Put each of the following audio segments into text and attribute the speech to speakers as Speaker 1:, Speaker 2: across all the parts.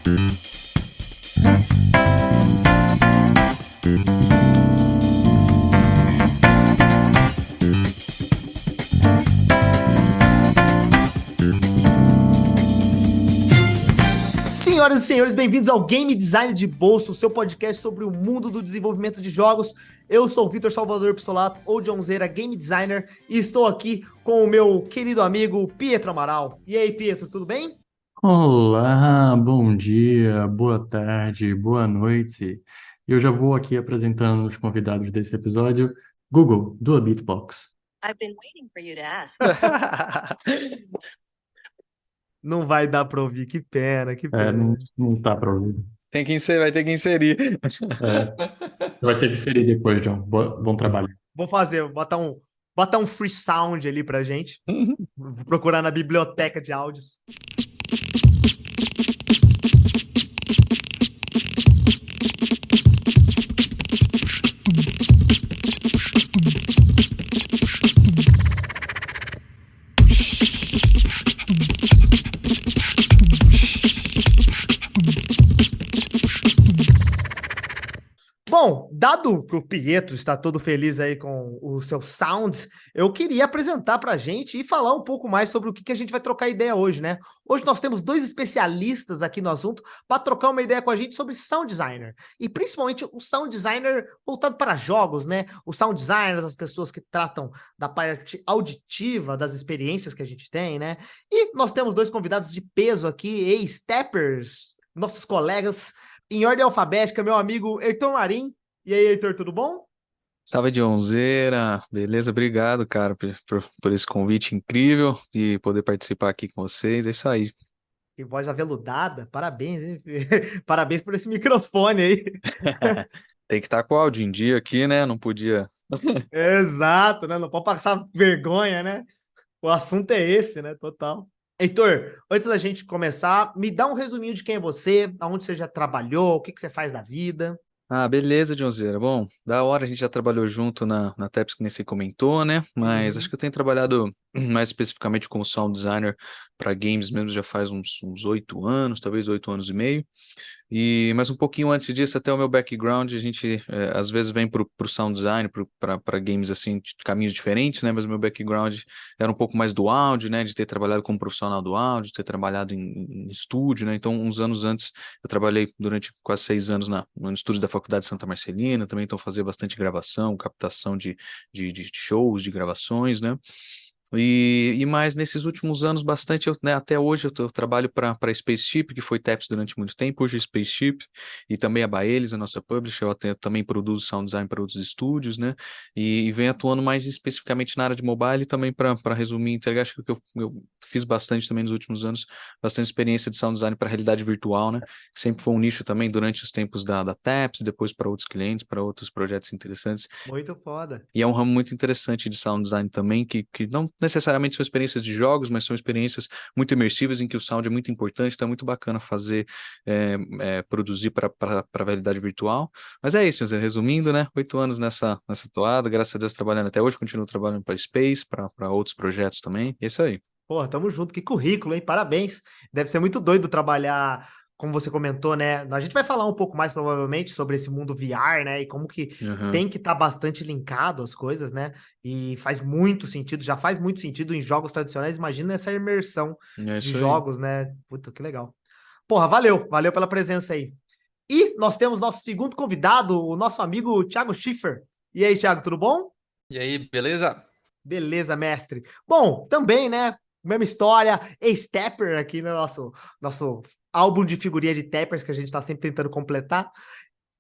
Speaker 1: Senhoras e senhores, bem-vindos ao Game Design de Bolso, o seu podcast sobre o mundo do desenvolvimento de jogos. Eu sou o Vitor Salvador Pissolato, ou Johnzeira Game Designer, e estou aqui com o meu querido amigo Pietro Amaral. E aí, Pietro, tudo bem?
Speaker 2: Olá, bom dia, boa tarde, boa noite. Eu já vou aqui apresentando os convidados desse episódio. Google, do a beatbox.
Speaker 3: I've been waiting for you to ask.
Speaker 1: Não vai dar pra ouvir, que pena, que
Speaker 2: Não,
Speaker 1: pena.
Speaker 2: não tá para ouvir.
Speaker 4: Vai ter que inserir.
Speaker 2: É, vai ter que inserir depois, John. Bom trabalho.
Speaker 1: Vou fazer, botar um free sound ali pra gente. Vou procurar na biblioteca de áudios. Bom, dado que o Pietro está todo feliz aí com o seu sound, eu queria apresentar para a gente e falar um pouco mais sobre o que a gente vai trocar ideia hoje, né? Hoje nós temos dois especialistas aqui no assunto para trocar uma ideia com a gente sobre sound designer. E principalmente o sound designer voltado para jogos, né? O sound designer, as pessoas que tratam da parte auditiva das experiências que a gente tem, né? E nós temos dois convidados de peso aqui, ex-steppers, nossos colegas em ordem alfabética, meu amigo Heitor Marim. E aí, Heitor, tudo bom?
Speaker 4: Salve de onzeira, beleza? Obrigado, cara, por esse convite incrível e poder participar aqui com vocês. É isso aí.
Speaker 1: Que voz aveludada, parabéns, hein? Parabéns por esse microfone aí.
Speaker 4: Tem que estar com o áudio em dia aqui, né? Não podia.
Speaker 1: Exato, né? Não pode passar vergonha, né? O assunto é esse, né? Total. Heitor, antes da gente começar, me dá um resuminho de quem é você, aonde você já trabalhou, o que você faz da vida.
Speaker 4: Ah, beleza, Johnzeira. Bom, da hora a gente já trabalhou junto na TEPS, que nem você comentou, né? Mas acho
Speaker 1: Uhum.
Speaker 4: que eu tenho trabalhado mais especificamente como sound designer para games mesmo já faz uns 8 anos, talvez 8 anos e meio. Mas um pouquinho antes disso, até o meu background, a gente às vezes vem pro sound design, para games assim, de caminhos diferentes, né? Mas o meu background era um pouco mais do áudio, né? De ter trabalhado como profissional do áudio, ter trabalhado em estúdio, né? Então, uns anos antes, eu trabalhei durante quase 6 anos no estúdio da Faculdade Santa Marcelina, também então fazia bastante gravação, captação de shows, de gravações, né? E mais nesses últimos anos, bastante, né, até hoje eu trabalho para a Spaceship, que foi TEPS durante muito tempo, hoje é Spaceship, e também a Baelis, a nossa publisher, também produzo sound design para outros estúdios, né, e venho atuando mais especificamente na área de mobile, e também para resumir e entregar, acho que eu fiz bastante também nos últimos anos, bastante experiência de sound design para realidade virtual, né, que sempre foi um nicho também durante os tempos da TEPS, depois para outros clientes, para outros projetos interessantes.
Speaker 1: Muito foda.
Speaker 4: E é um ramo muito interessante de sound design também, que não necessariamente são experiências de jogos, mas são experiências muito imersivas em que o sound é muito importante, então é muito bacana fazer, produzir para a realidade virtual. Mas é isso, resumindo, né? 8 anos nessa toada, graças a Deus trabalhando até hoje, continuo trabalhando para Space, para outros projetos também, é isso aí.
Speaker 1: Porra, tamo junto, que currículo, hein? Parabéns. Deve ser muito doido trabalhar, como você comentou, né? A gente vai falar um pouco mais provavelmente sobre esse mundo VR, né? E como que
Speaker 4: Uhum.
Speaker 1: tem que estar bastante linkado as coisas, né? E faz muito sentido, já faz muito sentido em jogos tradicionais. Imagina essa imersão
Speaker 4: É
Speaker 1: de
Speaker 4: isso aí.
Speaker 1: jogos, né? Puta, que legal. Porra, valeu pela presença aí. E nós temos nosso segundo convidado, o nosso amigo Thiago Schiffer. E aí, Thiago, tudo bom?
Speaker 5: E aí, beleza?
Speaker 1: Beleza, mestre. Bom, também, né? Mesma história, ex-Tapper aqui no nosso álbum de figurinha de Tappers que a gente tá sempre tentando completar.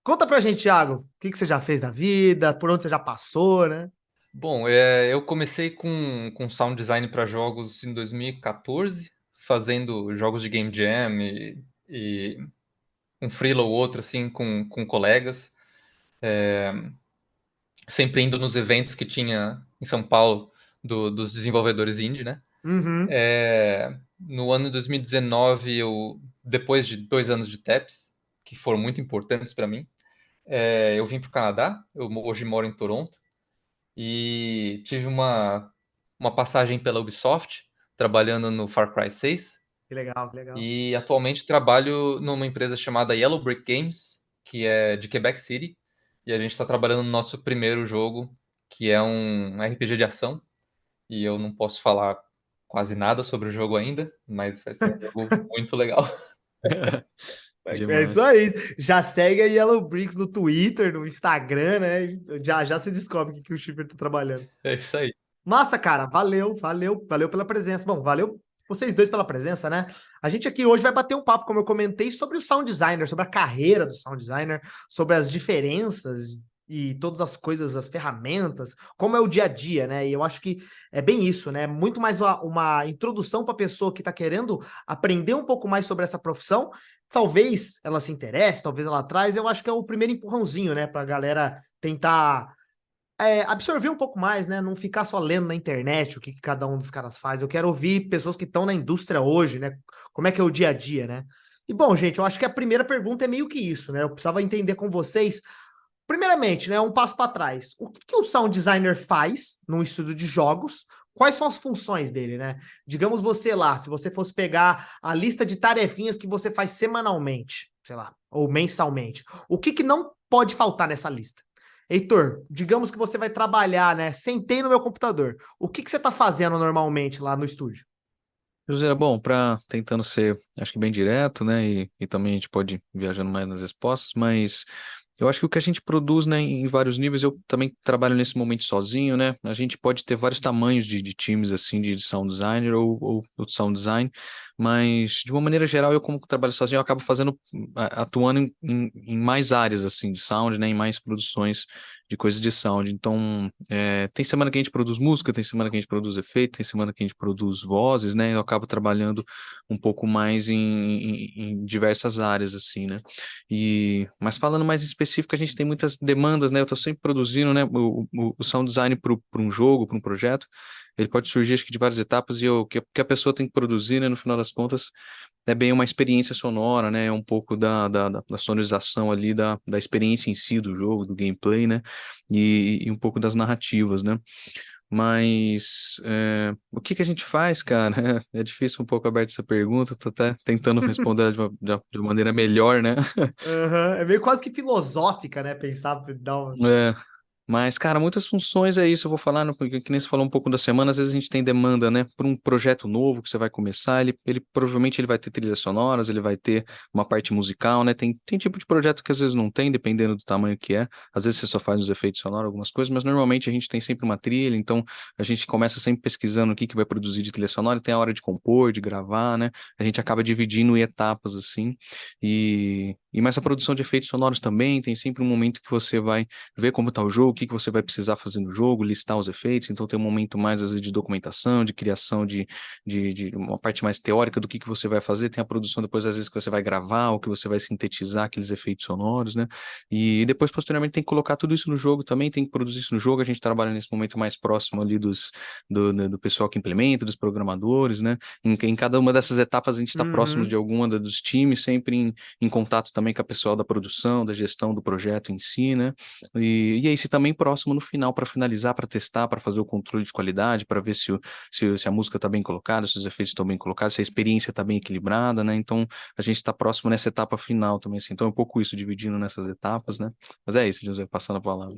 Speaker 1: Conta pra gente, Thiago, o que você já fez da vida, por onde você já passou, né?
Speaker 5: Bom, eu comecei com sound design para jogos em 2014, fazendo jogos de Game Jam e um freela ou outro, assim, com colegas. Sempre indo nos eventos que tinha em São Paulo dos desenvolvedores indie, né?
Speaker 1: Uhum.
Speaker 5: No ano de 2019, depois de 2 anos de TEPS, que foram muito importantes para mim, eu vim para o Canadá. Eu hoje moro em Toronto. E tive uma passagem pela Ubisoft, trabalhando no Far Cry 6.
Speaker 1: Que legal, que legal.
Speaker 5: E atualmente trabalho numa empresa chamada Yellow Brick Games, que é de Quebec City. E a gente está trabalhando no nosso primeiro jogo, que é um RPG de ação. E eu não posso falar quase nada sobre o jogo ainda, mas vai ser um jogo muito legal.
Speaker 1: É isso
Speaker 4: Demais.
Speaker 1: aí. Já segue a Yellow Bricks no Twitter, no Instagram, né? Já já você descobre o que o Schiffer tá trabalhando.
Speaker 5: É isso aí.
Speaker 1: Massa, cara. Valeu, valeu, valeu pela presença. Bom, valeu vocês dois pela presença, né? A gente aqui hoje vai bater um papo, como eu comentei, sobre o sound designer, sobre a carreira do sound designer, sobre as diferenças e todas as coisas, as ferramentas, como é o dia a dia, né? E eu acho que é bem isso, né? Muito mais uma introdução para a pessoa que está querendo aprender um pouco mais sobre essa profissão. Talvez ela se interesse, talvez ela traz. Eu acho que é o primeiro empurrãozinho, né? Para a galera tentar absorver um pouco mais, né? Não ficar só lendo na internet o que cada um dos caras faz. Eu quero ouvir pessoas que estão na indústria hoje, né? Como é que é o dia a dia, né? E bom, gente, eu acho que a primeira pergunta é meio que isso, né? Eu precisava entender com vocês, primeiramente, né? Um passo para trás. O que o sound designer faz num estúdio de jogos? Quais são as funções dele, né? Digamos você lá, se você fosse pegar a lista de tarefinhas que você faz semanalmente, sei lá, ou mensalmente, o que não pode faltar nessa lista? Heitor, digamos que você vai trabalhar, né? Sentei no meu computador. O que você está fazendo normalmente lá no estúdio?
Speaker 4: José, bom, para tentando ser, acho que bem direto, né? E também a gente pode ir viajando mais nas respostas, mas eu acho que o que a gente produz, né, em vários níveis, eu também trabalho nesse momento sozinho, né? A gente pode ter vários tamanhos de times, assim, de sound designer ou de sound design, mas de uma maneira geral, eu como trabalho sozinho, eu acabo fazendo, atuando em mais áreas, assim, de sound, né? Em mais produções de coisas de sound. Então, tem semana que a gente produz música, tem semana que a gente produz efeito, tem semana que a gente produz vozes, né? Eu acabo trabalhando um pouco mais em diversas áreas, assim, né? Mas falando mais em específico, a gente tem muitas demandas, né? Eu estou sempre produzindo, né? O sound design para um jogo, para um projeto, ele pode surgir, acho que, de várias etapas, e o que a pessoa tem que produzir, né? No final das contas, é bem uma experiência sonora, né? É um pouco da sonorização ali, da experiência em si do jogo, do gameplay, né? E um pouco das narrativas, né? Mas o que a gente faz, cara? É difícil um pouco aberto essa pergunta, tô até tentando responder de uma maneira melhor, né?
Speaker 1: Uhum. É meio quase que filosófica, né? Pensar, dar uma...
Speaker 4: É, mas, cara, muitas funções é isso, eu vou falar, porque que nem você falou um pouco da semana, às vezes a gente tem demanda, né, para um projeto novo que você vai começar, ele provavelmente ele vai ter trilhas sonoras, ele vai ter uma parte musical, né, tem tipo de projeto que às vezes não tem, dependendo do tamanho que é, às vezes você só faz os efeitos sonoros, algumas coisas, mas normalmente a gente tem sempre uma trilha, então a gente começa sempre pesquisando o que vai produzir de trilha sonora, tem a hora de compor, de gravar, né, a gente acaba dividindo em etapas, assim, e mais a produção de efeitos sonoros também, tem sempre um momento que você vai ver como está o jogo, o que você vai precisar fazer no jogo, listar os efeitos, então tem um momento mais, às vezes, de documentação, de criação de uma parte mais teórica do que você vai fazer, tem a produção depois, às vezes, que você vai gravar, ou que você vai sintetizar aqueles efeitos sonoros, né? E depois, posteriormente, tem que colocar tudo isso no jogo também, tem que produzir isso no jogo, a gente trabalha nesse momento mais próximo ali do pessoal que implementa, dos programadores, né? Em cada uma dessas etapas a gente está próximo de
Speaker 1: Uhum.
Speaker 4: alguma dos times, sempre em contato também com a pessoal da produção, da gestão do projeto em si, né? E aí, se também próximo no final para finalizar, para testar, para fazer o controle de qualidade, para ver se a música está bem colocada, se os efeitos estão bem colocados, se a experiência está bem equilibrada, né? Então, a gente está próximo nessa etapa final também, assim. Então, é um pouco isso, dividindo nessas etapas, né? Mas é isso, José, passando a palavra.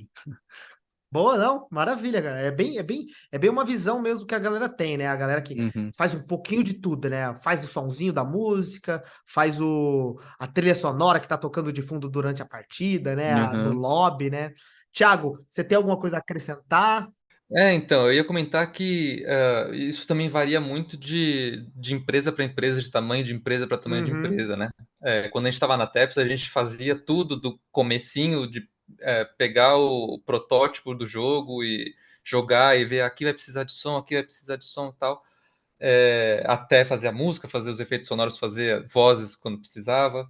Speaker 1: Boa, não? Maravilha, cara. É bem uma visão mesmo que a galera tem, né? A galera que
Speaker 4: Uhum.
Speaker 1: faz um pouquinho de tudo, né? Faz o sonzinho da música, faz a trilha sonora que tá tocando de fundo durante a partida, né? No
Speaker 4: Uhum.
Speaker 1: lobby, né? Thiago, você tem alguma coisa a acrescentar?
Speaker 5: Então, eu ia comentar que isso também varia muito de empresa para empresa, de tamanho de empresa para tamanho de
Speaker 1: Uhum.
Speaker 5: empresa, né? Quando a gente estava na Tepsi, a gente fazia tudo do comecinho, de pegar o protótipo do jogo e jogar e ver aqui vai precisar de som, aqui vai precisar de som e tal, até fazer a música, fazer os efeitos sonoros, fazer vozes quando precisava,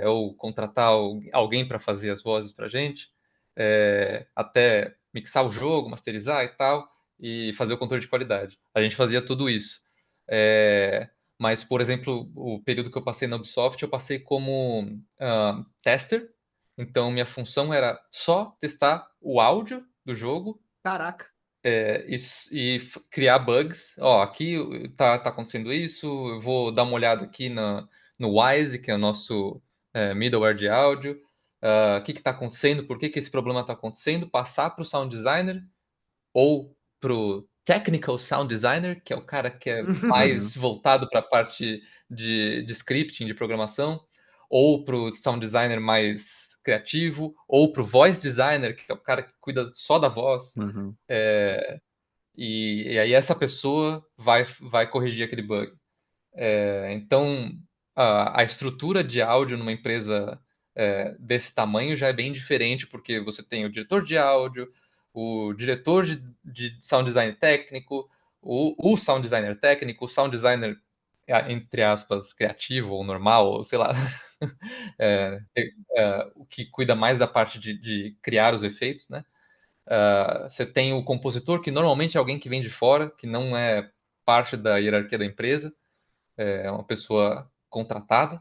Speaker 5: ou contratar alguém para fazer as vozes para gente, até mixar o jogo, masterizar e tal, e fazer o controle de qualidade. A gente fazia tudo isso. Mas, por exemplo, o período que eu passei na Ubisoft, eu passei como tester. Então, minha função era só testar o áudio do jogo
Speaker 1: Caraca.
Speaker 5: criar bugs. Ó, aqui tá acontecendo isso, eu vou dar uma olhada aqui no Wise, que é o nosso middleware de áudio. O que está acontecendo, por que esse problema está acontecendo, passar para o sound designer ou para o technical sound designer, que é o cara que é mais voltado para a parte de scripting, de programação, ou para o sound designer mais criativo, ou para o voice designer, que é o cara que cuida só da voz.
Speaker 4: Uhum.
Speaker 5: E aí essa pessoa vai corrigir aquele bug. Então, a estrutura de áudio numa empresa desse tamanho já é bem diferente, porque você tem o diretor de áudio, o diretor de sound design técnico, o sound designer técnico, o sound designer, entre aspas, criativo ou normal, ou sei lá, o que cuida mais da parte de criar os efeitos, né? Você tem o compositor, que normalmente é alguém que vem de fora, que não é parte da hierarquia da empresa, é uma pessoa contratada,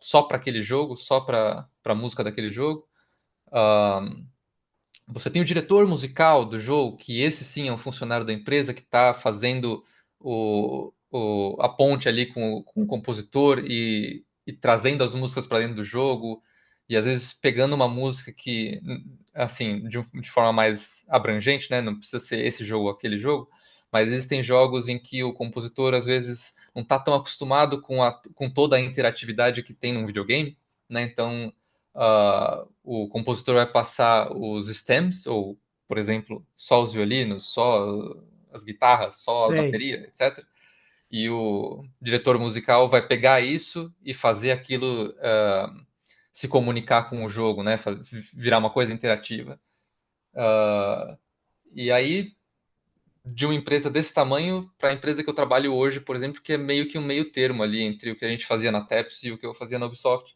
Speaker 5: só para aquele jogo, só para a música daquele jogo. Você tem o diretor musical do jogo, que esse sim é um funcionário da empresa que está fazendo a ponte ali com o compositor e trazendo as músicas para dentro do jogo, e às vezes pegando uma música que, assim, de forma mais abrangente, né? Não precisa ser esse jogo ou aquele jogo, mas existem jogos em que o compositor às vezes não está tão acostumado com toda a interatividade que tem num videogame, né? Então o compositor vai passar os stems, ou, por exemplo, só os violinos, só as guitarras, só a
Speaker 1: Sei.
Speaker 5: bateria, etc. E o diretor musical vai pegar isso e fazer aquilo se comunicar com o jogo, né? Virar uma coisa interativa. E aí, de uma empresa desse tamanho para a empresa que eu trabalho hoje, por exemplo, que é meio que um meio termo ali entre o que a gente fazia na Taps e o que eu fazia na Ubisoft.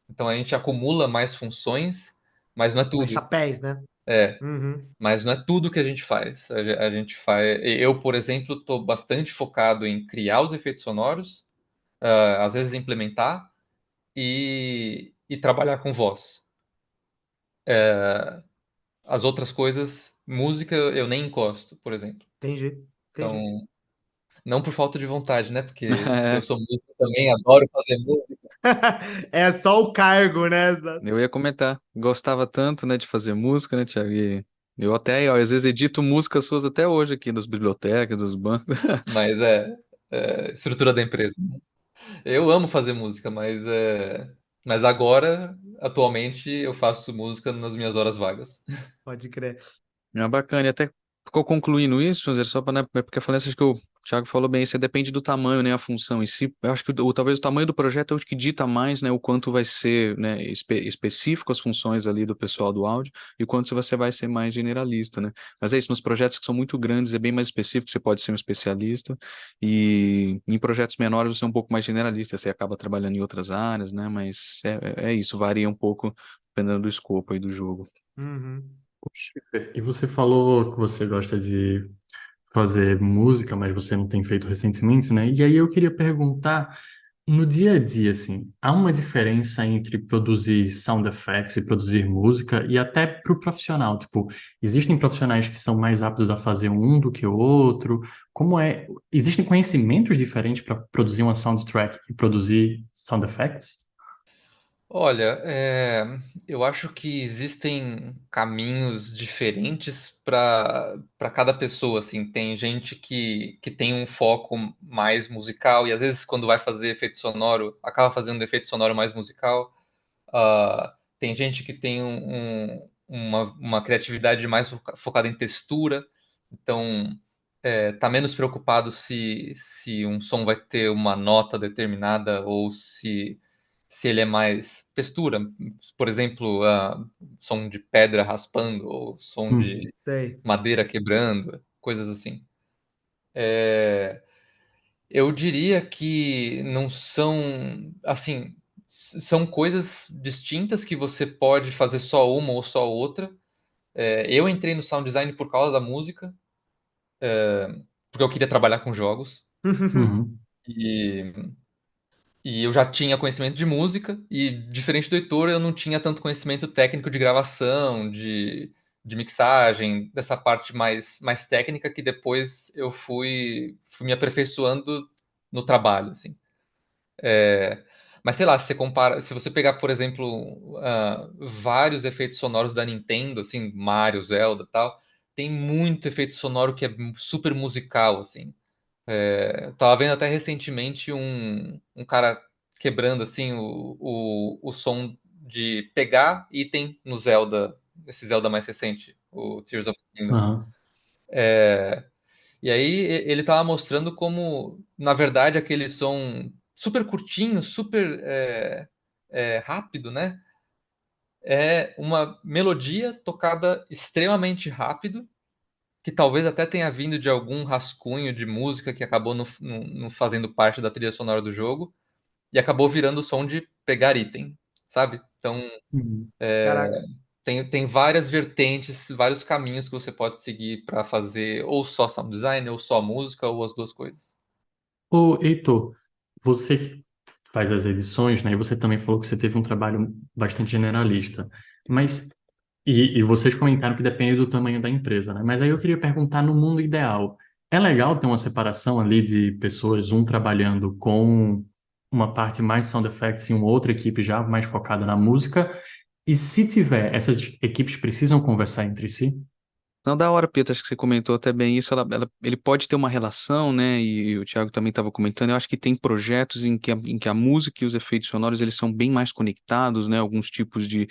Speaker 5: Então a gente acumula mais funções, mas não é
Speaker 1: Mais
Speaker 5: tudo.
Speaker 1: chapéus, né?
Speaker 5: É,
Speaker 1: Uhum.
Speaker 5: mas não é tudo que a gente faz. A gente faz. Eu, por exemplo, estou bastante focado em criar os efeitos sonoros, às vezes implementar e trabalhar com voz. As outras coisas, música, eu nem encosto, por exemplo.
Speaker 1: Entendi. Entendi.
Speaker 5: Então, não por falta de vontade, né? Porque eu
Speaker 4: É,
Speaker 5: sou músico também, adoro fazer música.
Speaker 1: É só o cargo, né? Exato.
Speaker 4: eu ia comentar. Gostava tanto, né, de fazer música, né, Thiago? E eu até, ó, às vezes, edito músicas suas até hoje aqui das bibliotecas, dos bancos.
Speaker 5: Mas estrutura da empresa. Eu amo fazer música, mas agora, atualmente, eu faço música nas minhas horas vagas.
Speaker 1: Pode crer.
Speaker 4: É bacana. E até ficou concluindo isso, José, só para, né, porque eu falei, acho que o Thiago falou bem, isso depende do tamanho, né, a função em si. Eu acho que talvez o tamanho do projeto é o que dita mais, né, o quanto vai ser, né, específico as funções ali do pessoal do áudio e o quanto você vai ser mais generalista, né. Mas é isso, nos projetos que são muito grandes é bem mais específico, você pode ser um especialista e em projetos menores você é um pouco mais generalista, você acaba trabalhando em outras áreas, né, mas é isso, varia um pouco dependendo do escopo aí do jogo.
Speaker 1: Uhum.
Speaker 2: E você falou que você gosta de fazer música, mas você não tem feito recentemente, né? E aí eu queria perguntar, no dia a dia, assim, há uma diferença entre produzir sound effects e produzir música e até para o profissional? Tipo, existem profissionais que são mais aptos a fazer um do que o outro? Como é? Existem conhecimentos diferentes para produzir uma soundtrack e produzir sound effects?
Speaker 5: Olha, eu acho que existem caminhos diferentes para cada pessoa, assim. Tem gente que tem um foco mais musical e às vezes quando vai fazer efeito sonoro, acaba fazendo um efeito sonoro mais musical. Tem gente que tem uma criatividade mais focada em textura, então tá menos preocupado se um som vai ter uma nota determinada ou se ele é mais textura. Por exemplo, som de pedra raspando ou som
Speaker 2: Hum.
Speaker 5: de
Speaker 1: Sei.
Speaker 5: madeira quebrando, coisas assim. Eu diria que não são, assim, são coisas distintas que você pode fazer só uma ou só outra. Eu entrei no sound design por causa da música, porque eu queria trabalhar com jogos.
Speaker 2: Uhum.
Speaker 5: E, e eu já tinha conhecimento de música, e diferente do Heitor, eu não tinha tanto conhecimento técnico de gravação, de mixagem, dessa parte mais técnica que depois eu fui me aperfeiçoando no trabalho, assim. Mas sei lá, se você pegar, por exemplo, vários efeitos sonoros da Nintendo, assim, Mario, Zelda, e tal, tem muito efeito sonoro que é super musical, assim. Eu tava vendo até recentemente um cara quebrando assim o som de pegar item no Zelda, esse Zelda mais recente, o Tears of the Kingdom.
Speaker 2: Aham.
Speaker 5: E aí ele tava mostrando como, na verdade, aquele som super curtinho, super rápido, né? É uma melodia tocada extremamente rápido, que talvez até tenha vindo de algum rascunho de música que acabou não fazendo parte da trilha sonora do jogo e acabou virando o som de pegar item, sabe? Então
Speaker 2: Uhum.
Speaker 1: Caraca.
Speaker 5: tem várias vertentes, vários caminhos que você pode seguir para fazer ou só sound design, ou só música, ou as duas coisas.
Speaker 2: Ô, Heitor, você que faz as edições, né? E você também falou que você teve um trabalho bastante generalista. Mas, e vocês comentaram que depende do tamanho da empresa, né? Mas aí eu queria perguntar, no mundo ideal, é legal ter uma separação ali de pessoas, um trabalhando com uma parte mais de sound effects e uma outra equipe já mais focada na música? E se tiver, essas equipes precisam conversar entre si?
Speaker 4: Não, da hora, Pedro, acho que você comentou até bem isso. Ele pode ter uma relação, né? E o Thiago também estava comentando. Eu acho que tem projetos em que a música e os efeitos sonoros eles são bem mais conectados, né? Alguns tipos de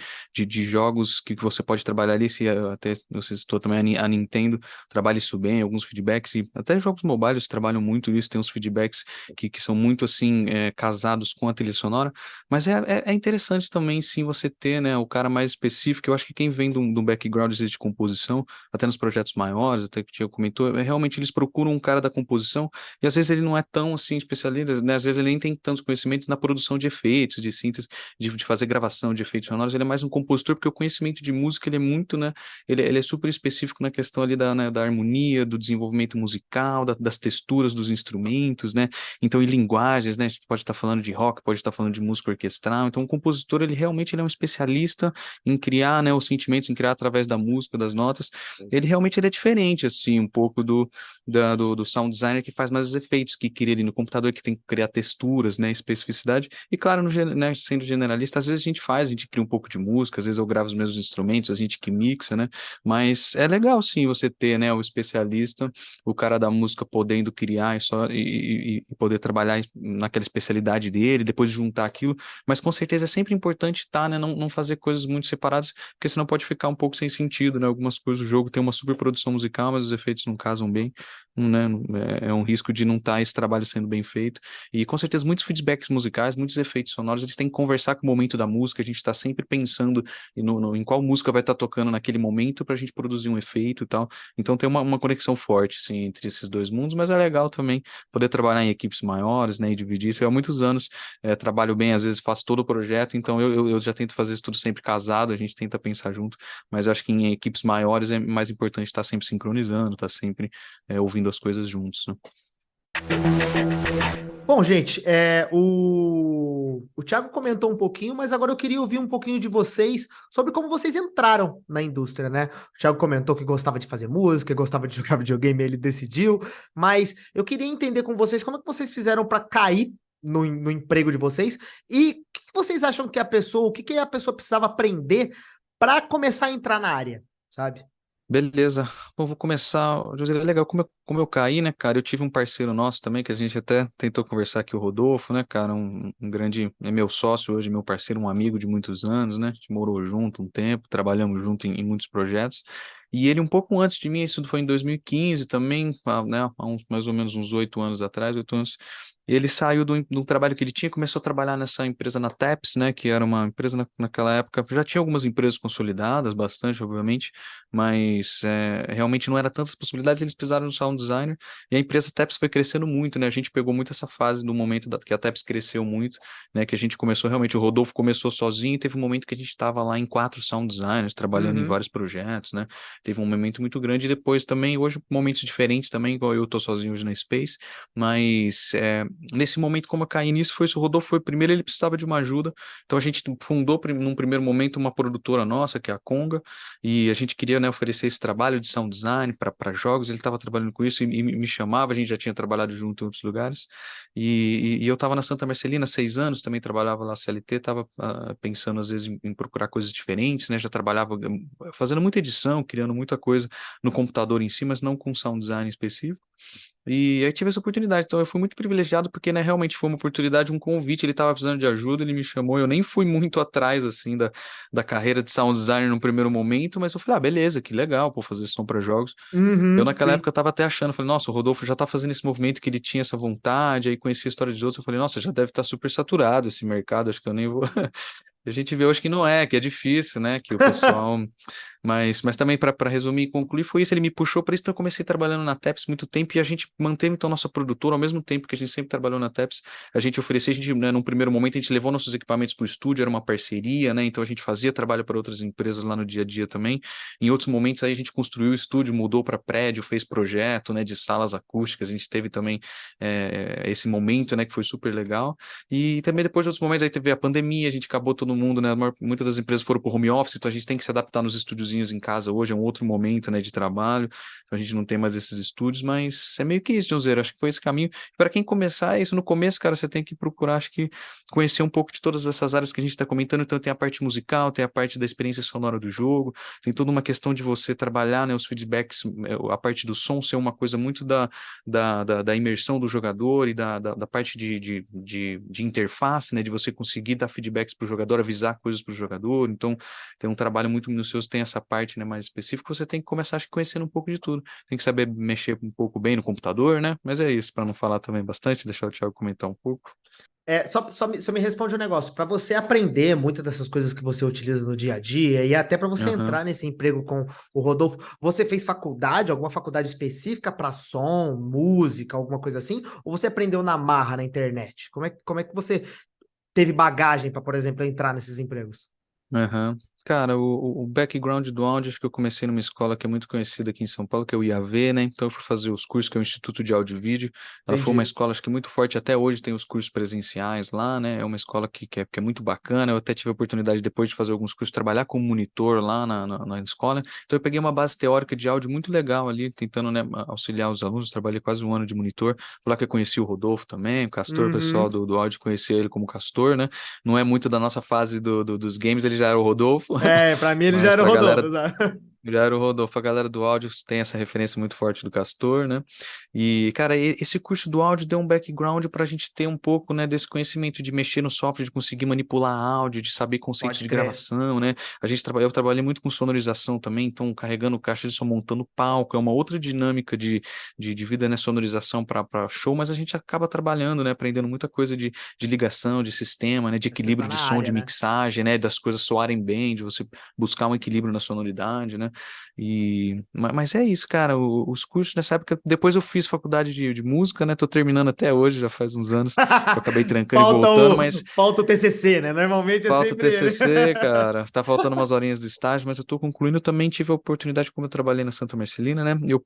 Speaker 4: jogos que você pode trabalhar ali. Se até você citou também a Nintendo trabalha isso bem, alguns feedbacks e até jogos mobiles trabalham muito isso. Tem uns feedbacks que são muito assim casados com a trilha sonora. Mas é interessante também, sim, você ter, né? O cara mais específico. Eu acho que quem vem de um background de composição até nos projetos maiores, até que o Tiago comentou, realmente eles procuram um cara da composição e às vezes ele não é tão assim especialista, né? Às vezes ele nem tem tantos conhecimentos na produção de efeitos, de síntese, de fazer gravação de efeitos sonoros, ele é mais um compositor, porque o conhecimento de música ele é muito, né? Ele é super específico na questão ali da harmonia, do desenvolvimento musical, das texturas dos instrumentos, né? Então, em linguagens, né? A gente pode estar falando de rock, pode estar falando de música orquestral, então o compositor, ele realmente ele é um especialista em criar, né, os sentimentos, em criar através da música, das notas, ele realmente ele é diferente, assim, um pouco do sound designer que faz mais os efeitos, que cria ali no computador, que tem que criar texturas, né, especificidade. E claro, né, sendo generalista, às vezes a gente cria um pouco de música, às vezes eu gravo os mesmos instrumentos, a gente que mixa, né? Mas é legal, sim, você ter, né, o especialista, o cara da música podendo criar e poder trabalhar naquela especialidade dele, depois juntar aquilo. Mas com certeza é sempre importante estar, né, não fazer coisas muito separadas, porque senão pode ficar um pouco sem sentido, né? Algumas coisas do jogo tem uma super produção musical, mas os efeitos não casam bem, né? É um risco de não estar esse trabalho sendo bem feito. E com certeza muitos feedbacks musicais, muitos efeitos sonoros, eles têm que conversar com o momento da música, a gente está sempre pensando em qual música vai estar tocando naquele momento para a gente produzir um efeito e tal. Então tem uma conexão forte, sim, entre esses dois mundos, mas é legal também poder trabalhar em equipes maiores, né? E dividir isso. Eu há muitos anos trabalho bem, às vezes faço todo o projeto, então eu já tento fazer isso tudo sempre casado, a gente tenta pensar junto, mas eu acho que em equipes maiores é mais importante estar sempre sincronizando, estar sempre ouvindo as coisas juntos, né?
Speaker 1: Bom, gente, o Thiago comentou um pouquinho, mas agora eu queria ouvir um pouquinho de vocês sobre como vocês entraram na indústria, né? O Thiago comentou que gostava de fazer música, gostava de jogar videogame, ele decidiu, mas eu queria entender com vocês como é que vocês fizeram para cair no emprego de vocês e o que vocês acham que o que a pessoa precisava aprender para começar a entrar na área, sabe?
Speaker 4: Beleza, bom, vou começar. José, é legal, como eu caí, né, cara? Eu tive um parceiro nosso também, que a gente até tentou conversar aqui, o Rodolfo, né, cara? Um grande, é meu sócio hoje, meu parceiro, um amigo de muitos anos, né? A gente morou junto um tempo, trabalhamos junto em muitos projetos. E ele, um pouco antes de mim, isso foi em 2015 também, né? Mais ou menos uns 8 anos atrás, 8 anos. Ele saiu do trabalho que ele tinha, começou a trabalhar nessa empresa na TAPS, né? Que era uma empresa naquela época, já tinha algumas empresas consolidadas, bastante, obviamente, mas realmente não era tantas possibilidades, eles precisaram de um sound designer, e a empresa TAPS foi crescendo muito, né? A gente pegou muito essa fase do momento que a TAPS cresceu muito, né? Que a gente começou realmente, o Rodolfo começou sozinho, e teve um momento que a gente estava lá em 4 sound designers, trabalhando em
Speaker 1: Uhum.
Speaker 4: vários projetos, né? Teve um momento muito grande, e depois também, hoje, momentos diferentes também, igual eu tô sozinho hoje na Space, mas nesse momento, como eu caí nisso, foi isso. O Rodolfo foi primeiro, ele precisava de uma ajuda. Então a gente fundou, num primeiro momento, uma produtora nossa, que é a Conga, e a gente queria, né, oferecer esse trabalho de sound design para jogos. Ele estava trabalhando com isso e me chamava, a gente já tinha trabalhado junto em outros lugares. E eu estava na Santa Marcelina há 6 anos, também trabalhava lá CLT, estava pensando às vezes em procurar coisas diferentes, né? Já trabalhava fazendo muita edição, criando muita coisa no computador em si, mas não com sound design específico. E aí tive essa oportunidade, então eu fui muito privilegiado porque, né, realmente foi uma oportunidade, um convite, ele estava precisando de ajuda, ele me chamou, eu nem fui muito atrás, assim, da carreira de sound designer no primeiro momento, mas eu falei, beleza, que legal, pô, fazer som para jogos. Eu
Speaker 1: Uhum,
Speaker 4: naquela
Speaker 1: sim.
Speaker 4: época eu tava até achando, falei, nossa, o Rodolfo já tá fazendo esse movimento que ele tinha essa vontade, aí conheci a história de outros, eu falei, nossa, já deve estar super saturado esse mercado, acho que eu nem vou... A gente vê hoje que não é, que é difícil, né, que o pessoal... Mas também, para resumir e concluir, foi isso. Ele me puxou para isso. Então, eu comecei trabalhando na TEPS muito tempo e a gente manteve, então, nossa produtora, ao mesmo tempo que a gente sempre trabalhou na TEPS, a gente oferecia, a gente, né, num primeiro momento, a gente levou nossos equipamentos para o estúdio, era uma parceria, né? Então, a gente fazia trabalho para outras empresas lá no dia a dia também. Em outros momentos, aí a gente construiu o estúdio, mudou para prédio, fez projeto, né, de salas acústicas. A gente teve também esse momento, né, que foi super legal. E também depois de outros momentos, aí teve a pandemia, a gente acabou todo mundo, né? Muitas das empresas foram para o home office, então a gente tem que se adaptar nos estúdios em casa hoje, é um outro momento, né, de trabalho, então a gente não tem mais esses estúdios, mas é meio que isso, Joãozeiro, acho que foi esse caminho. Para quem começar, é isso no começo, cara, você tem que procurar, acho que conhecer um pouco de todas essas áreas que a gente está comentando, então tem a parte musical, tem a parte da experiência sonora do jogo, tem toda uma questão de você trabalhar, né, os feedbacks, a parte do som ser uma coisa muito da imersão do jogador e da parte de interface, né, de você conseguir dar feedbacks para o jogador, avisar coisas para o jogador, então tem um trabalho muito minucioso, tem essa parte, né, mais específica, você tem que começar, acho que, conhecendo um pouco de tudo. Tem que saber mexer um pouco bem no computador, né? Mas é isso, para não falar também bastante, deixar o Thiago comentar um pouco.
Speaker 1: Só me responde um negócio. Para você aprender muitas dessas coisas que você utiliza no dia a dia e até para você
Speaker 4: Aham.
Speaker 1: entrar nesse emprego com o Rodolfo, você fez faculdade, alguma faculdade específica para som, música, alguma coisa assim? Ou você aprendeu na marra na internet? Como é que você teve bagagem para, por exemplo, entrar nesses empregos?
Speaker 4: Aham. Cara, o background do áudio, acho que eu comecei numa escola que é muito conhecida aqui em São Paulo, que é o IAV, né? Então eu fui fazer os cursos, que é o Instituto de Áudio e Vídeo. Ela foi uma
Speaker 1: Entendi.
Speaker 4: escola, acho que muito forte, até hoje tem os cursos presenciais lá, né? É uma escola que é muito bacana. Eu até tive a oportunidade, depois de fazer alguns cursos, trabalhar como monitor lá na escola. Então eu peguei uma base teórica de áudio muito legal ali, tentando, né, auxiliar os alunos. Trabalhei quase um ano de monitor. Foi lá que eu conheci o Rodolfo também, o Castor, o pessoal
Speaker 1: Uhum.
Speaker 4: do áudio conhecia ele como Castor, né? Não é muito da nossa fase dos games, ele já era o Rodolfo,
Speaker 1: Para mim ele já
Speaker 4: mas
Speaker 1: era o
Speaker 4: pra
Speaker 1: Rodolfo,
Speaker 4: galera
Speaker 1: exato.
Speaker 4: já era o Rodolfo, a galera do áudio tem essa referência muito forte do Castor, né? E, cara, esse curso do áudio deu um background para a gente ter um pouco, né, desse conhecimento de mexer no software, de conseguir manipular áudio, de saber conceitos
Speaker 1: Pode
Speaker 4: de
Speaker 1: crer.
Speaker 4: gravação, né? Eu trabalhei muito com sonorização também, então carregando caixa de som, montando palco, é uma outra dinâmica de vida, né, sonorização para show, mas a gente acaba trabalhando, né, aprendendo muita coisa de ligação, de sistema, né, de
Speaker 1: Você tá
Speaker 4: equilíbrio
Speaker 1: na
Speaker 4: de som,
Speaker 1: área,
Speaker 4: de
Speaker 1: né?
Speaker 4: mixagem, né, das coisas soarem bem, de você buscar um equilíbrio na sonoridade, né? Mas é isso, cara. Os cursos nessa época. Depois eu fiz faculdade de música, né? Tô terminando até hoje, já faz uns anos que eu acabei trancando e
Speaker 1: Falta
Speaker 4: voltando, mas
Speaker 1: o TCC, né? Normalmente é
Speaker 4: falta o
Speaker 1: sempre ele.
Speaker 4: TCC, cara. Tá faltando umas horinhas do estágio, mas eu tô concluindo. Eu também tive a oportunidade, como eu trabalhei na Santa Marcelina, né? Eu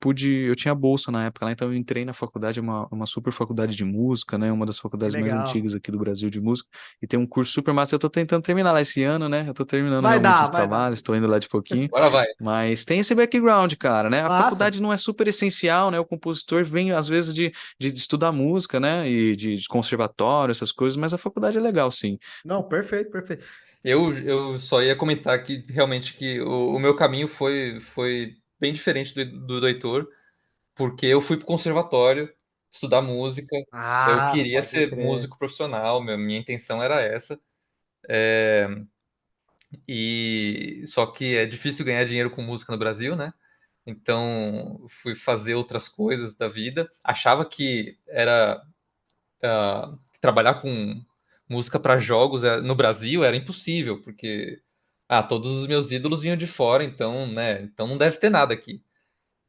Speaker 4: tinha bolsa na época lá, então eu entrei na faculdade, uma super faculdade de música, né? Uma das
Speaker 1: Que
Speaker 4: faculdades mais
Speaker 1: legal.
Speaker 4: antigas aqui do Brasil de música. E tem um curso super massa. Eu tô tentando terminar lá esse ano, né? Eu tô terminando
Speaker 1: Vai
Speaker 4: realmente
Speaker 1: dar,
Speaker 4: os
Speaker 1: vai dar.
Speaker 4: trabalhos, tô indo lá de pouquinho.
Speaker 5: Agora vai.
Speaker 4: Mas tem esse background, cara, né? A
Speaker 1: Massa.
Speaker 4: faculdade não é super essencial, né? O compositor vem, às vezes, de estudar música, né? E de conservatório, essas coisas, mas a faculdade é legal, sim.
Speaker 1: Não, perfeito, perfeito.
Speaker 5: Eu só ia comentar que realmente que o meu caminho foi bem diferente do Heitor, porque eu fui pro conservatório estudar música, eu
Speaker 1: Ah,
Speaker 5: queria
Speaker 1: pode
Speaker 5: ser
Speaker 1: crer.
Speaker 5: músico profissional, minha intenção era essa, e só que é difícil ganhar dinheiro com música no Brasil, né? Então fui fazer outras coisas da vida, achava que era trabalhar com música para jogos no Brasil era impossível, porque todos os meus ídolos vinham de fora, então, né, então não deve ter nada aqui.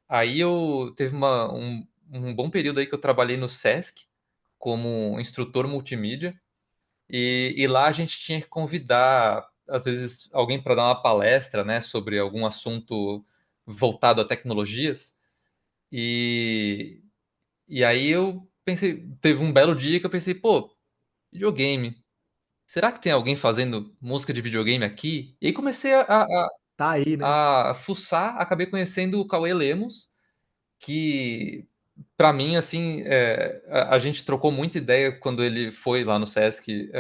Speaker 5: Aí eu teve um bom período aí que eu trabalhei no Sesc como instrutor multimídia e lá a gente tinha que convidar às vezes alguém para dar uma palestra, né, sobre algum assunto voltado a tecnologias e e aí pensei, teve um belo dia que eu pensei, pô, videogame. Será que tem alguém fazendo música de videogame aqui? E aí comecei
Speaker 1: Tá aí, né?
Speaker 5: a fuçar, acabei conhecendo o Cauê Lemos, que pra mim, assim, a gente trocou muita ideia quando ele foi lá no Sesc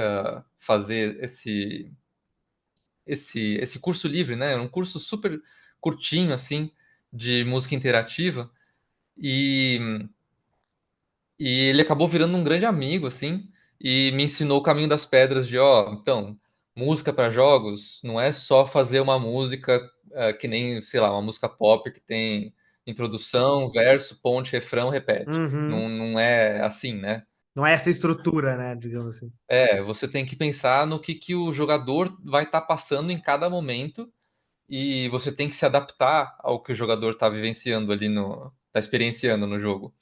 Speaker 5: fazer esse curso livre, né? Um curso super curtinho, assim, de música interativa. E, e ele acabou virando um grande amigo, assim, e me ensinou o caminho das pedras de, ó, então, música para jogos não é só fazer uma música que nem, sei lá, uma música pop que tem introdução, verso, ponte, refrão, repete. Não,
Speaker 1: Uhum.
Speaker 5: não é assim, né?
Speaker 1: Não é essa estrutura, né? Digamos assim.
Speaker 5: Você tem que pensar no que o jogador vai estar passando em cada momento e você tem que se adaptar ao que o jogador está vivenciando ali está experienciando no jogo.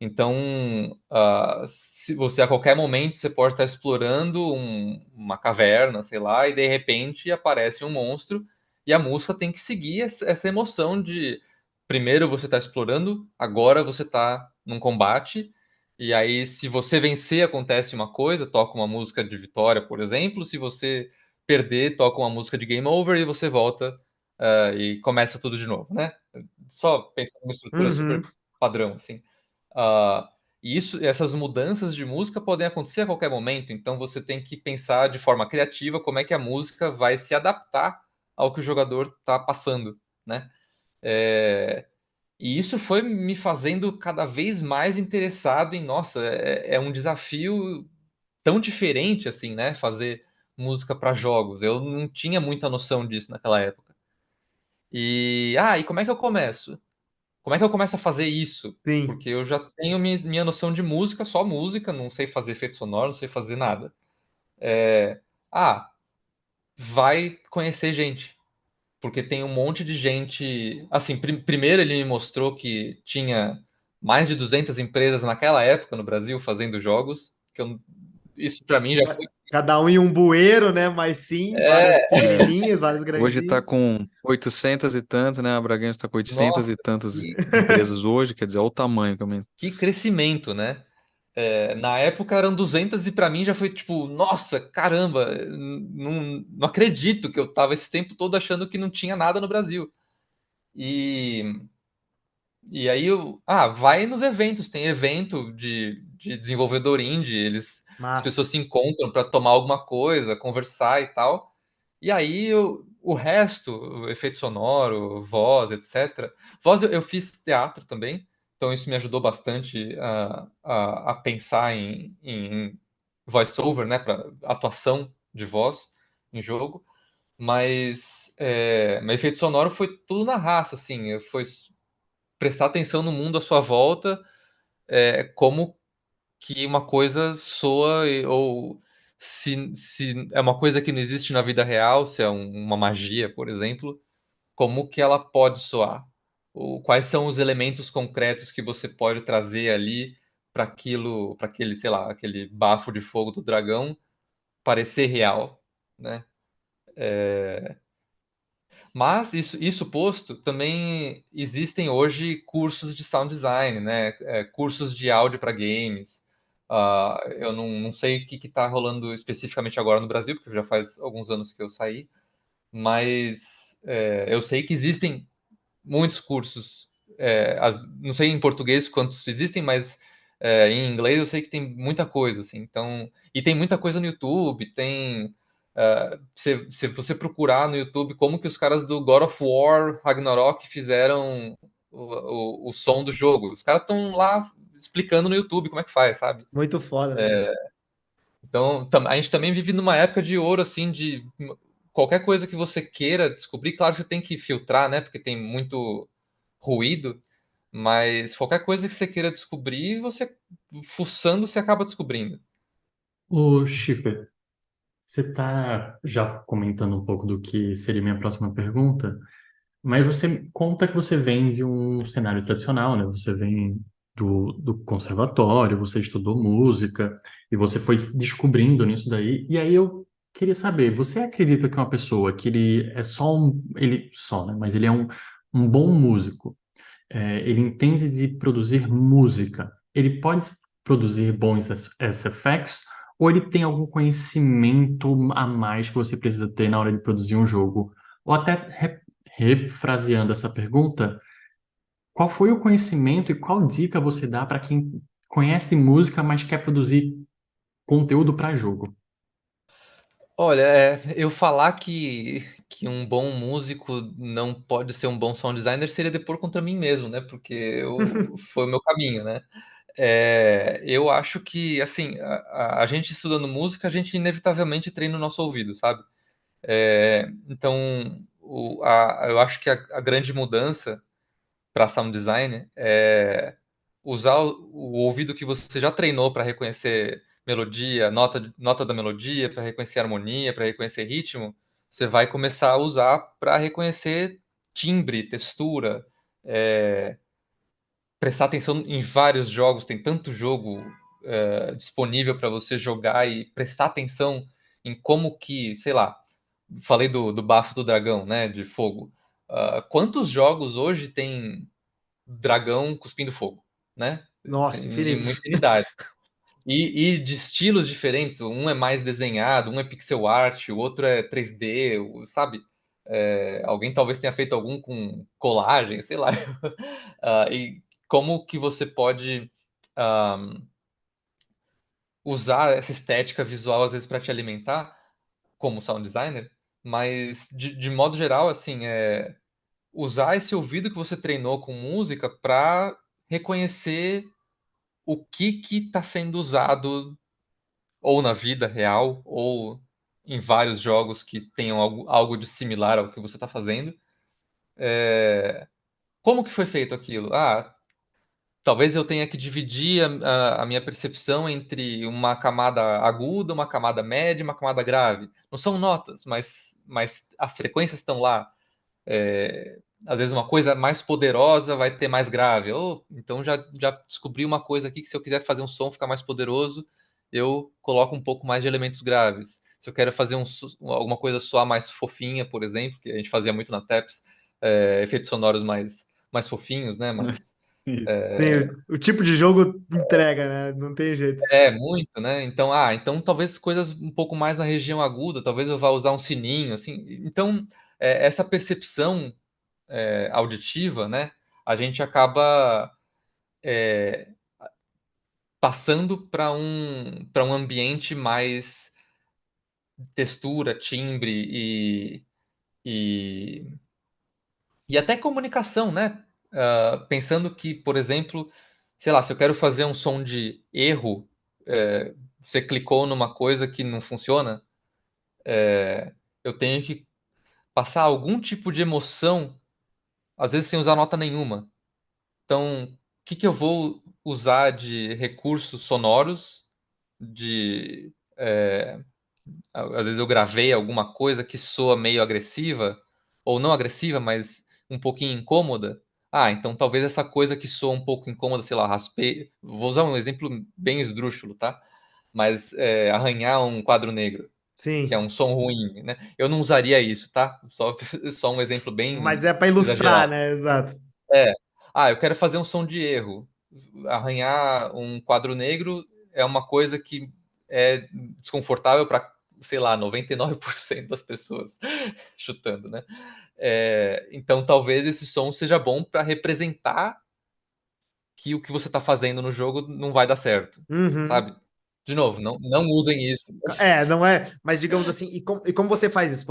Speaker 5: Então, se você a qualquer momento você pode estar explorando uma caverna, sei lá, e de repente aparece um monstro e a música tem que seguir essa emoção de primeiro você está explorando, agora você está num combate, e aí se você vencer acontece uma coisa, toca uma música de vitória, por exemplo, se você perder, toca uma música de game over e você volta e começa tudo de novo, né? Só pensando numa estrutura super
Speaker 1: Uhum.
Speaker 5: padrão, assim. Ah, e essas mudanças de música podem acontecer a qualquer momento, então você tem que pensar de forma criativa como é que a música vai se adaptar ao que o jogador está passando, né? É, e isso foi me fazendo cada vez mais interessado em, nossa, é um desafio tão diferente assim, né? Fazer música para jogos. Eu não tinha muita noção disso naquela época. E como é que eu começo? Como é que eu começo a fazer isso?
Speaker 1: Sim.
Speaker 5: Porque eu já tenho minha noção de música, só música, não sei fazer efeito sonoro, não sei fazer nada. É, ah, vai conhecer gente. Porque tem um monte de gente. Assim, primeiro ele me mostrou que tinha mais de 200 empresas naquela época no Brasil fazendo jogos. Isso para mim já foi.
Speaker 1: Cada um em um bueiro, né? Mas sim, várias
Speaker 4: É.
Speaker 1: pequenininhas, várias
Speaker 4: Hoje está
Speaker 1: grandinhas.
Speaker 4: com 800 e tanto, né? A Bragança está com 800
Speaker 5: Nossa,
Speaker 4: e tantas
Speaker 5: que,
Speaker 4: empresas hoje, quer dizer, olha o tamanho também.
Speaker 5: que crescimento, né? Na época eram 200 e para mim já foi tipo, nossa, caramba, não acredito que eu tava esse tempo todo achando que não tinha nada no Brasil. E, e aí vai nos eventos, tem evento de desenvolvedor indie, as
Speaker 1: Massa.
Speaker 5: pessoas se encontram para tomar alguma coisa, conversar e tal. E aí o resto, o efeito sonoro, voz, etc. Voz eu fiz teatro também, então isso me ajudou bastante a pensar em voice-over, né, para atuação de voz em jogo. Mas efeito sonoro foi tudo na raça, assim, foi prestar atenção no mundo à sua volta, como que uma coisa soa ou se é uma coisa que não existe na vida real, se é uma magia, por exemplo, como que ela pode soar? Quais são os elementos concretos que você pode trazer ali para aquele, sei lá, aquele bafo de fogo do dragão parecer real, né? Mas isso posto, também existem hoje cursos de sound design, né? Cursos de áudio para games. Eu não sei o que está rolando especificamente agora no Brasil, porque já faz alguns anos que eu saí, mas eu sei que existem muitos cursos. Não sei em português quantos existem, mas em inglês eu sei que tem muita coisa, assim. Então, e tem muita coisa no YouTube, tem. Se você procurar no YouTube como que os caras do God of War Ragnarok fizeram o som do jogo, os caras estão lá explicando no YouTube como é que faz, sabe?
Speaker 1: Muito foda, né?
Speaker 5: Então, a gente também vive numa época de ouro, assim, de qualquer coisa que você queira descobrir, claro que você tem que filtrar, né? Porque tem muito ruído, mas qualquer coisa que você queira descobrir, você fuçando, você acaba descobrindo.
Speaker 2: Ô, Schiffer, você está já comentando um pouco do que seria minha próxima pergunta, mas você conta que você vem de um cenário tradicional, né? Você vem do conservatório, você estudou música e você foi se descobrindo nisso daí. E aí eu queria saber, você acredita que uma pessoa que ele é só ele só, né? Mas ele é um bom músico, ele entende de produzir música, ele pode produzir bons SFX, ou ele tem algum conhecimento a mais que você precisa ter na hora de produzir um jogo? Ou até refraseando essa pergunta, qual foi o conhecimento e qual dica você dá para quem conhece de música, mas quer produzir conteúdo para jogo?
Speaker 5: Olha, eu falar que um bom músico não pode ser um bom sound designer seria depor contra mim mesmo, né? Porque foi o meu caminho, né? Eu acho que, assim, a gente estudando música, a gente inevitavelmente treina o nosso ouvido, sabe? Então, eu acho que a grande mudança para sound design é usar o ouvido que você já treinou para reconhecer melodia, nota da melodia, para reconhecer harmonia, para reconhecer ritmo, você vai começar a usar para reconhecer timbre, textura, é, prestar atenção em vários jogos, tem tanto jogo disponível para você jogar e prestar atenção em como que, sei lá, falei do bafo do dragão, né, de fogo. Quantos jogos hoje tem dragão cuspindo fogo, né?
Speaker 1: Nossa,
Speaker 5: Tem uma
Speaker 1: infinitos.
Speaker 5: infinidade. E de estilos diferentes, um é mais desenhado, um é pixel art, o outro é 3D, sabe? Alguém talvez tenha feito algum com colagem, sei lá. E como que você pode ah, usar essa estética visual às vezes para te alimentar como sound designer, mas de modo geral, assim, usar esse ouvido que você treinou com música para reconhecer o que está sendo usado ou na vida real ou em vários jogos que tenham algo de similar ao que você está fazendo. Como que foi feito aquilo? Talvez eu tenha que dividir a minha percepção entre uma camada aguda, uma camada média e uma camada grave. Não são notas, mas as frequências estão lá. Às vezes uma coisa mais poderosa vai ter mais grave. Então já descobri uma coisa aqui que se eu quiser fazer um som ficar mais poderoso, eu coloco um pouco mais de elementos graves. Se eu quero fazer alguma coisa soar mais fofinha, por exemplo, que a gente fazia muito na TAPS, efeitos sonoros mais fofinhos, né?
Speaker 2: Isso.
Speaker 1: Sim, o tipo de jogo entrega, né? Não tem jeito.
Speaker 5: Muito, né? Então talvez coisas um pouco mais na região aguda, talvez eu vá usar um sininho, assim. Então, essa percepção auditiva, né? A gente acaba passando para um ambiente mais textura, timbre e, e até comunicação, né? Pensando que, por exemplo, sei lá, se eu quero fazer um som de erro, você clicou numa coisa que não funciona, eu tenho que passar algum tipo de emoção, às vezes sem usar nota nenhuma. Então, o que eu vou usar de recursos sonoros, de às vezes eu gravei alguma coisa que soa meio agressiva, ou não agressiva, mas um pouquinho incômoda. Então talvez essa coisa que soa um pouco incômoda, sei lá, raspei. Vou usar um exemplo bem esdrúxulo, tá? Mas arranhar um quadro negro, que é
Speaker 1: Sim,
Speaker 5: um som ruim, né? Eu não usaria isso, tá? Só um exemplo
Speaker 1: mas
Speaker 5: bem
Speaker 1: é para ilustrar,
Speaker 5: exagerado.
Speaker 1: né? Exato.
Speaker 5: É. Eu quero fazer um som de erro. Arranhar um quadro negro é uma coisa que é desconfortável para, sei lá, 99% das pessoas, chutando, né? Então talvez esse som seja bom para representar que o que você está fazendo no jogo não vai dar certo,
Speaker 1: Uhum.
Speaker 5: sabe? De novo, não usem isso.
Speaker 1: Não é, mas digamos assim, e como você faz isso?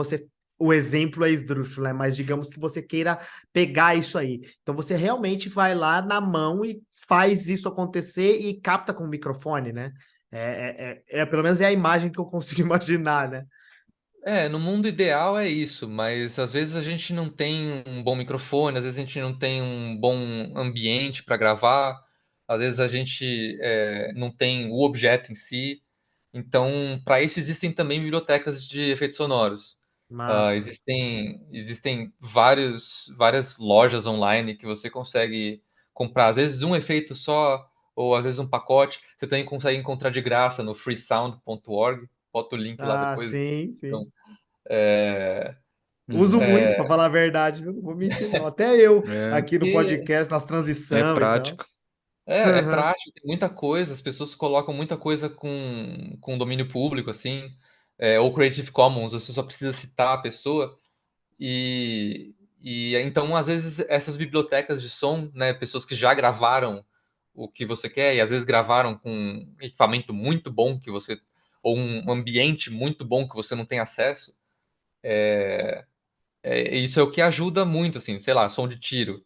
Speaker 1: O exemplo é esdrúxulo, né? Mas digamos que você queira pegar isso aí. Então você realmente vai lá na mão e faz isso acontecer e capta com o microfone, né? Pelo menos é a imagem que eu consigo imaginar, né?
Speaker 5: No mundo ideal é isso, mas às vezes a gente não tem um bom microfone, às vezes a gente não tem um bom ambiente para gravar, às vezes a gente não tem o objeto em si. Então, para isso existem também bibliotecas de efeitos sonoros.
Speaker 1: Massa.
Speaker 5: Existem várias lojas online que você consegue comprar, às vezes um efeito só, ou às vezes um pacote. Você também consegue encontrar de graça no freesound.org. Bota o link lá
Speaker 1: Ah,
Speaker 5: depois.
Speaker 1: sim,
Speaker 5: Então,
Speaker 1: sim.
Speaker 5: é,
Speaker 1: Uso
Speaker 2: Uhum.
Speaker 1: muito, para falar a verdade, viu? Não vou mentir, não. Até eu
Speaker 4: É,
Speaker 1: aqui no
Speaker 5: e
Speaker 1: podcast, nas
Speaker 4: é
Speaker 1: transição e tal.
Speaker 4: prático.
Speaker 5: É
Speaker 1: Aham.
Speaker 5: prático, tem muita coisa, as pessoas colocam muita coisa com domínio público, assim, ou Creative Commons, você só precisa citar a pessoa, e então, às vezes, essas bibliotecas de som, né, pessoas que já gravaram o que você quer, e às vezes gravaram com um equipamento muito bom que você, ou um ambiente muito bom que você não tem acesso, isso é o que ajuda muito, assim, sei lá, som de tiro.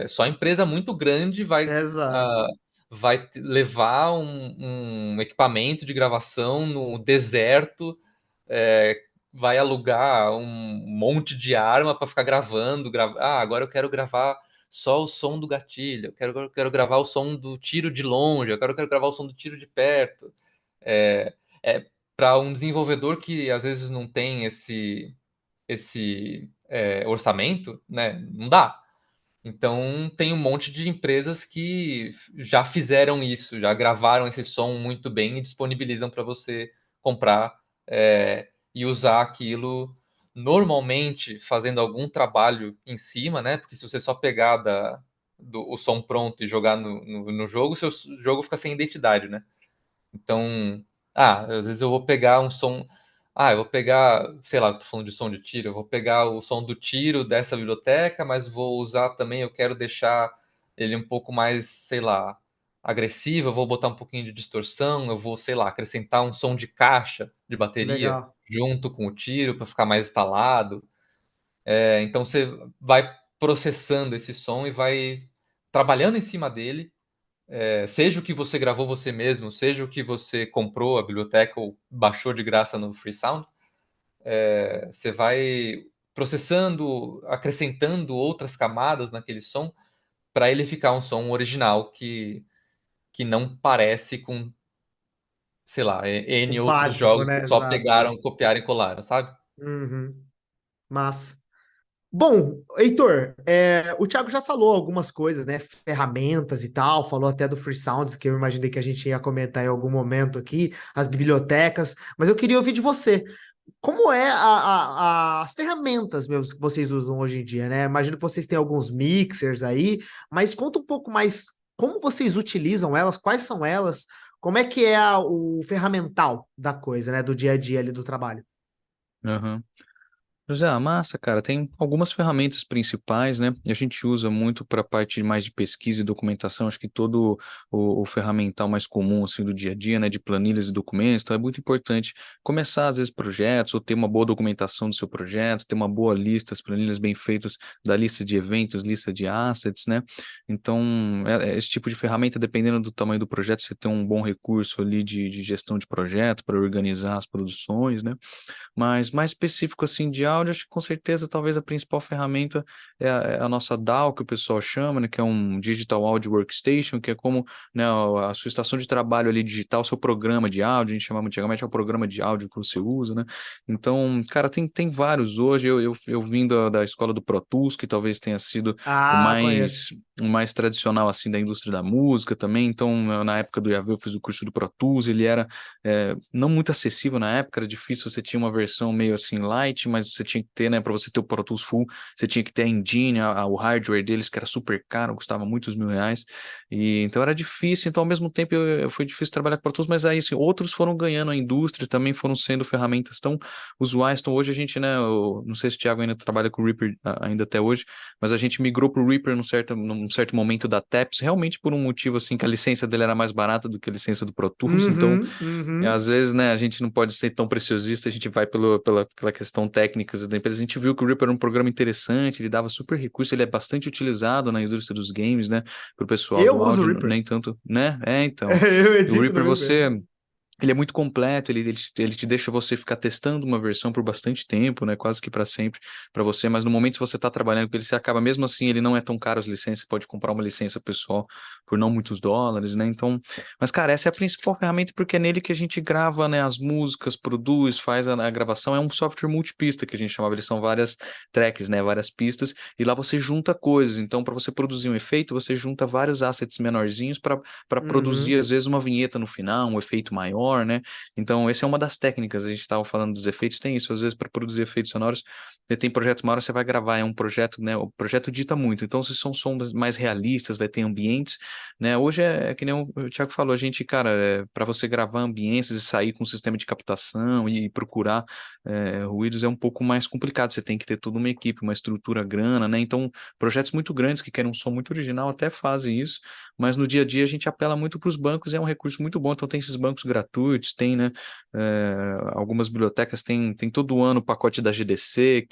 Speaker 5: Só empresa muito grande
Speaker 1: Exato.
Speaker 5: ah, vai levar um equipamento de gravação no deserto, é, vai alugar um monte de arma para ficar gravando. Agora eu quero gravar só o som do gatilho, eu quero gravar o som do tiro de longe, eu quero gravar o som do tiro de perto. É, para um desenvolvedor que às vezes não tem esse orçamento, né? Não dá. Então, tem um monte de empresas que já fizeram isso, já gravaram esse som muito bem e disponibilizam para você comprar e usar aquilo normalmente fazendo algum trabalho em cima, né? Porque se você só pegar o som pronto e jogar no jogo, seu jogo fica sem identidade, né? Então, às vezes eu vou pegar um som. Eu vou pegar, sei lá, tô falando de som de tiro, eu vou pegar o som do tiro dessa biblioteca, mas vou usar também, eu quero deixar ele um pouco mais, sei lá, agressivo, eu vou botar um pouquinho de distorção, eu vou, sei lá, acrescentar um som de caixa de bateria
Speaker 1: Legal.
Speaker 5: junto com o tiro para ficar mais instalado. Então você vai processando esse som e vai trabalhando em cima dele, seja o que você gravou você mesmo, seja o que você comprou a biblioteca ou baixou de graça no Freesound, você vai processando, acrescentando outras camadas naquele som para ele ficar um som original que não parece com, sei lá,
Speaker 1: O
Speaker 5: N outros
Speaker 1: básico,
Speaker 5: jogos
Speaker 1: né?
Speaker 5: que só
Speaker 1: Exato.
Speaker 5: pegaram, copiaram e colaram, sabe?
Speaker 1: Uhum. Massa. Bom, Heitor, o Thiago já falou algumas coisas, né? Ferramentas e tal, falou até do Free Sounds, que eu imaginei que a gente ia comentar em algum momento aqui, as bibliotecas, mas eu queria ouvir de você. Como é as ferramentas mesmo que vocês usam hoje em dia, né? Imagino que vocês têm alguns mixers aí, mas conta um pouco mais como vocês utilizam elas, quais são elas, como é que é o ferramental da coisa, né? Do dia a dia ali do trabalho.
Speaker 4: Aham. José, a massa, cara, tem algumas ferramentas principais, né? E a gente usa muito para a parte mais de pesquisa e documentação. Acho que todo o ferramental mais comum, assim, do dia a dia, né? De planilhas e documentos. Então, é muito importante começar, às vezes, projetos, ou ter uma boa documentação do seu projeto, ter uma boa lista, as planilhas bem feitas da lista de eventos, lista de assets, né? Então, esse tipo de ferramenta, dependendo do tamanho do projeto, você tem um bom recurso ali de gestão de projeto para organizar as produções, né? Mas mais específico assim de áudio, acho que com certeza talvez a principal ferramenta é a nossa DAW, que o pessoal chama, né, que é um Digital Audio Workstation, que é como, né, a sua estação de trabalho ali digital, seu programa de áudio, a gente chamava antigamente, é o programa de áudio que você usa, né? Então, cara, tem vários hoje, eu vim da escola do Pro Tools, que talvez tenha sido o
Speaker 1: Ah,
Speaker 4: mais,
Speaker 1: conheço.
Speaker 4: o mais tradicional, assim, da indústria da música também, então, na época do IAV eu fiz o curso do Pro Tools, ele era não muito acessível na época, era difícil, você tinha uma versão meio assim light, mas você tinha que ter, né, para você ter o Pro Tools Full, você tinha que ter a engine, o hardware deles, que era super caro, custava muitos mil reais, e então era difícil, então ao mesmo tempo foi difícil trabalhar com Pro Tools, mas aí assim, outros foram ganhando a indústria, também foram sendo ferramentas tão usuais, então hoje a gente, né, eu não sei se o Thiago ainda trabalha com o Reaper ainda até hoje, mas a gente migrou para o Reaper num certo momento da TAPS, realmente por um motivo assim, que a licença dele era mais barata do que a licença do Pro Tools, então
Speaker 1: Uhum,
Speaker 4: às
Speaker 1: uhum.
Speaker 4: vezes, né, a gente não pode ser tão preciosista, a gente vai pela questão técnica da empresa. A gente viu que o Reaper era um programa interessante, ele dava super recurso, ele é bastante utilizado na indústria dos games, né, para o pessoal
Speaker 1: Eu
Speaker 4: do
Speaker 1: uso o
Speaker 4: áudio,
Speaker 1: Reaper.
Speaker 4: nem tanto, né? Então,
Speaker 1: Eu
Speaker 4: o
Speaker 1: edito no
Speaker 4: Reaper
Speaker 1: Reaper.
Speaker 4: ele é muito completo, ele te deixa você ficar testando uma versão por bastante tempo, né? Quase que para sempre para você, mas no momento que você está trabalhando com ele, você acaba, mesmo assim, ele não é tão caro as licenças, você pode comprar uma licença pessoal por não muitos dólares, né? Então, mas cara, essa é a principal ferramenta porque é nele que a gente grava, né, as músicas, produz, faz a gravação, é um software multipista que a gente chamava, eles são várias tracks, né, várias pistas, e lá você junta coisas, então para você produzir um efeito, você junta vários assets menorzinhos para produzir
Speaker 1: Uhum.
Speaker 4: às vezes uma vinheta no final, um efeito maior, maior, né? Então, essa é uma das técnicas. A gente estava falando dos efeitos, tem isso. Às vezes, para produzir efeitos sonoros, você tem projetos maiores, você vai gravar, é um projeto, né? O projeto dita muito. Então, se são sons mais realistas, vai ter ambientes, né? Hoje é que nem o Thiago falou, a gente, cara, para você gravar ambientes e sair com um sistema de captação e procurar ruídos é um pouco mais complicado. Você tem que ter toda uma equipe, uma estrutura, grana, né? Então, projetos muito grandes que querem um som muito original até fazem isso, mas no dia a dia a gente apela muito para os bancos, é um recurso muito bom. Então, tem esses bancos gratuitos, tem, né? Algumas bibliotecas tem todo ano o pacote da GDC,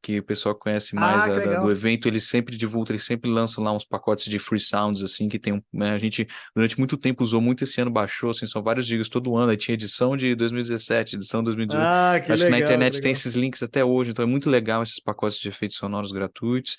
Speaker 4: que o pessoal conhece mais
Speaker 1: Ah, que
Speaker 4: do
Speaker 1: legal.
Speaker 4: evento, eles sempre divulgam, eles sempre lançam lá uns pacotes de free sounds, assim, que tem né, a gente durante muito tempo usou muito, esse ano baixou, assim, são vários gigas todo ano, aí tinha edição de 2017, edição de 2018,
Speaker 1: Ah, que
Speaker 4: acho que na
Speaker 1: legal, que
Speaker 4: internet tem
Speaker 1: legal.
Speaker 4: esses links até hoje, então é muito legal esses pacotes de efeitos sonoros gratuitos.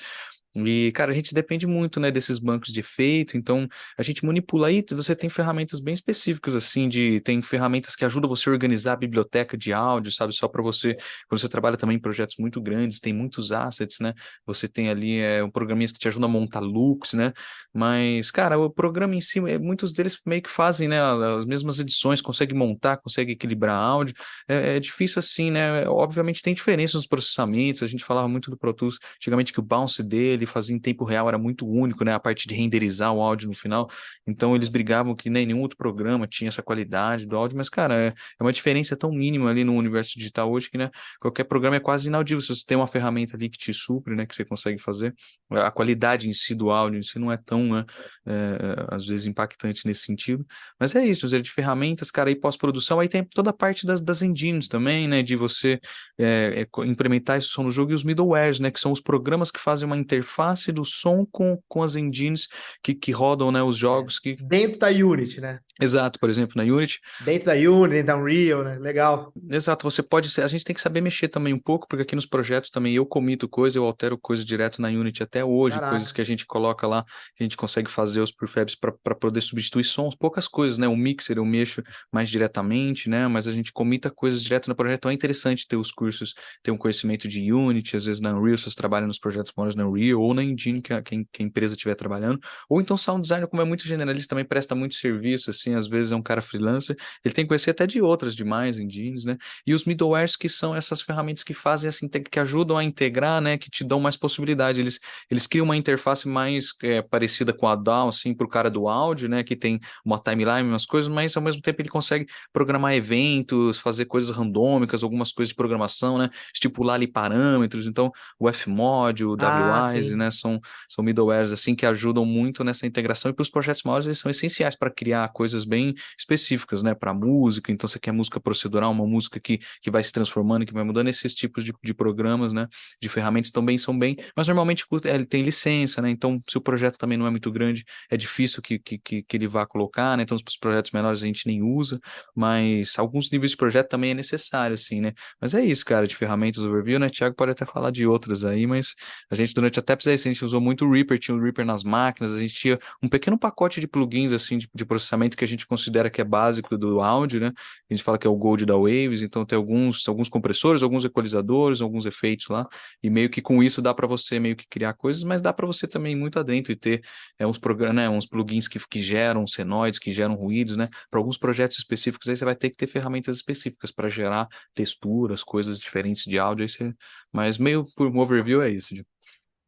Speaker 4: E, cara, a gente depende muito, né, desses bancos de efeito, então a gente manipula aí, você tem ferramentas bem específicas, assim, tem ferramentas que ajudam você a organizar a biblioteca de áudio, sabe, só para você, quando você trabalha também em projetos muito grandes, tem muitos assets, né, você tem ali um programinhas que te ajudam a montar looks, né, mas, cara, o programa em si, muitos deles meio que fazem, né, as mesmas edições, consegue montar, consegue equilibrar áudio, é difícil assim, né, obviamente tem diferença nos processamentos, a gente falava muito do Pro Tools, antigamente que o bounce dele fazia em tempo real era muito único, né, a parte de renderizar o áudio no final, então eles brigavam que nem nenhum outro programa tinha essa qualidade do áudio, mas, cara, é uma diferença tão mínima ali no universo digital hoje que, né, qualquer programa é quase inaudível se você tem uma ferramenta ali que te supre, né, que você consegue fazer, a qualidade em si do áudio em si não é tão, né, às vezes impactante nesse sentido, mas é isso, usa de ferramentas, cara, e pós-produção, aí tem toda a parte das engines também, né, de você implementar esse som no jogo e os middlewares, né, que são os programas que fazem uma interface do som com as engines que rodam, né, os
Speaker 1: É,
Speaker 4: jogos que...
Speaker 1: dentro da Unity, né?
Speaker 4: Exato, por exemplo, na Unity,
Speaker 1: Dentro da Unity, dentro da Unreal, né? Legal.
Speaker 4: exato, você pode ser, a gente tem que saber mexer também um pouco, porque aqui nos projetos também eu comito coisa, eu altero coisa direto na Unity até hoje, coisas
Speaker 1: Caraca.
Speaker 4: que a gente coloca lá, que a gente consegue fazer os prefabs para poder substituir sons, poucas coisas, né? O mixer eu mexo mais diretamente, né? Mas a gente comita coisas direto no projeto, então é interessante ter os cursos, ter um conhecimento de Unity, às vezes na Unreal, se você trabalha nos projetos maiores na Unreal, ou na Engine que a empresa estiver trabalhando, ou então Sound Designer, como é muito generalista, também presta muito serviço, assim, às vezes é um cara freelancer, ele tem que conhecer até de outras demais engines, né? E os middlewares que são essas ferramentas que fazem essa que ajudam a integrar, né? Que te dão mais possibilidade. Eles criam uma interface mais parecida com a DAW, assim, para o cara do áudio, né? Que tem uma timeline, umas coisas, mas ao mesmo tempo ele consegue programar eventos, fazer coisas randômicas, algumas coisas de programação, né? Estipular ali parâmetros. Então, o Fmod, o
Speaker 1: Ah,
Speaker 4: WISE,
Speaker 1: sim.
Speaker 4: né? São middlewares, assim, que ajudam muito nessa integração. E para os projetos maiores, eles são essenciais para criar coisas bem específicas, né? Para música, então você quer música procedural, uma música que vai se transformando, que vai mudando, esses tipos de programas, né? De ferramentas também são bem, mas normalmente ele tem licença, né? Então, se o projeto também não é muito grande, é difícil que ele vá colocar, né? Então, os projetos menores a gente nem usa, mas alguns níveis de projeto também é necessário, assim, né? Mas é isso, cara, de ferramentas overview, né? Thiago pode até falar de outras aí, mas a gente durante até a gente usou muito o Reaper, tinha o Reaper nas máquinas, a gente tinha um pequeno pacote de plugins, assim, de processamento que a gente considera que é básico do áudio, né? A gente fala que é o Gold da Waves, então tem alguns compressores, alguns equalizadores, alguns efeitos lá, e meio que com isso dá para você meio que criar coisas, mas dá para você também ir muito adentro e ter uns programas, né, uns plugins que geram senoides, que geram ruídos, né? Para alguns projetos específicos aí você vai ter que ter ferramentas específicas para gerar texturas, coisas diferentes de áudio, mas meio por um overview é isso.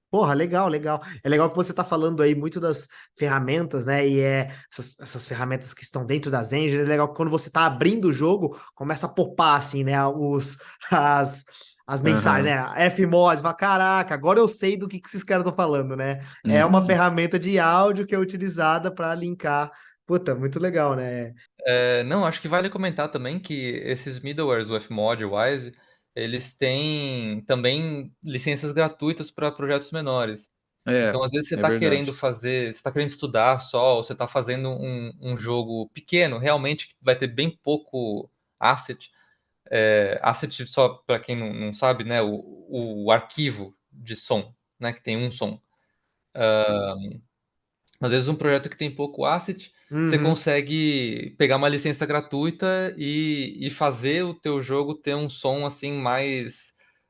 Speaker 1: Porra, legal, legal. É legal que você está falando aí muito das ferramentas, né? E essas ferramentas que estão dentro das engines. É legal que quando você está abrindo o jogo, começa a popar assim, né? As, as mensagens,
Speaker 4: Aham.
Speaker 1: né? Fmod, fala, caraca, agora eu sei do que esses caras estão falando, né? É uma
Speaker 4: Uhum.
Speaker 1: ferramenta de áudio que é utilizada para linkar. Puta, muito legal, né?
Speaker 5: Não, acho que vale comentar também que esses middlewares, o Fmod, o Wise, eles têm também licenças gratuitas para projetos menores.
Speaker 4: É,
Speaker 5: Então, às vezes você
Speaker 4: é
Speaker 5: está querendo
Speaker 4: verdade.
Speaker 5: fazer, você está querendo estudar só, ou você está fazendo um jogo pequeno, realmente, que vai ter bem pouco asset. Asset, só para quem não sabe, né, o arquivo de som, né, que tem um som. Às vezes um projeto que tem pouco asset, você
Speaker 1: Uhum.
Speaker 5: consegue pegar uma licença gratuita e fazer o teu jogo ter um som assim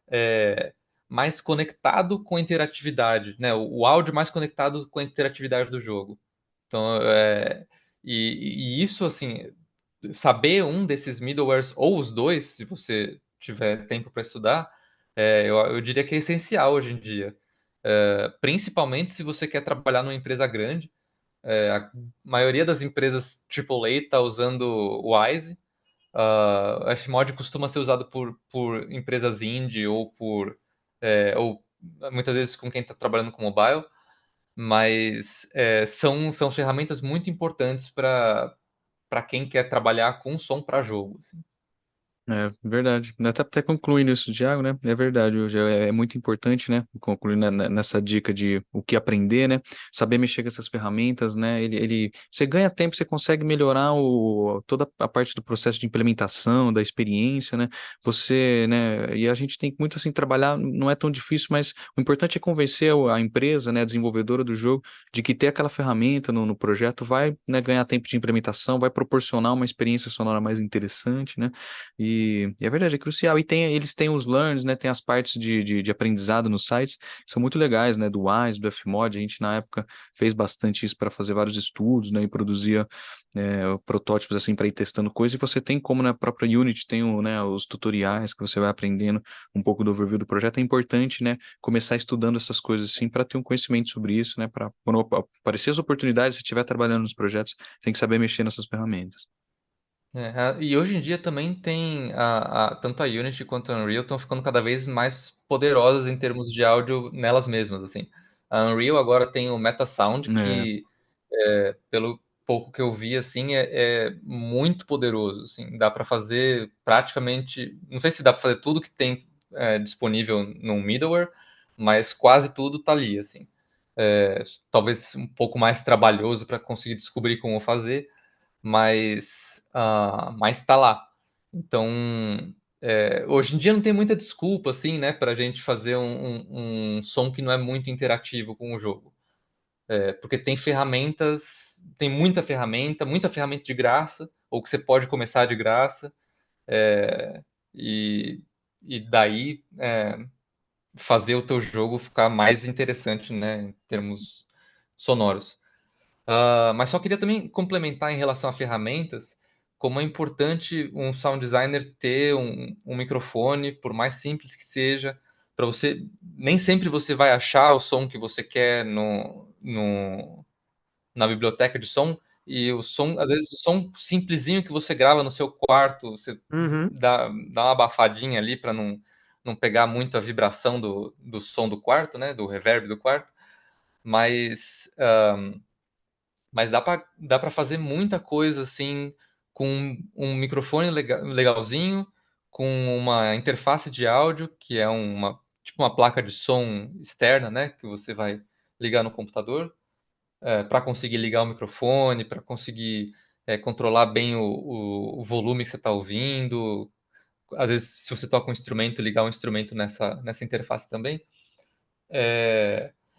Speaker 5: é, mais conectado com a interatividade, né? O áudio mais conectado com a interatividade do jogo. Então, e isso assim, saber um desses middlewares, ou os dois, se você tiver tempo para estudar, eu diria que é essencial hoje em dia. Principalmente se você quer trabalhar numa empresa grande. A maioria das empresas AAA está usando o Wise. O Fmod costuma ser usado por empresas indie ou muitas vezes com quem está trabalhando com mobile, mas são ferramentas muito importantes para quem quer trabalhar com som para jogo, assim.
Speaker 4: É verdade. Até concluindo isso, Thiago, né? É verdade. Hoje é muito importante, né? Concluir nessa dica de o que aprender, né? Saber mexer com essas ferramentas, né? Você ganha tempo, você consegue melhorar toda a parte do processo de implementação, da experiência, né? Você, né? E a gente tem que muito assim trabalhar, não é tão difícil, mas o importante é convencer a empresa, né? A desenvolvedora do jogo, de que ter aquela ferramenta no projeto vai, né, ganhar tempo de implementação, vai proporcionar uma experiência sonora mais interessante, né? E é verdade, é crucial. Eles têm os learns, né? Tem as partes de aprendizado nos sites, que são muito legais, né? Do Wise, do Fmod. A gente, na época, fez bastante isso para fazer vários estudos, né? E produzia protótipos, assim, para ir testando coisas. E você tem como na própria Unity, tem né, os tutoriais que você vai aprendendo um pouco do overview do projeto. É importante, né? Começar estudando essas coisas, assim, para ter um conhecimento sobre isso, né? Para quando aparecer as oportunidades, se estiver trabalhando nos projetos, tem que saber mexer nessas ferramentas.
Speaker 5: E hoje em dia também tem tanto a Unity quanto a Unreal estão ficando cada vez mais poderosas em termos de áudio nelas mesmas, assim. A Unreal agora tem o Metasound,
Speaker 4: É.
Speaker 5: que pelo pouco que eu vi, assim, é muito poderoso, assim. Dá para fazer praticamente, não sei se dá para fazer tudo que tem disponível no middleware, mas quase tudo tá ali, assim. Talvez um pouco mais trabalhoso para conseguir descobrir como fazer, mas tá lá. Então, hoje em dia não tem muita desculpa, assim, né, para a gente fazer um som que não é muito interativo com o jogo. Porque tem muita ferramenta de graça, ou que você pode começar de graça, é, e, e daí fazer o teu jogo ficar mais interessante, né, em termos sonoros. Mas só queria também complementar em relação a ferramentas, como é importante um sound designer ter um microfone, por mais simples que seja, para você. Nem sempre você vai achar o som que você quer na biblioteca de som, e o som, às vezes, o som simplesinho que você grava no seu quarto, você
Speaker 1: Uhum.
Speaker 5: dá uma abafadinha ali para não pegar muito a vibração do som do quarto, né, do reverb do quarto, mas. Mas dá para fazer muita coisa assim com um microfone legalzinho, com uma interface de áudio, que é tipo uma placa de som externa, né, que você vai ligar no computador, para conseguir ligar o microfone, para conseguir controlar bem o volume que você está ouvindo. Às vezes, se você toca um instrumento, ligar um instrumento nessa interface também.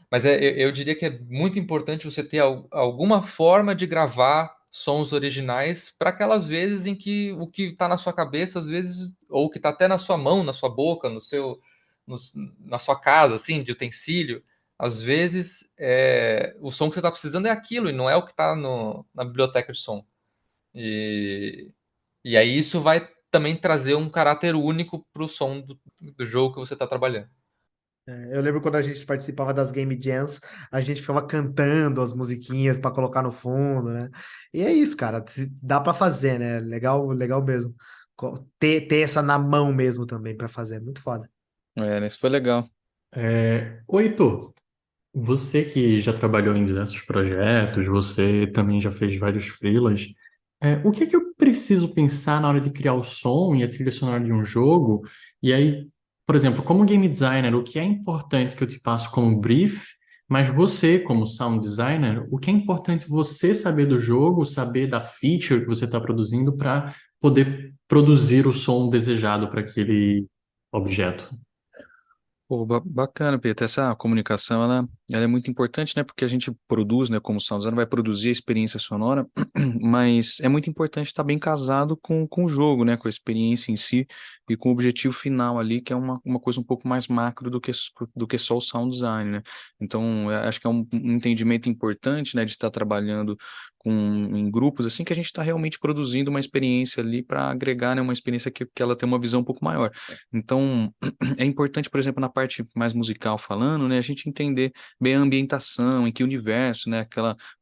Speaker 5: Mas eu diria que é muito importante você ter alguma forma de gravar sons originais para aquelas vezes em que o que está na sua cabeça, às vezes, ou que está até na sua mão, na sua boca, no- na sua casa, assim, de utensílio, às vezes o som que você está precisando é aquilo e não é o que está na biblioteca de som. E, e aí isso vai também trazer um caráter único para o som do jogo que você está trabalhando.
Speaker 1: Eu lembro quando a gente participava das Game Jams, a gente ficava cantando as musiquinhas para colocar no fundo, né? E é isso, cara. Dá para fazer, né? Legal, legal mesmo. Ter essa na mão mesmo também para fazer. Muito foda.
Speaker 4: Isso foi legal.
Speaker 2: Ô, Heitor, você que já trabalhou em diversos projetos, você também já fez vários freelas, o que é que eu preciso pensar na hora de criar o som e a trilha sonora de um jogo? E aí, por exemplo, como game designer, o que é importante que eu te passo como brief, mas você, como sound designer, o que é importante você saber do jogo, saber da feature que você está produzindo para poder produzir o som desejado para aquele objeto?
Speaker 4: Pô, bacana, Pedro. Essa comunicação, ela ela é muito importante, né? Porque a gente produz, né? Como sound design, vai produzir a experiência sonora, mas é muito importante estar bem casado com o jogo, né? Com a experiência em si e com o objetivo final ali, que é uma coisa um pouco mais macro do que só o sound design, né? Então, eu acho que é um entendimento importante, né? De estar trabalhando em grupos, assim, que a gente está realmente produzindo uma experiência ali para agregar, né? Uma experiência que ela tem uma visão um pouco maior. Então, é importante, por exemplo, na parte mais musical falando, né? A gente entender bem a ambientação, em que universo, né,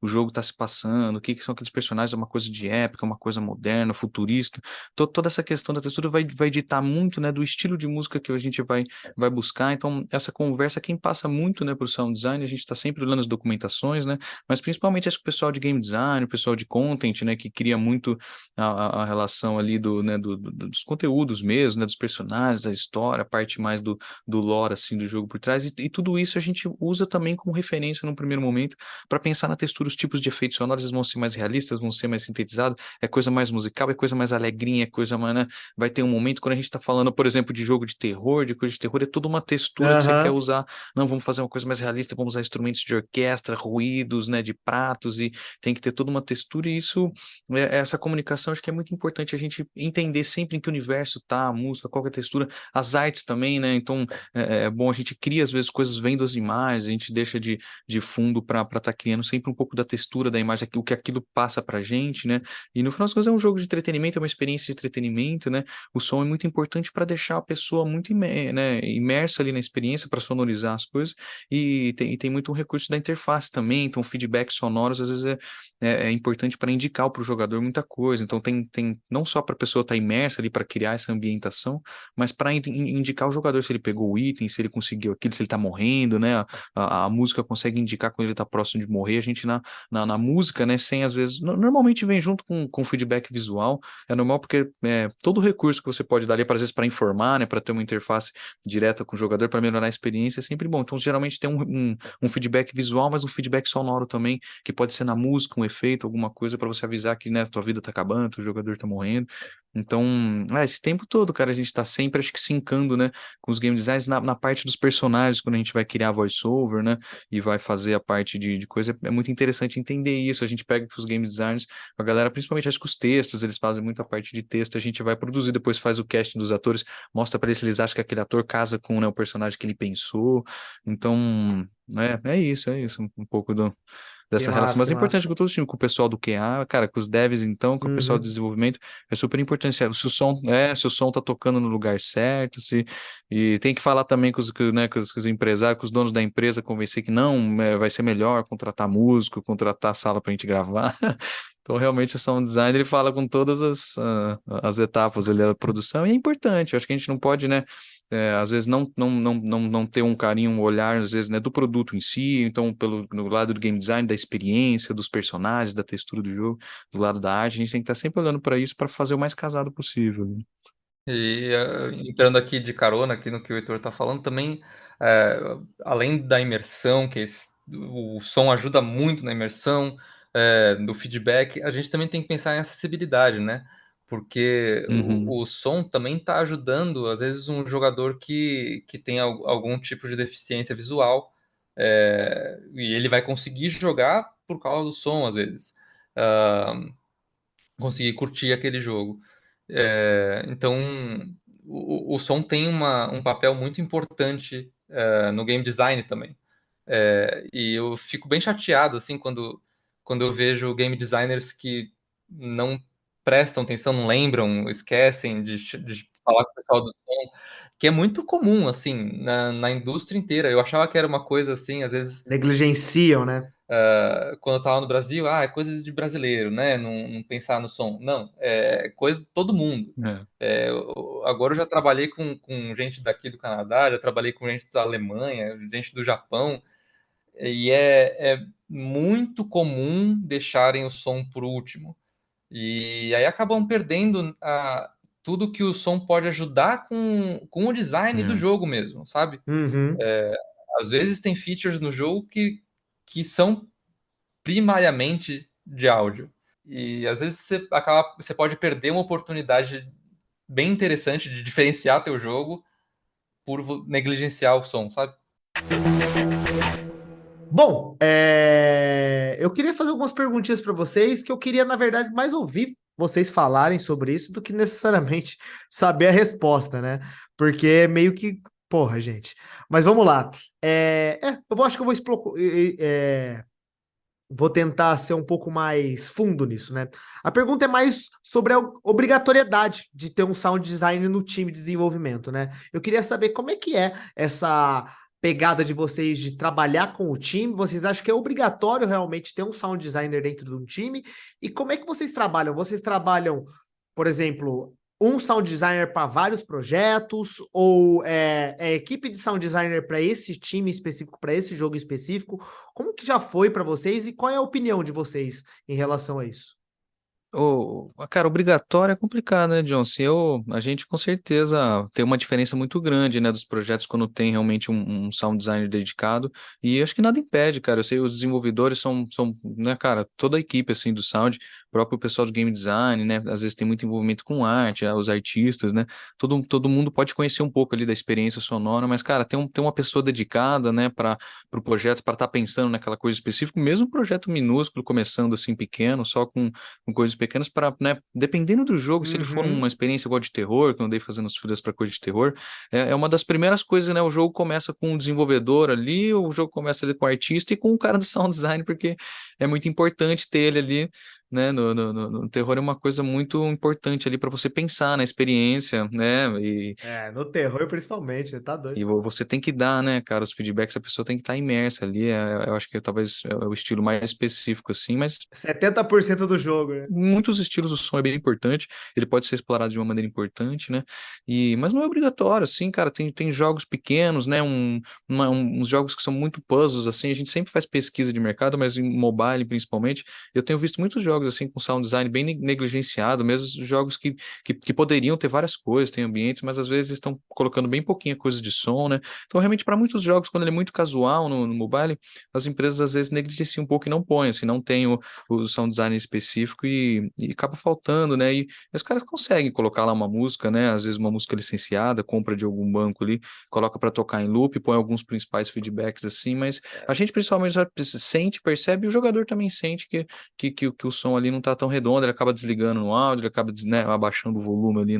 Speaker 4: o jogo está se passando, o que são aqueles personagens, é uma coisa de época, uma coisa moderna, futurista. Toda essa questão da textura vai ditar muito, né, do estilo de música que a gente vai buscar. Então, essa conversa, quem passa muito, né, para o sound design, a gente está sempre olhando as documentações, né, mas principalmente acho que o pessoal de game design, o pessoal de content, né, que cria muito a relação ali né, dos conteúdos mesmo, né, dos personagens, da história, a parte mais do lore, assim, do jogo por trás, e tudo isso a gente usa também como referência num primeiro momento para pensar na textura, os tipos de efeitos sonoros, eles vão ser mais realistas, vão ser mais sintetizados, é coisa mais musical, é coisa mais alegrinha, é coisa mais, né? Vai ter um momento quando a gente está falando, por exemplo, de jogo de terror, de coisa de terror, é toda uma textura que você quer
Speaker 1: Aham.
Speaker 4: usar, não, vamos fazer uma coisa mais realista, vamos usar instrumentos de orquestra, ruídos, né, de pratos, e tem que ter toda uma textura, e isso, essa comunicação, acho que é muito importante a gente entender sempre em que universo tá a música, qual que é a textura, as artes também, né? Então, é bom, a gente cria às vezes coisas vendo as imagens, a gente deixa de fundo para estar criando sempre um pouco da textura da imagem, o que aquilo passa pra gente, né? E no final das contas é um jogo de entretenimento, é uma experiência de entretenimento, né? O som é muito importante para deixar a pessoa muito né, imersa ali na experiência, para sonorizar as coisas, e tem muito um recurso da interface também, então feedbacks sonoros às vezes é importante para indicar para o jogador muita coisa, então tem não só para a pessoa estar imersa ali para criar essa ambientação, mas para indicar o jogador se ele pegou o item, se ele conseguiu aquilo, se ele tá morrendo, né? A música consegue indicar quando ele tá próximo de morrer. A gente na música, né? Sem às vezes. Normalmente vem junto com feedback visual. É normal porque todo recurso que você pode dar ali, às vezes, para informar, né? Para ter uma interface direta com o jogador, para melhorar a experiência, é sempre bom. Então, geralmente tem um feedback visual, mas um feedback sonoro também, que pode ser na música, um efeito, alguma coisa para você avisar que, né, tua vida tá acabando, o jogador tá morrendo. Então, esse tempo todo, cara, a gente tá sempre, acho que, sincando, né, com os game designs na parte dos personagens, quando a gente vai criar voice-over, né, e vai fazer a parte de coisa, é muito interessante entender isso. A gente pega os game designers, a galera, principalmente, acho que os textos, eles fazem muito a parte de texto, a gente vai produzir, depois faz o casting dos atores, mostra pra eles se eles acham que aquele ator casa com, né, o personagem que ele pensou. Então, é isso, um pouco
Speaker 1: Que
Speaker 4: dessa relação.
Speaker 1: massa,
Speaker 4: Mas
Speaker 1: que
Speaker 4: é importante
Speaker 1: massa.
Speaker 4: com todo o time, com o pessoal do QA, cara, com os devs, então, com o pessoal do
Speaker 1: Uhum.
Speaker 4: desenvolvimento, é super importante. Se o som tá tocando no lugar certo, e tem que falar também né, com os empresários, com os donos da empresa, convencer que não, vai ser melhor contratar músico, contratar sala pra gente gravar. Então, realmente, o sound design, ele fala com todas as etapas ali da produção, e é importante. Eu acho que a gente não pode, né, às vezes não ter um carinho, um olhar, às vezes, né, do produto em si, então no lado do game design, da experiência, dos personagens, da textura do jogo, do lado da arte, a gente tem que estar sempre olhando para isso para fazer o mais casado possível, né?
Speaker 5: E entrando aqui de carona aqui no que o Heitor está falando, também, eh, além da imersão, o som ajuda muito na imersão, do feedback, a gente também tem que pensar em acessibilidade, né? Porque
Speaker 4: Uhum,
Speaker 5: o som também está ajudando, às vezes, um jogador que tem algum tipo de deficiência visual, e ele vai conseguir jogar por causa do som, às vezes. Ah, conseguir curtir aquele jogo. Então, o som tem um papel muito importante no game design também. E eu fico bem chateado assim quando eu vejo game designers que não prestam atenção, não lembram, esquecem de falar com o pessoal do som, que é muito comum assim na indústria inteira. Eu achava que era uma coisa assim, às vezes
Speaker 1: Negligenciam, né?
Speaker 5: quando eu estava no Brasil, é coisa de brasileiro, né? Não pensar no som. Não, é coisa de todo mundo.
Speaker 4: é,
Speaker 5: Agora eu já trabalhei com gente daqui do Canadá, já trabalhei com gente da Alemanha, gente do Japão, e é muito comum deixarem o som por último. E aí acabam perdendo tudo que o som pode ajudar com o design do
Speaker 4: é,
Speaker 5: jogo mesmo, sabe?
Speaker 1: Uhum.
Speaker 5: Às vezes tem features no jogo que são primariamente de áudio. E às vezes você pode perder uma oportunidade bem interessante de diferenciar teu jogo por negligenciar o som, sabe?
Speaker 1: Bom, eu queria fazer algumas perguntinhas para vocês, que eu queria, na verdade, mais ouvir vocês falarem sobre isso do que necessariamente saber a resposta, né? Porque é meio que, porra, gente. Mas vamos lá. Acho que eu vou tentar ser um pouco mais fundo nisso, né? A pergunta é mais sobre a obrigatoriedade de ter um sound design no time de desenvolvimento, né? Eu queria saber como é que é essa pegada de vocês de trabalhar com o time. Vocês acham que é obrigatório realmente ter um sound designer dentro de um time? E como é que vocês trabalham? Vocês trabalham, por exemplo, um sound designer para vários projetos, ou é equipe de sound designer para esse time específico, para esse jogo específico? Como que já foi para vocês e qual é a opinião de vocês em relação a isso?
Speaker 4: Cara, obrigatório é complicado, né, John? A gente com certeza tem uma diferença muito grande, né, dos projetos quando tem realmente um sound designer dedicado, e acho que nada impede, cara. Eu sei, os desenvolvedores né, cara, toda a equipe, assim, do sound, próprio pessoal do game design, né, às vezes tem muito envolvimento com arte, os artistas, né, todo mundo pode conhecer um pouco ali da experiência sonora, mas, cara, tem uma pessoa dedicada, né, para o projeto, para estar pensando naquela coisa específica, mesmo um projeto minúsculo, começando assim, pequeno, só com coisas pequenas para, né, dependendo do jogo, se ele for uma
Speaker 1: Uhum.
Speaker 4: experiência igual de terror, que eu andei fazendo os filhos para coisa de terror, é uma das primeiras coisas, né? O jogo começa com um desenvolvedor ali, o jogo começa ali com o artista e com o cara do sound design, porque é muito importante ter ele ali, né? No terror é uma coisa muito importante ali para você pensar na experiência, né?
Speaker 1: No terror principalmente, tá doido.
Speaker 4: Você tem que dar, né, cara, os feedbacks, a pessoa tem que estar imersa ali. Eu acho que talvez é o estilo mais específico, assim, mas
Speaker 1: 70% do jogo, né?
Speaker 4: em muitos estilos o som é bem importante, ele pode ser explorado de uma maneira importante, né? Mas não é obrigatório, assim, cara. Tem jogos pequenos, né? Uns jogos que são muito puzzles, assim. A gente sempre faz pesquisa de mercado, mas em mobile principalmente. Eu tenho visto muitos jogos, assim, com sound design bem negligenciado, mesmo jogos que poderiam ter várias coisas, tem ambientes, mas às vezes estão colocando bem pouquinha coisa de som, né? Então, realmente, para muitos jogos, quando ele é muito casual no mobile, as empresas às vezes negligenciam um pouco e não põem, assim, não tem o sound design específico e acaba faltando, né? E os caras conseguem colocar lá uma música, né? Às vezes uma música licenciada, compra de algum banco ali, coloca para tocar em loop, põe alguns principais feedbacks assim, mas a gente principalmente já sente, percebe, e o jogador também sente que o som ali não tá tão redondo, ele acaba desligando no áudio, ele acaba, né, abaixando o volume ali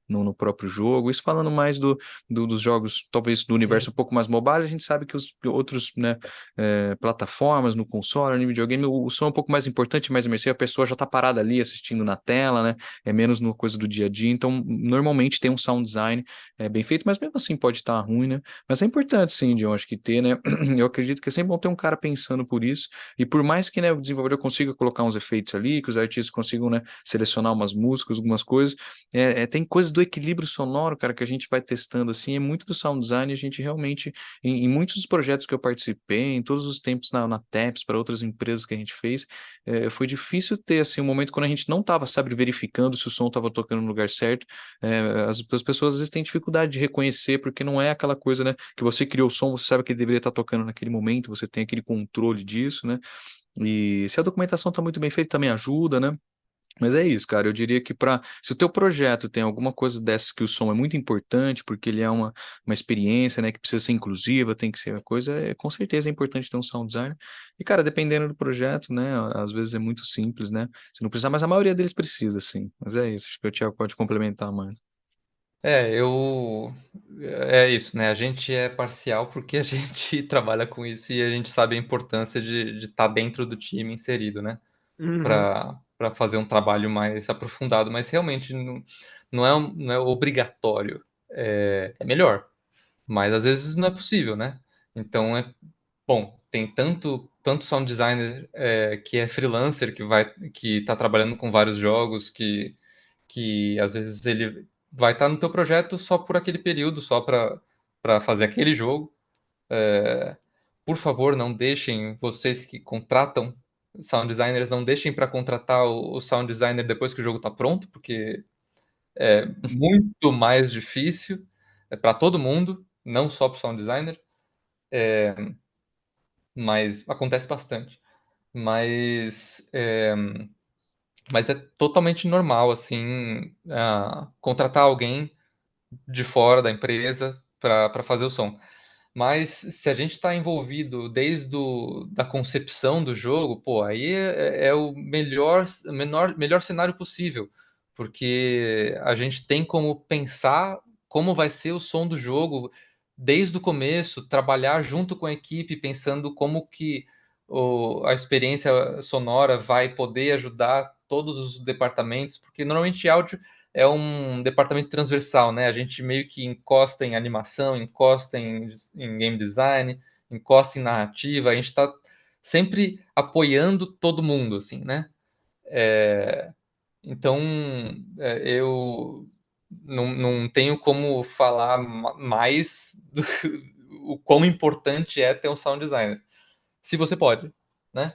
Speaker 4: no próprio jogo. Isso falando mais dos jogos, talvez do universo um pouco mais mobile, a gente sabe que os outros, né, plataformas, no console, no videogame, o som é um pouco mais importante, mais imersivo, a pessoa já tá parada ali assistindo na tela, né? É menos no coisa do dia a dia, então normalmente tem um sound design bem feito, mas mesmo assim pode estar ruim, né? Mas é importante sim, John, acho que ter, né? Eu acredito que é sempre bom ter um cara pensando por isso, e por mais que, né, o desenvolvedor consiga colocar uns efeitos ali, que os artistas consigam, né, selecionar umas músicas, algumas coisas, tem coisas do equilíbrio sonoro, cara, que a gente vai testando assim, é muito do sound design, a gente realmente, em muitos dos projetos que eu participei, em todos os tempos na TAPS, para outras empresas que a gente fez, foi difícil ter assim um momento quando a gente não estava, sabe, verificando se o som estava tocando no lugar certo. As pessoas às vezes têm dificuldade de reconhecer, porque não é aquela coisa, né, que você criou o som, você sabe que ele deveria estar tocando naquele momento, você tem aquele controle disso, né? E se a documentação está muito bem feita, também ajuda, né? Mas é isso, cara. Eu diria que se o teu projeto tem alguma coisa dessas que o som é muito importante, porque ele é uma experiência, né, que precisa ser inclusiva, tem que ser uma coisa, com certeza é importante ter um sound designer. E, cara, dependendo do projeto, né, às vezes é muito simples, né? Você não precisa, mas a maioria deles precisa, sim. Mas é isso, acho que o Thiago pode complementar, mano.
Speaker 5: É, eu. É isso, né? A gente é parcial porque a gente trabalha com isso e a gente sabe a importância de estar dentro do time inserido, né?
Speaker 1: Uhum.
Speaker 5: Para fazer um trabalho mais aprofundado, mas realmente não é obrigatório. É melhor, mas às vezes não é possível, né? Então bom, tem tanto sound designer que é freelancer, que está trabalhando com vários jogos, que às vezes ele vai estar no teu projeto só por aquele período, só para fazer aquele jogo. Por favor, não deixem, vocês que contratam sound designers, não deixem para contratar o sound designer depois que o jogo está pronto, porque é muito mais difícil para todo mundo, não só para o sound designer, mas acontece bastante. Mas mas é totalmente normal, assim, contratar alguém de fora da empresa para fazer o som. Mas se a gente está envolvido desde da concepção do jogo, pô, aí é o melhor cenário possível, porque a gente tem como pensar como vai ser o som do jogo desde o começo, trabalhar junto com a equipe, pensando como que a experiência sonora vai poder ajudar todos os departamentos, porque normalmente áudio é um departamento transversal, né? A gente meio que encosta em animação, encosta em game design, encosta em narrativa, a gente está sempre apoiando todo mundo, assim, né? Então, eu não tenho como falar mais do o quão importante é ter um sound designer. Se você pode, né?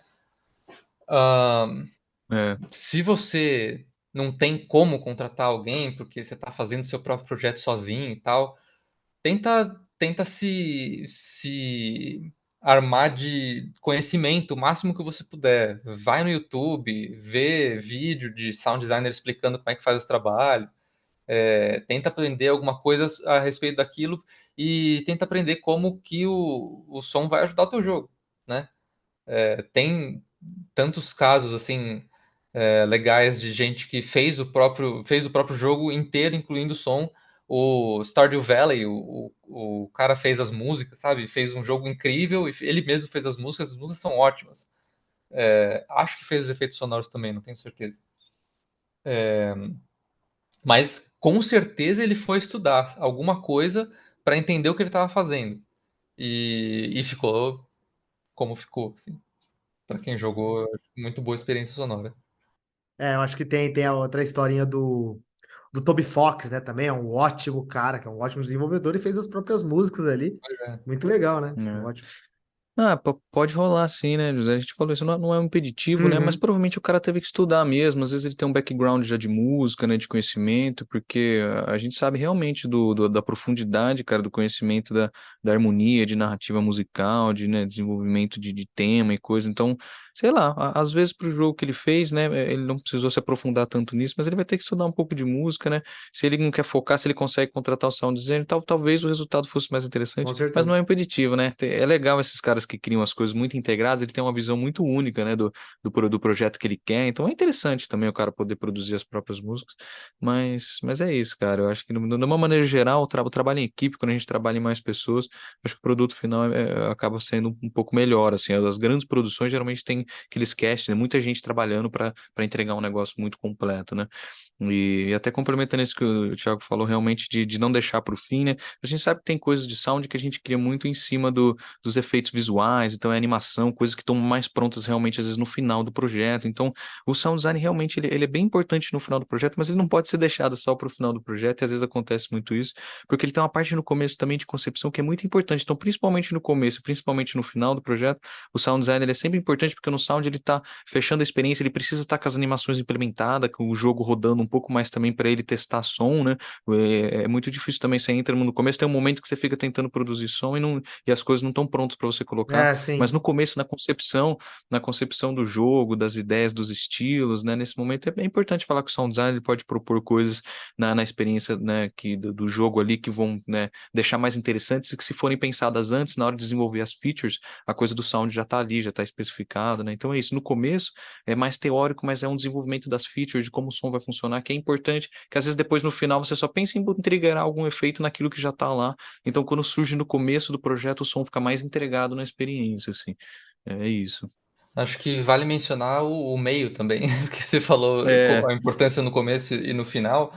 Speaker 4: É,
Speaker 5: Se você não tem como contratar alguém porque você está fazendo seu próprio projeto sozinho e tal, tenta se armar de conhecimento o máximo que você puder. Vai no YouTube, vê vídeo de sound designer explicando como é que faz o trabalho. Tenta aprender alguma coisa a respeito daquilo e tenta aprender como que o som vai ajudar o teu jogo, né? Tem tantos casos assim legais de gente que fez o próprio jogo inteiro, incluindo o som. O Stardew Valley, o cara fez as músicas, sabe? Fez um jogo incrível e ele mesmo fez as músicas são ótimas. Acho que fez os efeitos sonoros também, não tenho certeza. Mas com certeza ele foi estudar alguma coisa para entender o que ele estava fazendo. E ficou como ficou, assim. Para quem jogou, muito boa experiência sonora.
Speaker 1: Eu acho que tem a outra historinha do Toby Fox, né? Também é um ótimo cara, que é um ótimo desenvolvedor e fez as próprias músicas ali. Muito legal, né?
Speaker 4: é.
Speaker 1: Ótimo.
Speaker 4: Ah, pode rolar sim, né, José? A gente falou isso, não é um impeditivo, né? Mas
Speaker 1: Uhum.
Speaker 4: provavelmente o cara teve que estudar mesmo. Às vezes ele tem um background já de música, né, de conhecimento, porque a gente sabe realmente da profundidade, cara, do conhecimento da harmonia, de narrativa musical, de, né, desenvolvimento de tema e coisa. Então, sei lá, às vezes pro jogo que ele fez, né, ele não precisou se aprofundar tanto nisso, mas ele vai ter que estudar um pouco de música, né? Se ele não quer focar, se ele consegue contratar o sound designer, talvez o resultado fosse mais
Speaker 1: Com
Speaker 4: interessante. Mas não
Speaker 1: certeza.
Speaker 4: é impeditivo, né? É legal esses caras que criam as coisas muito integradas, ele tem uma visão muito única, né, do projeto que ele quer. Então é interessante também o cara poder produzir as próprias músicas. Mas é isso, cara. Eu acho que, de uma maneira geral, o trabalho em equipe, quando a gente trabalha em mais pessoas, acho que o produto final acaba sendo um pouco melhor. Assim, as grandes produções geralmente tem aqueles cast, né? Muita gente trabalhando para entregar um negócio muito completo, né? E até complementando isso que o Thiago falou, realmente de não deixar para o fim, né? A gente sabe que tem coisas de sound que a gente cria muito em cima dos efeitos visuais, então é animação, coisas que estão mais prontas realmente, às vezes, no final do projeto. Então, o sound design realmente ele é bem importante no final do projeto, mas ele não pode ser deixado só para o final do projeto, e às vezes acontece muito isso, porque ele tem uma parte no começo também de concepção que é muito importante. Então, principalmente no começo, principalmente no final do projeto, o sound design ele é sempre importante, porque no sound ele está fechando a experiência, ele precisa estar com as animações implementadas, com o jogo rodando um pouco mais também para ele testar som, né? É muito difícil também, você entra no começo, tem um momento que você fica tentando produzir som e as coisas não estão prontas para você colocar, mas
Speaker 1: Sim.
Speaker 4: no começo, na concepção do jogo, das ideias, dos estilos, né? Nesse momento é importante falar que o sound design ele pode propor coisas na experiência, né, do jogo ali que vão, né, deixar mais interessantes e que se forem pensadas antes, na hora de desenvolver as features, a coisa do sound já está ali, já está especificado, né? Então é isso, no começo é mais teórico, mas é um desenvolvimento das features, de como o som vai funcionar, que é importante, que às vezes depois no final você só pensa em integrar algum efeito naquilo que já está lá. Então, quando surge no começo do projeto, o som fica mais integrado na experiência, assim. É isso.
Speaker 5: Acho que vale mencionar o meio também, que você falou
Speaker 4: É,
Speaker 5: a importância no começo e no final,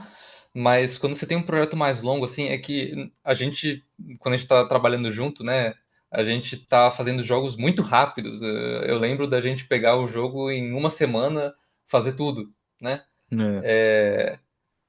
Speaker 5: mas quando você tem um projeto mais longo, assim, é que a gente, quando a gente está trabalhando junto, né, a gente está fazendo jogos muito rápidos. Eu lembro da gente pegar o jogo em uma semana, fazer tudo, né?
Speaker 4: é.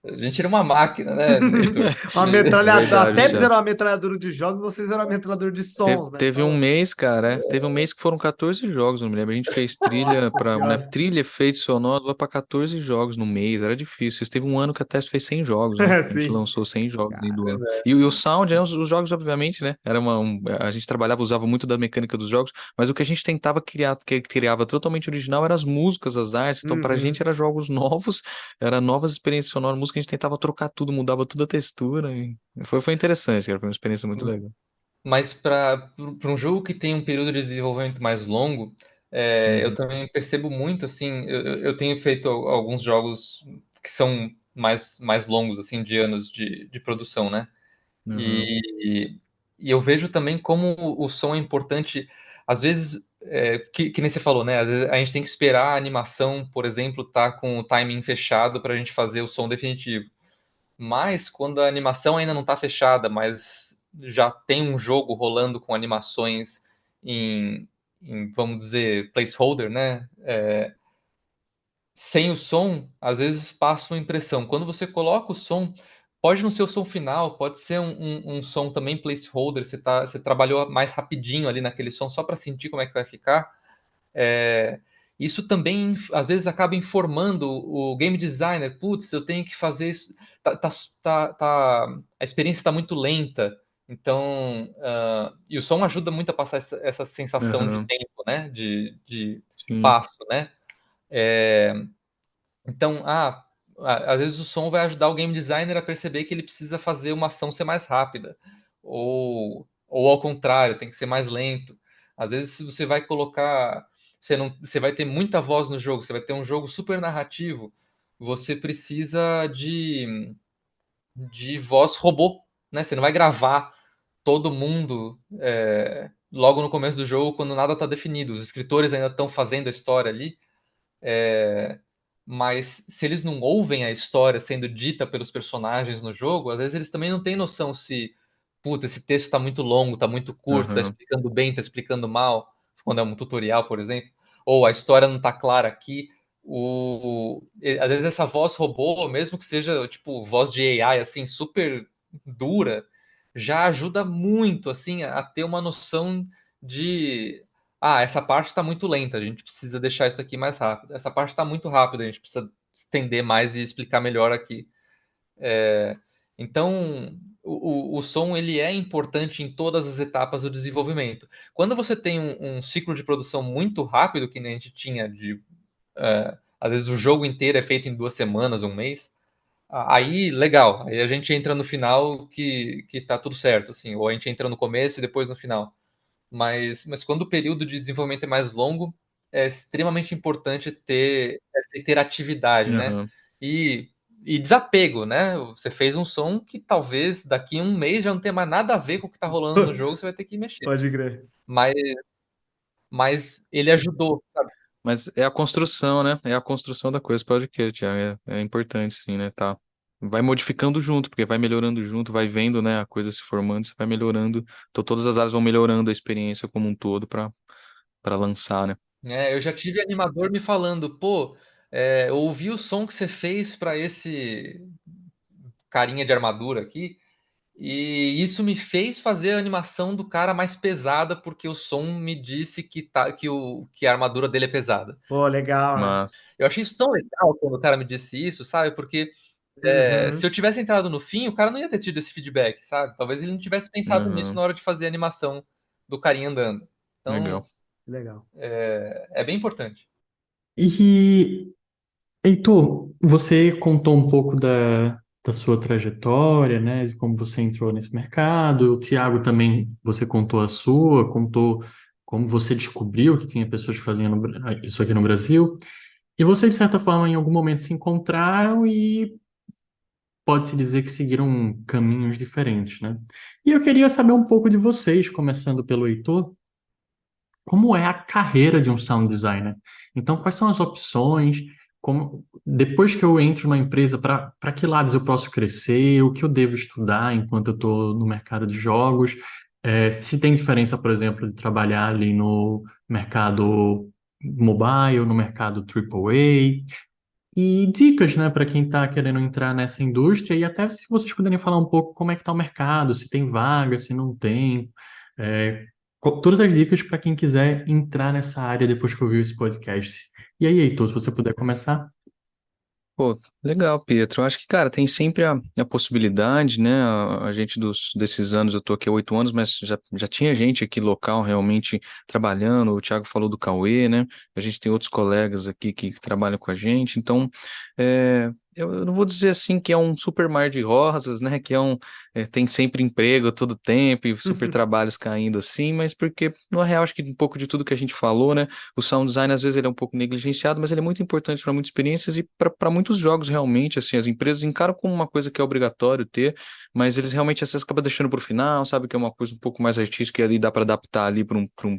Speaker 5: A gente era uma máquina, né, Heitor?
Speaker 1: Uma metralhadora.
Speaker 4: Verdade,
Speaker 1: Até eles eram
Speaker 4: Thiago.
Speaker 1: uma metralhadora de jogos, vocês eram uma metralhadora de
Speaker 4: Teve,
Speaker 1: sons, né?
Speaker 4: teve um
Speaker 1: Então,
Speaker 4: mês, cara, teve um mês que foram 14 jogos, não me lembro. A gente fez trilha
Speaker 1: nossa
Speaker 4: para, né,
Speaker 1: senhora.
Speaker 4: trilha, efeitos sonoros, vai para 14 jogos no mês, era difícil. Teve um ano que até fez 100 jogos, né? A gente
Speaker 1: Sim.
Speaker 4: lançou 100 jogos dentro do ano.
Speaker 1: Caramba.
Speaker 4: E o sound, né, os jogos, obviamente, né? A gente trabalhava, usava muito da mecânica dos jogos, mas o que a gente tentava criar, que criava totalmente original, eram as músicas, as artes. Então, pra gente,
Speaker 1: Uhum.
Speaker 4: era jogos novos, era novas experiências sonoras, música, a gente tentava trocar tudo, mudava toda a textura. E foi interessante, cara, foi uma experiência muito legal.
Speaker 5: Mas para um jogo que tem um período de desenvolvimento mais longo, eu também percebo muito, assim, eu tenho feito alguns jogos que são mais longos, assim, de anos de produção, né?
Speaker 2: Uhum.
Speaker 5: E eu vejo também como o som é importante, às vezes, que nem você falou, né? Às vezes a gente tem que esperar a animação, por exemplo, tá com o timing fechado para a gente fazer o som definitivo. Mas quando a animação ainda não está fechada, mas já tem um jogo rolando com animações vamos dizer, placeholder, né? Sem o som, às vezes passa uma impressão. Quando você coloca o som, pode não ser o som final, pode ser um som também placeholder, você trabalhou mais rapidinho ali naquele som só para sentir como é que vai ficar. É, isso também, às vezes, acaba informando o game designer. Putz, eu tenho que fazer isso. A experiência está muito lenta. Então, e o som ajuda muito a passar essa sensação de
Speaker 2: Aham.
Speaker 5: tempo, né? De
Speaker 2: Sim.
Speaker 5: passo, né? Então, às vezes o som vai ajudar o game designer a perceber que ele precisa fazer uma ação ser mais rápida. Ou ao contrário, tem que ser mais lento. Às vezes, se você vai colocar. Você vai ter muita voz no jogo, você vai ter um jogo super narrativo, você precisa de voz robô, né? Você não vai gravar todo mundo logo no começo do jogo quando nada está definido. Os escritores ainda estão fazendo a história ali. Mas se eles não ouvem a história sendo dita pelos personagens no jogo, às vezes eles também não têm noção se, puta, esse texto está muito longo, está muito curto, está
Speaker 2: Aham.
Speaker 5: explicando bem, está explicando mal, quando é um tutorial, por exemplo, ou a história não está clara aqui. Às vezes essa voz robô, mesmo que seja tipo voz de AI assim super dura, já ajuda muito assim a ter uma noção de essa parte está muito lenta, a gente precisa deixar isso aqui mais rápido. Essa parte está muito rápida, a gente precisa estender mais e explicar melhor aqui. Então, o som ele é importante em todas as etapas do desenvolvimento. Quando você tem um ciclo de produção muito rápido, que nem a gente tinha às vezes o jogo inteiro é feito em 2 semanas, um mês, aí legal, aí a gente entra no final que tá tudo certo, assim, ou a gente entra no começo e depois no final. Mas quando o período de desenvolvimento é mais longo, é extremamente importante ter essa interatividade, né?
Speaker 2: Aham.
Speaker 5: E, e desapego, né? Você fez um som que talvez daqui a um mês já não tenha mais nada a ver com o que está rolando no jogo, você vai ter que mexer.
Speaker 1: Pode crer.
Speaker 5: Mas, mas ele ajudou, sabe?
Speaker 4: Mas é a construção, né? É a construção da coisa, pode crer, Thiago. É importante, sim, né? Tá. Vai modificando junto, porque vai melhorando junto, vai vendo, né, a coisa se formando, você vai melhorando. Então todas as áreas vão melhorando a experiência como um todo para lançar, né?
Speaker 5: Eu já tive animador me falando, pô, eu ouvi o som que você fez para esse carinha de armadura aqui. E isso me fez fazer a animação do cara mais pesada, porque o som me disse que a armadura dele é pesada.
Speaker 1: Pô, legal, né?
Speaker 4: Mas,
Speaker 5: Eu achei isso tão legal quando o cara me disse isso, sabe? Porque se eu
Speaker 1: Uhum.
Speaker 5: tivesse entrado no fim, o cara não ia ter tido esse feedback, sabe? Talvez ele não tivesse pensado nisso
Speaker 4: aham,
Speaker 5: na hora de fazer a animação do carinha andando.
Speaker 4: legal.
Speaker 5: Então,
Speaker 1: Legal.
Speaker 5: é bem importante.
Speaker 2: E, Heitor, você contou um pouco da sua trajetória, né, de como você entrou nesse mercado. O Tiago também, você contou a sua, contou como você descobriu que tinha pessoas que faziam isso aqui no Brasil. E vocês, de certa forma, em algum momento se encontraram e pode-se dizer que seguiram caminhos diferentes, né? E eu queria saber um pouco de vocês, começando pelo Heitor. Como é a carreira de um sound designer. Então, quais são as opções? Como, depois que eu entro na empresa, para que lados eu posso crescer? O que eu devo estudar enquanto eu estou no mercado de jogos? Se tem diferença, por exemplo, de trabalhar ali no mercado mobile, no mercado AAA? E dicas, né, para quem está querendo entrar nessa indústria, e até se vocês puderem falar um pouco como é que está o mercado, se tem vaga, se não tem, é, todas as dicas para quem quiser entrar nessa área depois que ouvir esse podcast. E aí, Heitor, se você puder começar.
Speaker 4: Pô, legal, Pietro. Eu acho que, cara, tem sempre a possibilidade, né? A gente desses anos, eu tô aqui há 8 anos, mas já tinha gente aqui local realmente trabalhando. O Thiago falou do Cauê, né? A gente tem outros colegas aqui que trabalham com a gente. Então, eu não vou dizer assim que é um super mar de rosas, né? Que tem sempre emprego a todo tempo e super trabalhos caindo assim, mas porque, no real, acho que um pouco de tudo que a gente falou, né? O sound design, às vezes, ele é um pouco negligenciado, mas ele é muito importante para muitas experiências e para muitos jogos, realmente, assim, as empresas encaram como uma coisa que é obrigatório ter, mas eles realmente, às vezes, acabam deixando para o final, sabe? Que é uma coisa um pouco mais artística e ali dá para adaptar ali para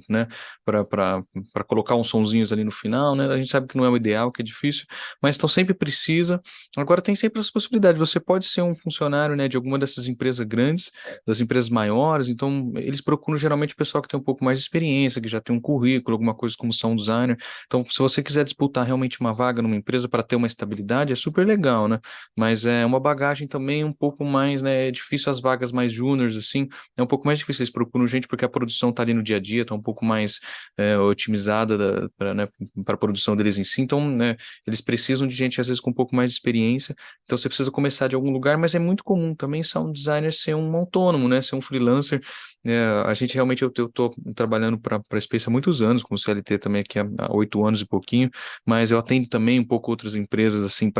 Speaker 4: né? Para colocar uns sonzinhos ali no final, né? A gente sabe que não é o ideal, que é difícil, mas então sempre precisa. Agora tem sempre essa possibilidade. Você pode ser um funcionário, né, de alguma dessas empresas grandes, das empresas maiores. Então eles procuram geralmente o pessoal que tem um pouco mais de experiência, que já tem um currículo, alguma coisa como sound designer. Então, se você quiser disputar realmente uma vaga numa empresa para ter uma estabilidade, é super legal, né? Mas é uma bagagem também um pouco mais, né? É difícil as vagas mais júniores, assim, é um pouco mais difícil. Eles procuram gente porque a produção está ali no dia a dia, está um pouco mais otimizada para, né, para a produção deles em si. Então, né, eles precisam de gente, às vezes, com um pouco mais de experiência. Então, você precisa começar de algum lugar, mas é muito comum também sound designer ser um autônomo, né? Ser um freelancer. A gente realmente, eu tô trabalhando para a Space há muitos anos, com o CLT também aqui há 8 anos e pouquinho, mas eu atendo também um pouco outras empresas, assim,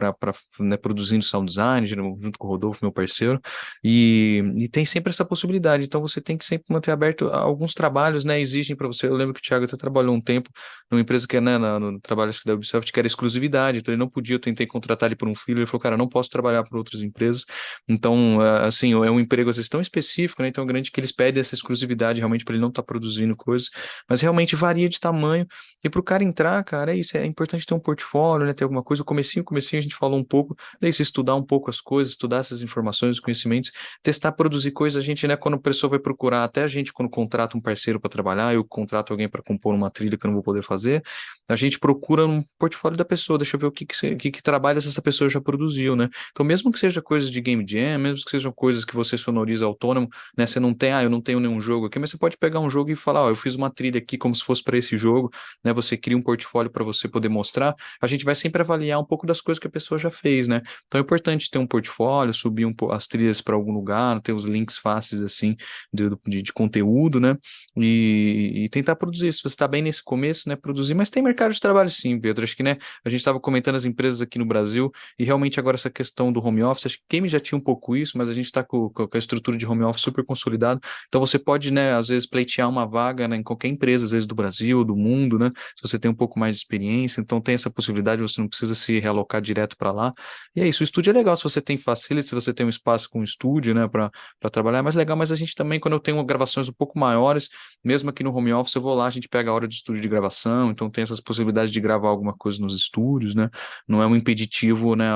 Speaker 4: né, produzindo sound design, junto com o Rodolfo, meu parceiro, e tem sempre essa possibilidade. Então, você tem que sempre manter aberto alguns trabalhos, né? Exigem para você. Eu lembro que o Thiago até trabalhou um tempo numa empresa que é, né, no trabalho acho que da Ubisoft, que era exclusividade, então ele não podia, eu tentei contratar ele por um filho, ele falou, cara, não posso trabalhar por outras empresas, então, assim, é um emprego às vezes tão específico, né, tão grande que eles pedem essa exclusividade realmente para ele não estar produzindo coisas, mas realmente varia de tamanho, e para o cara entrar, cara, é isso, é importante ter um portfólio, né, ter alguma coisa, o comecinho a gente falou um pouco, daí você estudar um pouco as coisas, estudar essas informações, os conhecimentos, testar, produzir coisas, a gente, né, quando a pessoa vai procurar, até a gente quando contrata um parceiro para trabalhar, eu contrato alguém para compor uma trilha que eu não vou poder fazer, a gente procura um portfólio da pessoa, deixa eu ver o que trabalhos essa pessoa já produziu, né? Então, mesmo que seja coisas de game jam, mesmo que sejam coisas que você sonoriza autônomo, né? Você não tem, eu não tenho nenhum jogo aqui, mas você pode pegar um jogo e falar, ó, eu fiz uma trilha aqui como se fosse para esse jogo, né? Você cria um portfólio para você poder mostrar. A gente vai sempre avaliar um pouco das coisas que a pessoa já fez, né? Então, é importante ter um portfólio, subir as trilhas para algum lugar, ter os links fáceis, assim, de conteúdo, né? E tentar produzir. Se você está bem nesse começo, né? Produzir, mas tem mercado de trabalho sim, Pedro. Acho que, né, a gente estava comentando as empresas aqui no Brasil e realmente agora essa questão do home office, acho que Game já tinha um pouco isso, mas a gente está com a estrutura de home office super consolidada. Então você pode, né, às vezes pleitear uma vaga, né, em qualquer empresa, às vezes do Brasil, do mundo, né, se você tem um pouco mais de experiência, então tem essa possibilidade, você não precisa se realocar direto para lá. E é isso, o estúdio é legal se você tem facility, se você tem um espaço com estúdio, né, para trabalhar, é mais legal, mas a gente também, quando eu tenho gravações um pouco maiores, mesmo aqui no home office, eu vou lá, a gente pega a hora de estúdio de gravação, então tem essas possibilidades de gravar alguma coisa nos estúdios, né? Não é um impeditivo, né,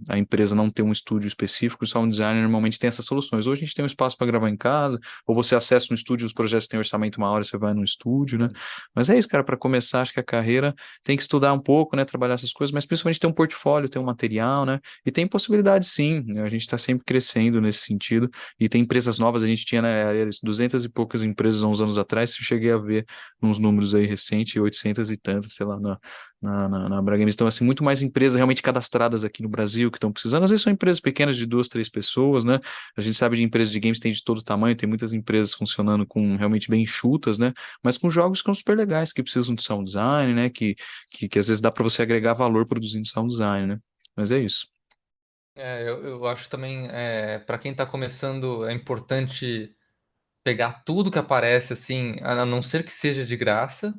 Speaker 4: a empresa não ter um estúdio específico, o sound designer normalmente tem essas soluções. Ou a gente tem um espaço para gravar em casa, ou você acessa um estúdio, os projetos têm orçamento maior, você vai no estúdio, né? Mas é isso, cara, para começar, acho que a carreira tem que estudar um pouco, né, trabalhar essas coisas, mas principalmente ter um portfólio, ter um material, né? E tem possibilidade sim, né? A gente está sempre crescendo nesse sentido, e tem empresas novas, a gente tinha, né, 200 e poucas empresas há uns anos atrás, eu cheguei a ver uns números aí recentes, 800 e tantos, sei lá, na Braga Games. Então, assim, muito mais empresas realmente cadastradas aqui no Brasil que estão precisando. Às vezes são empresas pequenas de 2, 3 pessoas, né? A gente sabe de empresas de games tem de todo tamanho, tem muitas empresas funcionando com realmente bem enxutas, né? Mas com jogos que são super legais, que precisam de sound design, né? Que às vezes dá para você agregar valor produzindo sound design, né? Mas é isso.
Speaker 5: Eu acho também, para quem está começando, é importante pegar tudo que aparece, assim, a não ser que seja de graça,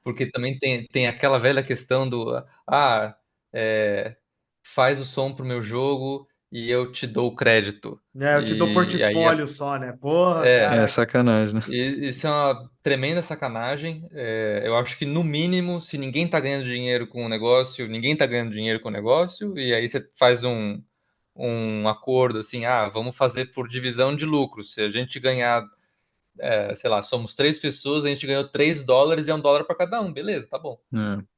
Speaker 5: porque também tem aquela velha questão do, é, faz o som pro meu jogo e eu te dou o crédito.
Speaker 1: É, eu te dou
Speaker 5: E aí,
Speaker 1: portfólio só, né? Porra,
Speaker 5: é,
Speaker 4: É
Speaker 1: caraca.
Speaker 4: sacanagem, né?
Speaker 5: isso é uma tremenda sacanagem. Eu acho que, no mínimo, se ninguém tá ganhando dinheiro com o negócio, ninguém tá ganhando dinheiro com o negócio, e aí você faz um acordo assim, vamos fazer por divisão de lucro. Se a gente ganhar, sei lá, somos 3 pessoas, a gente ganhou $3 e é $1 para cada um, beleza, tá bom.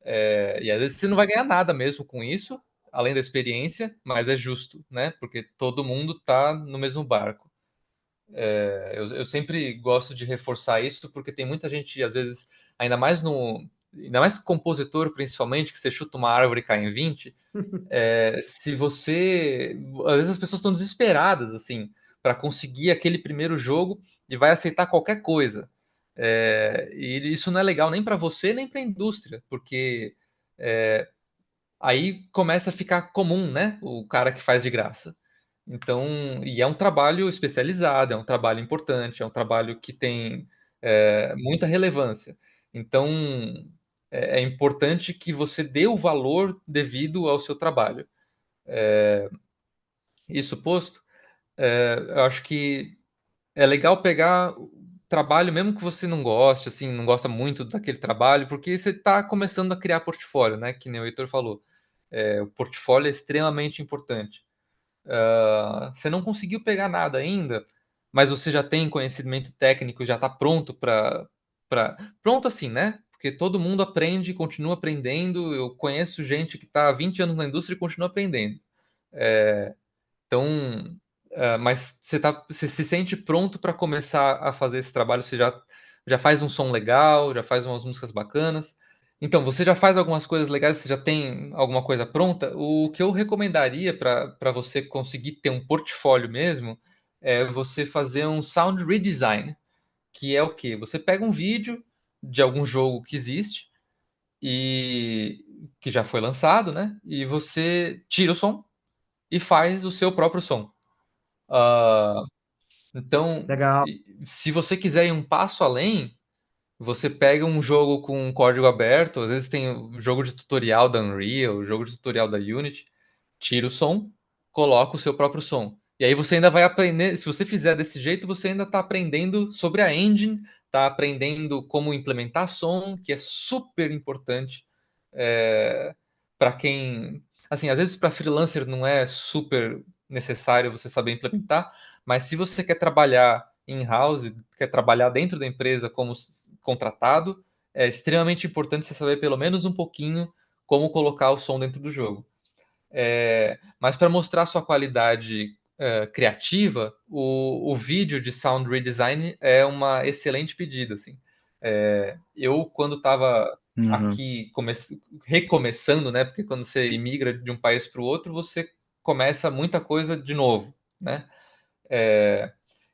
Speaker 4: É.
Speaker 5: E às vezes você não vai ganhar nada mesmo com isso, além da experiência, mas é justo, né? Porque todo mundo tá no mesmo barco. Eu sempre gosto de reforçar isso, porque tem muita gente, às vezes, ainda mais ainda mais compositor, principalmente, que você chuta uma árvore e cai em 20. Se você. Às vezes as pessoas estão desesperadas, assim, para conseguir aquele primeiro jogo e vai aceitar qualquer coisa. E isso não é legal nem para você, nem para a indústria, porque aí começa a ficar comum, né? O cara que faz de graça. Então, e é um trabalho especializado, é um trabalho importante, é um trabalho que tem muita relevância. Então, é importante que você dê o valor devido ao seu trabalho. Isso posto, eu acho que é legal pegar o trabalho, mesmo que você não goste, assim, não gosta muito daquele trabalho, porque você está começando a criar portfólio, né? Que nem o Heitor falou. O portfólio é extremamente importante. Você não conseguiu pegar nada ainda, mas você já tem conhecimento técnico, já está pronto Pronto assim, né? Porque todo mundo aprende, continua aprendendo. Eu conheço gente que está há 20 anos na indústria e continua aprendendo. Então, mas você se sente pronto para começar a fazer esse trabalho? Você já faz um som legal, já faz umas músicas bacanas. Então, você já faz algumas coisas legais, você já tem alguma coisa pronta? O que eu recomendaria para você conseguir ter um portfólio mesmo é você fazer um sound redesign, que é o quê? Você pega um vídeo de algum jogo que existe e que já foi lançado, né? E você tira o som e faz o seu próprio som. Ah, então,
Speaker 1: Legal.
Speaker 5: se você quiser ir um passo além, você pega um jogo com código aberto, às vezes tem o jogo de tutorial da Unreal, o jogo de tutorial da Unity, tira o som, coloca o seu próprio som. E aí você ainda vai aprender, se você fizer desse jeito, você ainda está aprendendo sobre a engine, está aprendendo como implementar som, que é super importante para quem, assim, às vezes para freelancer não é super necessário você saber implementar, mas se você quer trabalhar in-house, quer trabalhar dentro da empresa como contratado, é extremamente importante você saber pelo menos um pouquinho como colocar o som dentro do jogo. Mas para mostrar sua qualidade criativa, o vídeo de sound redesign é uma excelente pedida. Assim. Eu, quando estava
Speaker 4: Uhum.
Speaker 5: aqui recomeçando, né? Porque quando você imigra de um país para o outro, você começa muita coisa de novo, né?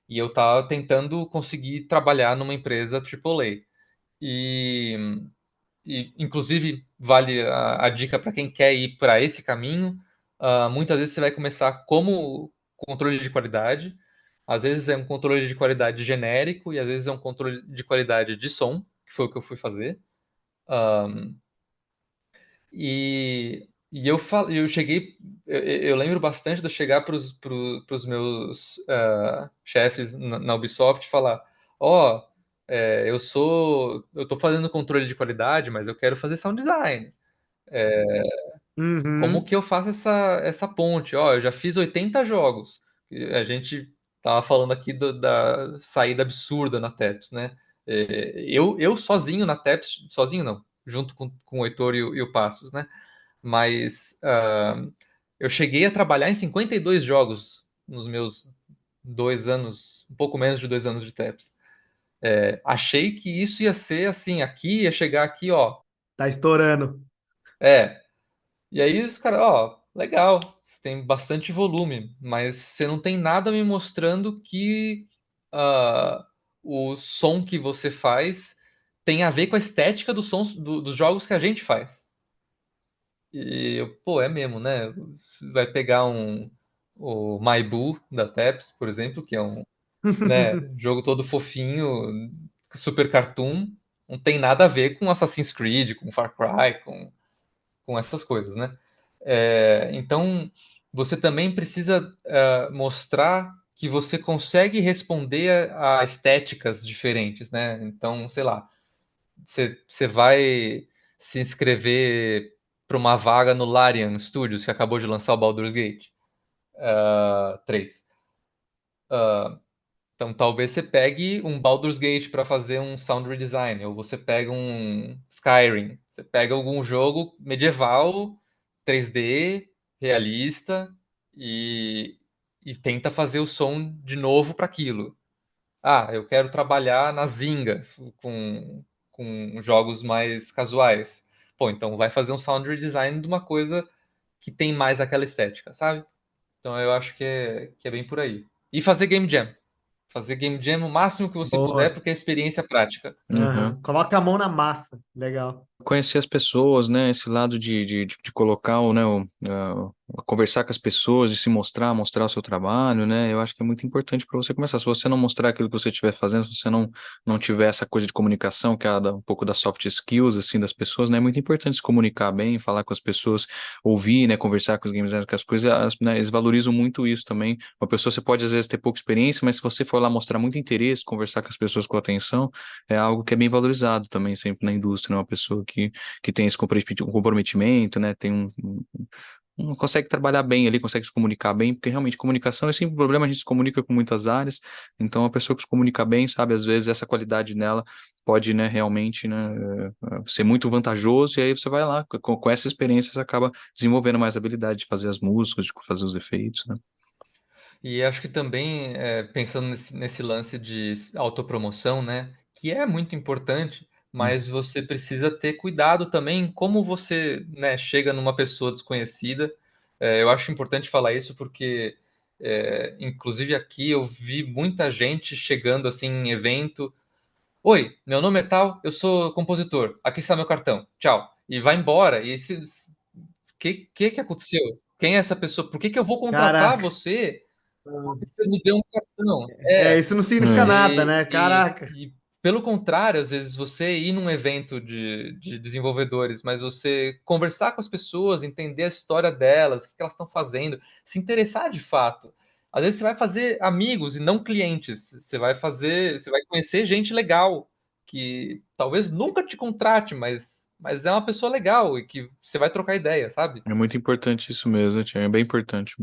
Speaker 5: E eu estava tentando conseguir trabalhar numa empresa AAA. E, inclusive, vale a dica para quem quer ir para esse caminho. Muitas vezes você vai começar como controle de qualidade, às vezes é um controle de qualidade genérico e às vezes é um controle de qualidade de som, que foi o que eu fui fazer. Eu cheguei, eu lembro bastante de eu chegar para os meus chefes na Ubisoft e falar: ó, eu tô fazendo controle de qualidade, mas eu quero fazer sound design. Como
Speaker 1: Uhum.
Speaker 5: que eu faço essa ponte? Ó, eu já fiz 80 jogos. E a gente tava falando aqui da saída absurda na TEPS, né? Eu sozinho na TEPS, sozinho não, junto com o Heitor e o Passos, né? Mas eu cheguei a trabalhar em 52 jogos nos meus 2 anos, um pouco menos de 2 anos de TEPS. Achei que isso ia ser assim, aqui, ia chegar aqui, ó.
Speaker 1: Tá estourando.
Speaker 5: É. E aí os caras, ó, legal, você tem bastante volume, mas você não tem nada me mostrando que ah, o som que você faz tem a ver com a estética dos sons dos jogos que a gente faz. E eu, pô, é mesmo, né? Vai pegar o My Boo da Taps, por exemplo, que é um, né, jogo todo fofinho, super cartoon, não tem nada a ver com Assassin's Creed, com Far Cry, com essas coisas, né? Então, você também precisa mostrar que você consegue responder a estéticas diferentes, né? Então, sei lá, você vai se inscrever para uma vaga no Larian Studios, que acabou de lançar o Baldur's Gate 3. Então, talvez você pegue um Baldur's Gate para fazer um sound redesign, ou você pega um Skyrim, você pega algum jogo medieval, 3D, realista, e tenta fazer o som de novo para aquilo. Ah, eu quero trabalhar na Zynga com jogos mais casuais. Pô, então vai fazer um sound redesign de uma coisa que tem mais aquela estética, sabe? Então eu acho que é bem por aí. E fazer game jam. Fazer game jam o máximo que você puder,
Speaker 1: Boa.
Speaker 5: porque é experiência prática.
Speaker 1: Aham.
Speaker 4: Uhum.
Speaker 1: Coloca a mão na massa. Legal.
Speaker 4: conhecer as pessoas, né? Esse lado de colocar conversar com as pessoas, de se mostrar o seu trabalho, né? Eu acho que é muito importante para você começar. Se você não mostrar aquilo que você estiver fazendo, se você não tiver essa coisa de comunicação, que é um pouco da soft skills, assim, das pessoas, né? É muito importante se comunicar bem, falar com as pessoas, ouvir, né? Conversar com os game designers, com as coisas, né? Eles valorizam muito isso também. Uma pessoa, você pode, às vezes, ter pouca experiência, mas se você for lá mostrar muito interesse, conversar com as pessoas com atenção, é algo que é bem valorizado também sempre na indústria, né? Uma pessoa que tem esse comprometimento, né? Consegue trabalhar bem ali, consegue se comunicar bem, porque realmente comunicação é sempre um problema, a gente se comunica com muitas áreas, então a pessoa que se comunica bem, sabe, às vezes essa qualidade nela pode, né, realmente, né, ser muito vantajoso, e aí você vai lá, com essa experiência você acaba desenvolvendo mais habilidade de fazer as músicas, de fazer os efeitos, né?
Speaker 5: E acho que também, pensando nesse lance de autopromoção, né, que é muito importante, mas você precisa ter cuidado também em como você, né, chega numa pessoa desconhecida. Eu acho importante falar isso porque, inclusive aqui eu vi muita gente chegando assim em evento. Oi, meu nome é tal, eu sou compositor. Aqui está meu cartão. Tchau. E vai embora. E que aconteceu? Quem é essa pessoa? Por que eu vou contratar
Speaker 1: Caraca.
Speaker 5: você? Você me deu um cartão.
Speaker 1: Isso não significa
Speaker 4: É.
Speaker 1: nada,
Speaker 5: E,
Speaker 1: né?
Speaker 5: e,
Speaker 1: Caraca.
Speaker 5: e pelo contrário, às vezes você ir num evento de desenvolvedores, mas você conversar com as pessoas, entender a história delas, o que elas estão fazendo, se interessar de fato. Às vezes você vai fazer amigos e não clientes. Você vai conhecer gente legal que talvez nunca te contrate, mas é uma pessoa legal e que você vai trocar ideia, sabe?
Speaker 4: É muito importante isso mesmo, Thiago, é bem importante.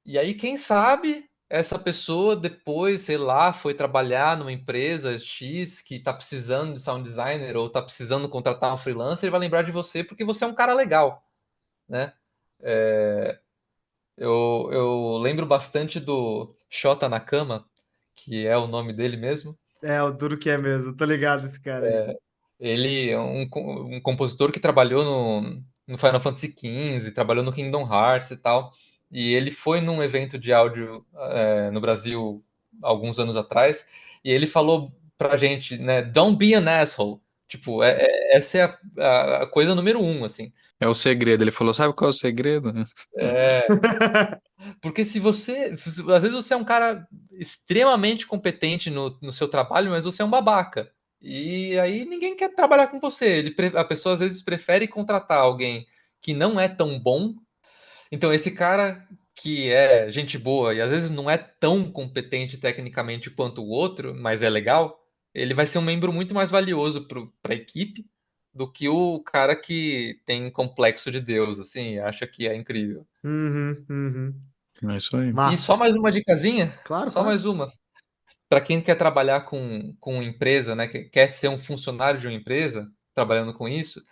Speaker 5: E aí, quem sabe essa pessoa depois, sei lá, foi trabalhar numa empresa X que está precisando de sound designer ou está precisando contratar um freelancer e vai lembrar de você porque você é um cara legal, né? Eu lembro bastante do Shota Nakama, que é o nome dele mesmo.
Speaker 1: O duro que é mesmo. Tô ligado esse cara aí.
Speaker 5: Ele é um compositor que trabalhou no Final Fantasy XV, trabalhou no Kingdom Hearts e tal. E ele foi num evento de áudio no Brasil alguns anos atrás, e ele falou pra gente, né? Don't be an asshole. Tipo, essa é a coisa número um, assim.
Speaker 4: É o segredo, ele falou, sabe qual é o segredo?
Speaker 5: É, porque se você. Às vezes você é um cara extremamente competente no seu trabalho, mas você é um babaca. E aí ninguém quer trabalhar com você. A pessoa às vezes prefere contratar alguém que não é tão bom. Então, esse cara que é gente boa e às vezes não é tão competente tecnicamente quanto o outro, mas é legal, ele vai ser um membro muito mais valioso para a equipe do que o cara que tem complexo de Deus, assim, acha que é incrível.
Speaker 1: Uhum, uhum.
Speaker 4: É isso aí.
Speaker 5: E só
Speaker 1: Massa.
Speaker 5: mais uma dicasinha,
Speaker 1: Claro,
Speaker 5: só
Speaker 1: claro.
Speaker 5: mais uma. Para quem quer trabalhar com empresa, né, que quer ser um funcionário de uma empresa, trabalhando com isso,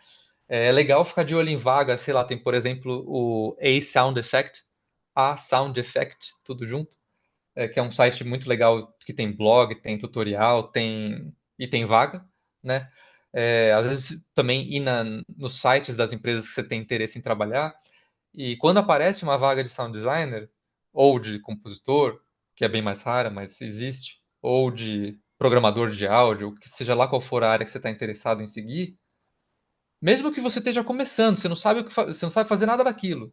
Speaker 5: é legal ficar de olho em vaga, sei lá, tem, por exemplo, o A Sound Effect, tudo junto, que é um site muito legal que tem blog, tem tutorial, tem vaga, né? Às vezes também ir nos sites das empresas que você tem interesse em trabalhar, e quando aparece uma vaga de sound designer, ou de compositor, que é bem mais rara, mas existe, ou de programador de áudio, que seja lá qual for a área que você está interessado em seguir, mesmo que você esteja começando, você não sabe você não sabe fazer nada daquilo.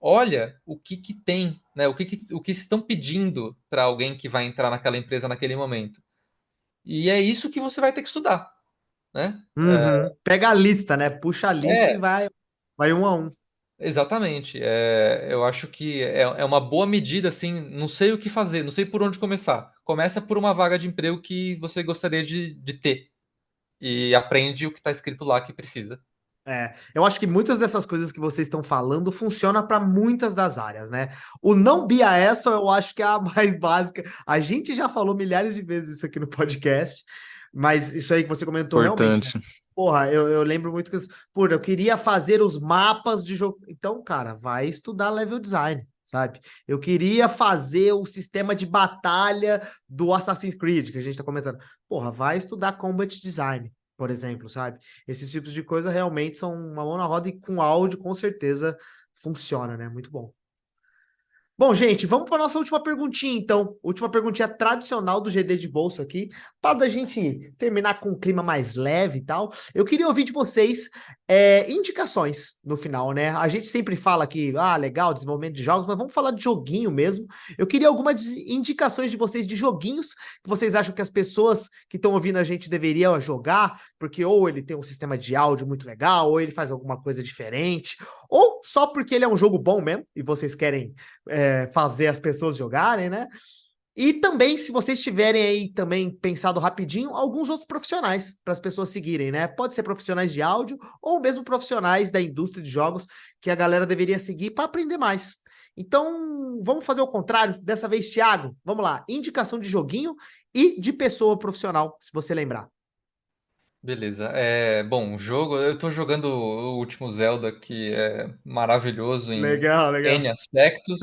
Speaker 5: Olha o que tem, né? O que estão pedindo para alguém que vai entrar naquela empresa naquele momento. E é isso que você vai ter que estudar, né?
Speaker 1: Uhum. Pega a lista, né? Puxa a lista e
Speaker 5: É,
Speaker 1: vai um a um.
Speaker 5: exatamente. Eu acho que é uma boa medida, assim, não sei o que fazer, não sei por onde começar. Começa por uma vaga de emprego que você gostaria de ter. E aprende o que está escrito lá que precisa.
Speaker 1: Eu acho que muitas dessas coisas que vocês estão falando funciona para muitas das áreas, né? O não BIAS eu acho que é a mais básica. A gente já falou milhares de vezes isso aqui no podcast, mas isso aí que você comentou realmente, né?
Speaker 4: Importante.
Speaker 1: Porra, eu lembro muito que, pô, eu queria fazer os mapas de jogo. Então, cara, vai estudar level design, sabe? Eu queria fazer o sistema de batalha do Assassin's Creed, que a gente tá comentando. Porra, vai estudar combat design, por exemplo, sabe? Esses tipos de coisa realmente são uma mão na roda e com áudio com certeza funciona, né? Muito bom. Bom, gente, vamos para nossa última perguntinha, então. Última perguntinha tradicional do GD de bolso aqui, para a gente terminar com um clima mais leve e tal. Eu queria ouvir de vocês indicações no final, né? A gente sempre fala que, legal, desenvolvimento de jogos, mas vamos falar de joguinho mesmo. Eu queria algumas indicações de vocês de joguinhos que vocês acham que as pessoas que estão ouvindo a gente deveriam jogar, porque ou ele tem um sistema de áudio muito legal, ou ele faz alguma coisa diferente, ou só porque ele é um jogo bom mesmo e vocês querem fazer as pessoas jogarem, né? E também, se vocês tiverem aí também pensado rapidinho, alguns outros profissionais para as pessoas seguirem, né? Pode ser profissionais de áudio ou mesmo profissionais da indústria de jogos que a galera deveria seguir para aprender mais. Então, vamos fazer o contrário. Dessa vez, Thiago, vamos lá. Indicação de joguinho e de pessoa profissional, se você lembrar.
Speaker 5: Beleza. Bom, o jogo, eu tô jogando o último Zelda, que é maravilhoso em
Speaker 1: Legal, legal.
Speaker 5: N aspectos.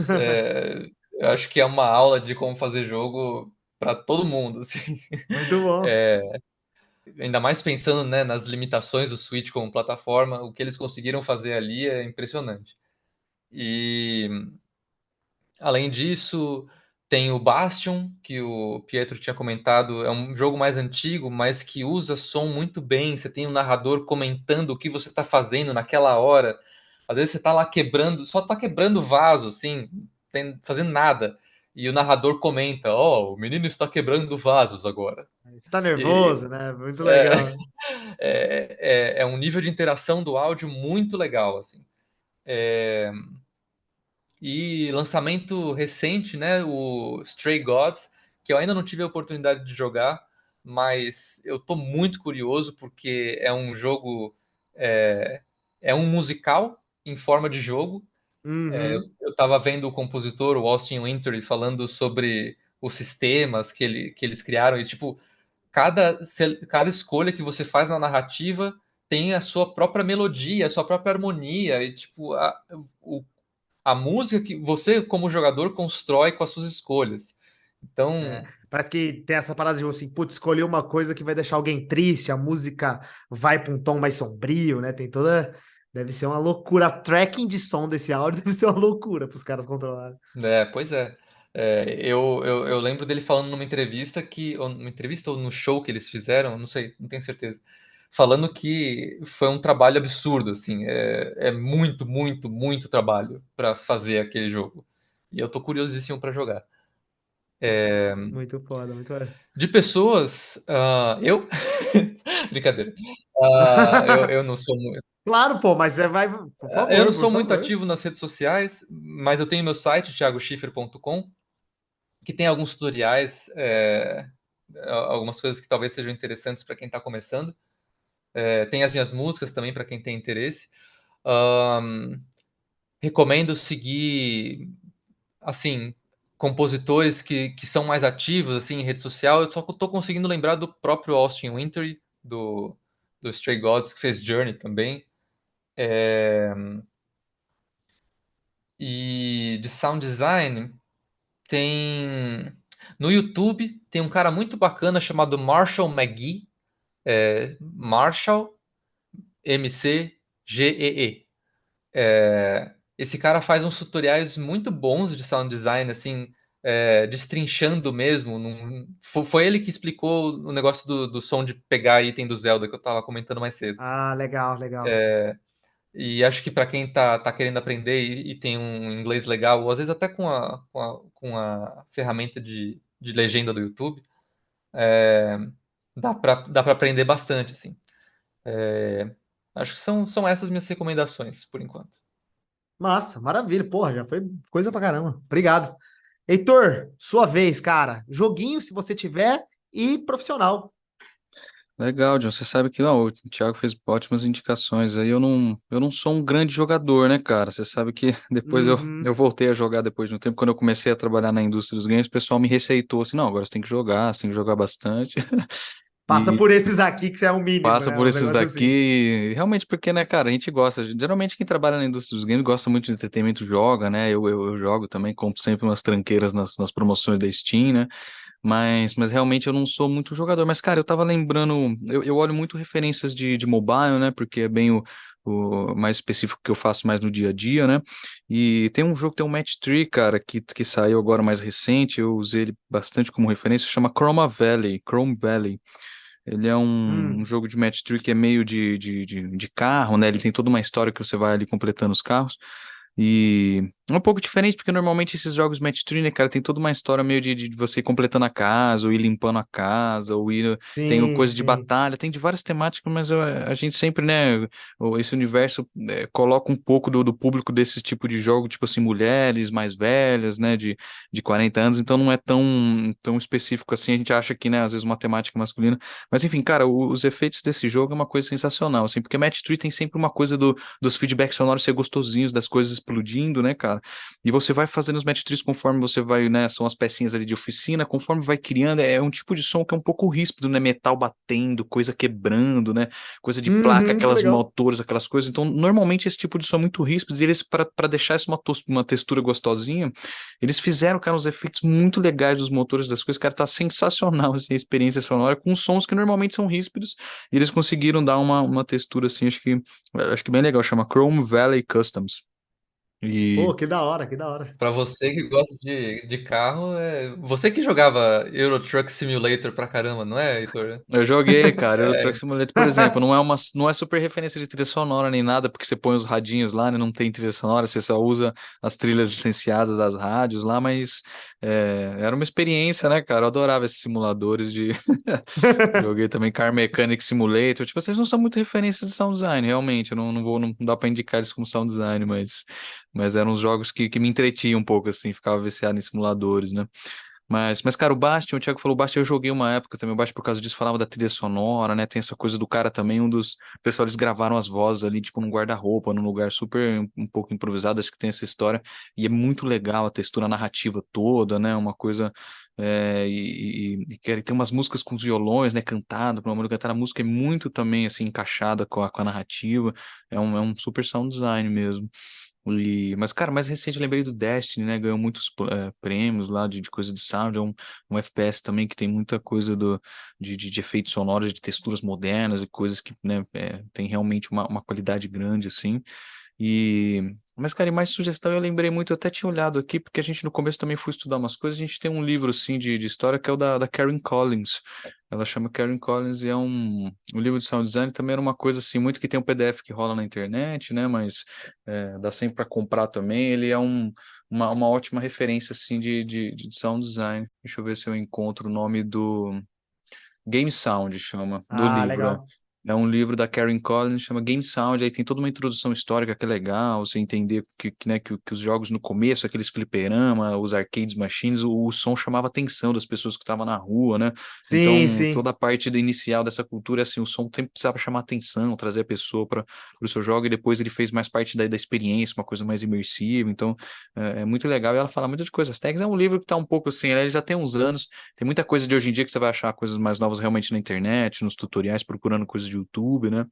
Speaker 5: Eu acho que é uma aula de como fazer jogo para todo mundo, assim.
Speaker 1: Muito bom.
Speaker 5: Ainda mais pensando, né, nas limitações do Switch como plataforma, o que eles conseguiram fazer ali é impressionante. E além disso, tem o Bastion, que o Pietro tinha comentado, é um jogo mais antigo, mas que usa som muito bem. Você tem um narrador comentando o que você está fazendo naquela hora. Às vezes você está lá quebrando, só está quebrando vaso, assim, fazendo nada. E o narrador comenta: Ó, o menino está quebrando vasos agora.
Speaker 1: Você tá
Speaker 5: E,
Speaker 1: nervoso, né? Muito
Speaker 5: é,
Speaker 1: legal.
Speaker 5: é um nível de interação do áudio muito legal, assim. E lançamento recente, né, o Stray Gods, que eu ainda não tive a oportunidade de jogar, mas eu tô muito curioso porque é um jogo, é um musical em forma de jogo.
Speaker 1: Uhum.
Speaker 5: Eu estava vendo o compositor, o Austin Wintory, falando sobre os sistemas que eles criaram e, tipo, cada escolha que você faz na narrativa tem a sua própria melodia, a sua própria harmonia e, tipo, o a música que você, como jogador, constrói com as suas escolhas.
Speaker 1: É,
Speaker 5: Então,
Speaker 1: parece que tem essa parada de assim, putz, escolher uma coisa que vai deixar alguém triste, a música vai para um tom mais sombrio, né? Tem toda. Deve ser uma loucura. A tracking de som desse áudio deve ser uma loucura para os caras controlarem.
Speaker 5: pois é. Eu lembro dele falando numa entrevista ou numa entrevista ou no show que eles fizeram, não sei, não tenho certeza. Falando que foi um trabalho absurdo, assim, é muito, muito, muito trabalho para fazer aquele jogo. E eu tô curiosíssimo para jogar.
Speaker 1: Muito foda, muito foda.
Speaker 5: De pessoas, eu. Brincadeira. Eu não sou
Speaker 1: Claro, pô, mas você vai, por
Speaker 5: Eu não
Speaker 1: favor, por
Speaker 5: sou muito
Speaker 1: favor.
Speaker 5: ativo nas redes sociais, mas eu tenho meu site, thiagoschiffer.com, que tem alguns tutoriais, algumas coisas que talvez sejam interessantes para quem está começando. Tem as minhas músicas também para quem tem interesse. Ahn, Recomendo seguir, assim, compositores que são mais ativos assim, em rede social. Eu só estou conseguindo lembrar do próprio Austin Wintory, do Stray Gods, que fez Journey também. E de sound design, tem no YouTube tem um cara muito bacana chamado Marshall McGee, Marshall McGee. Esse cara faz uns tutoriais muito bons de sound design, assim, destrinchando mesmo. Foi ele que explicou o negócio do som de pegar item do Zelda que eu tava comentando mais cedo.
Speaker 1: Ah, legal, legal.
Speaker 5: E acho que para quem tá querendo aprender e tem um inglês legal, ou às vezes até com a ferramenta de legenda do YouTube, dá para aprender bastante, assim. Acho que são essas minhas recomendações, por enquanto.
Speaker 1: Massa, maravilha. Porra, já foi coisa pra caramba. Obrigado. Heitor, sua vez, cara. Joguinho, se você tiver, e profissional.
Speaker 4: Legal, John. Você sabe que o Thiago fez ótimas indicações aí. Eu não sou um grande jogador, né, cara? Você sabe que depois eu
Speaker 1: Uhum.
Speaker 4: voltei a jogar depois de um tempo. Quando eu comecei a trabalhar na indústria dos games, o pessoal me receitou assim: não, agora você tem que jogar bastante.
Speaker 1: Passa por esses aqui que você é o mínimo,
Speaker 4: Passa
Speaker 1: né?
Speaker 4: por
Speaker 1: Um
Speaker 4: esses
Speaker 1: negócio assim.
Speaker 4: daqui, realmente porque, né, cara, a gente gosta, geralmente quem trabalha na indústria dos games gosta muito de entretenimento, joga, né, eu jogo também, compro sempre umas tranqueiras nas promoções da Steam, né, mas realmente eu não sou muito jogador. Mas, cara, eu tava lembrando, eu olho muito referências de mobile, né? Porque é bem o mais específico que eu faço mais no dia a dia, né? E tem um jogo, tem um Match 3, cara, que saiu agora mais recente, eu usei ele bastante como referência, chama Chrome Valley. Ele é um
Speaker 1: Hum.
Speaker 4: jogo de match 3 que é meio de carro, né? Ele tem toda uma história que você vai ali completando os carros. E é um pouco diferente, porque normalmente esses jogos match 3, né, cara, tem toda uma história meio de você ir completando a casa, ou ir limpando a casa, ou ir. Tem
Speaker 1: Sim,
Speaker 4: coisa de
Speaker 1: sim.
Speaker 4: batalha, tem de várias temáticas, mas a gente sempre, né, esse universo coloca um pouco do público desse tipo de jogo, tipo assim, mulheres mais velhas, né, de 40 anos, então não é tão específico assim, a gente acha que, né, às vezes uma temática masculina. Mas enfim, cara, os efeitos desse jogo é uma coisa sensacional, assim, porque Match 3 tem sempre uma coisa dos feedbacks sonoros ser gostosinhos, das coisas explodindo, né, cara? E você vai fazendo os Match 3 conforme você vai, né, são as pecinhas ali de oficina, conforme vai criando, é um tipo de som que é um pouco ríspido, né, metal batendo, coisa quebrando, né, coisa de placa,
Speaker 1: Uhum, que
Speaker 4: aquelas
Speaker 1: legal.
Speaker 4: motores, aquelas coisas. Então, normalmente esse tipo de som é muito ríspido, e eles, para deixar isso uma textura gostosinha, eles fizeram, cara, uns efeitos muito legais dos motores das coisas, cara, tá sensacional, assim, a experiência sonora, com sons que normalmente são ríspidos, e eles conseguiram dar uma textura, assim, acho que bem legal, chama Chrome Valley Customs.
Speaker 1: Pô,
Speaker 4: E
Speaker 1: que da hora, que da hora.
Speaker 5: Pra você que gosta de carro, você que jogava Euro Truck Simulator pra caramba, não é, Heitor?
Speaker 4: eu joguei, cara, Euro
Speaker 5: É,
Speaker 4: Truck Simulator, por exemplo, não é super referência de trilha sonora nem nada, porque você põe os radinhos lá, né, não tem trilha sonora, você só usa as trilhas licenciadas das rádios lá, mas era uma experiência, né, cara, eu adorava esses simuladores de... Joguei também Car Mechanic Simulator, tipo, vocês não são muito referências de sound design, realmente, eu não dá pra indicar eles como sound design, mas eram uns jogos que me entretinham um pouco, assim, ficava viciado em simuladores, né. Mas, cara, o Thiago falou, o Bastion eu joguei uma época também, o Bastion por causa disso falava da trilha sonora, né? Tem essa coisa do cara também, o pessoal, eles gravaram as vozes ali, tipo, num guarda-roupa, num lugar super, um pouco improvisado, acho que tem essa história, e é muito legal a textura narrativa toda, né? Uma coisa, e tem umas músicas com os violões, né? Cantado, pelo amor de cantar, a música é muito também, assim, encaixada com a narrativa, é um super sound design mesmo. Mas, cara, mais recente eu lembrei do Destiny, né? Ganhou muitos prêmios lá de coisa de sound. É um FPS também que tem muita coisa de efeitos sonoros, de texturas modernas e coisas que, né, tem realmente uma qualidade grande, assim. Mas, cara, e mais sugestão eu lembrei muito, eu até tinha olhado aqui, porque a gente no começo também foi estudar umas coisas, a gente tem um livro, assim, de história que é o da Karen Collins. Ela chama Karen Collins e é um livro de sound design, também era uma coisa, assim, muito que tem um PDF que rola na internet, né, mas dá sempre para comprar também, ele é uma ótima referência, assim, de sound design. Deixa eu ver se eu encontro o nome do... Game Sound chama, do
Speaker 1: Ah,
Speaker 4: livro, é.
Speaker 1: legal.
Speaker 4: É um livro da Karen Collins, chama Game Sound, aí tem toda uma introdução histórica que é legal, você entender né, que os jogos no começo, aqueles fliperama, os arcades machines, o som chamava a atenção das pessoas que estavam na rua, né?
Speaker 1: Sim,
Speaker 4: Então,
Speaker 1: sim.
Speaker 4: toda a parte inicial dessa cultura, assim, o som sempre precisava chamar atenção, trazer a pessoa para o seu jogo, e depois ele fez mais parte da experiência, uma coisa mais imersiva, então é muito legal, e ela fala muito de coisas técnicas, é um livro que está um pouco assim, né, ele já tem uns anos, tem muita coisa de hoje em dia que você vai achar coisas mais novas realmente na internet, nos tutoriais, procurando coisas de YouTube, né?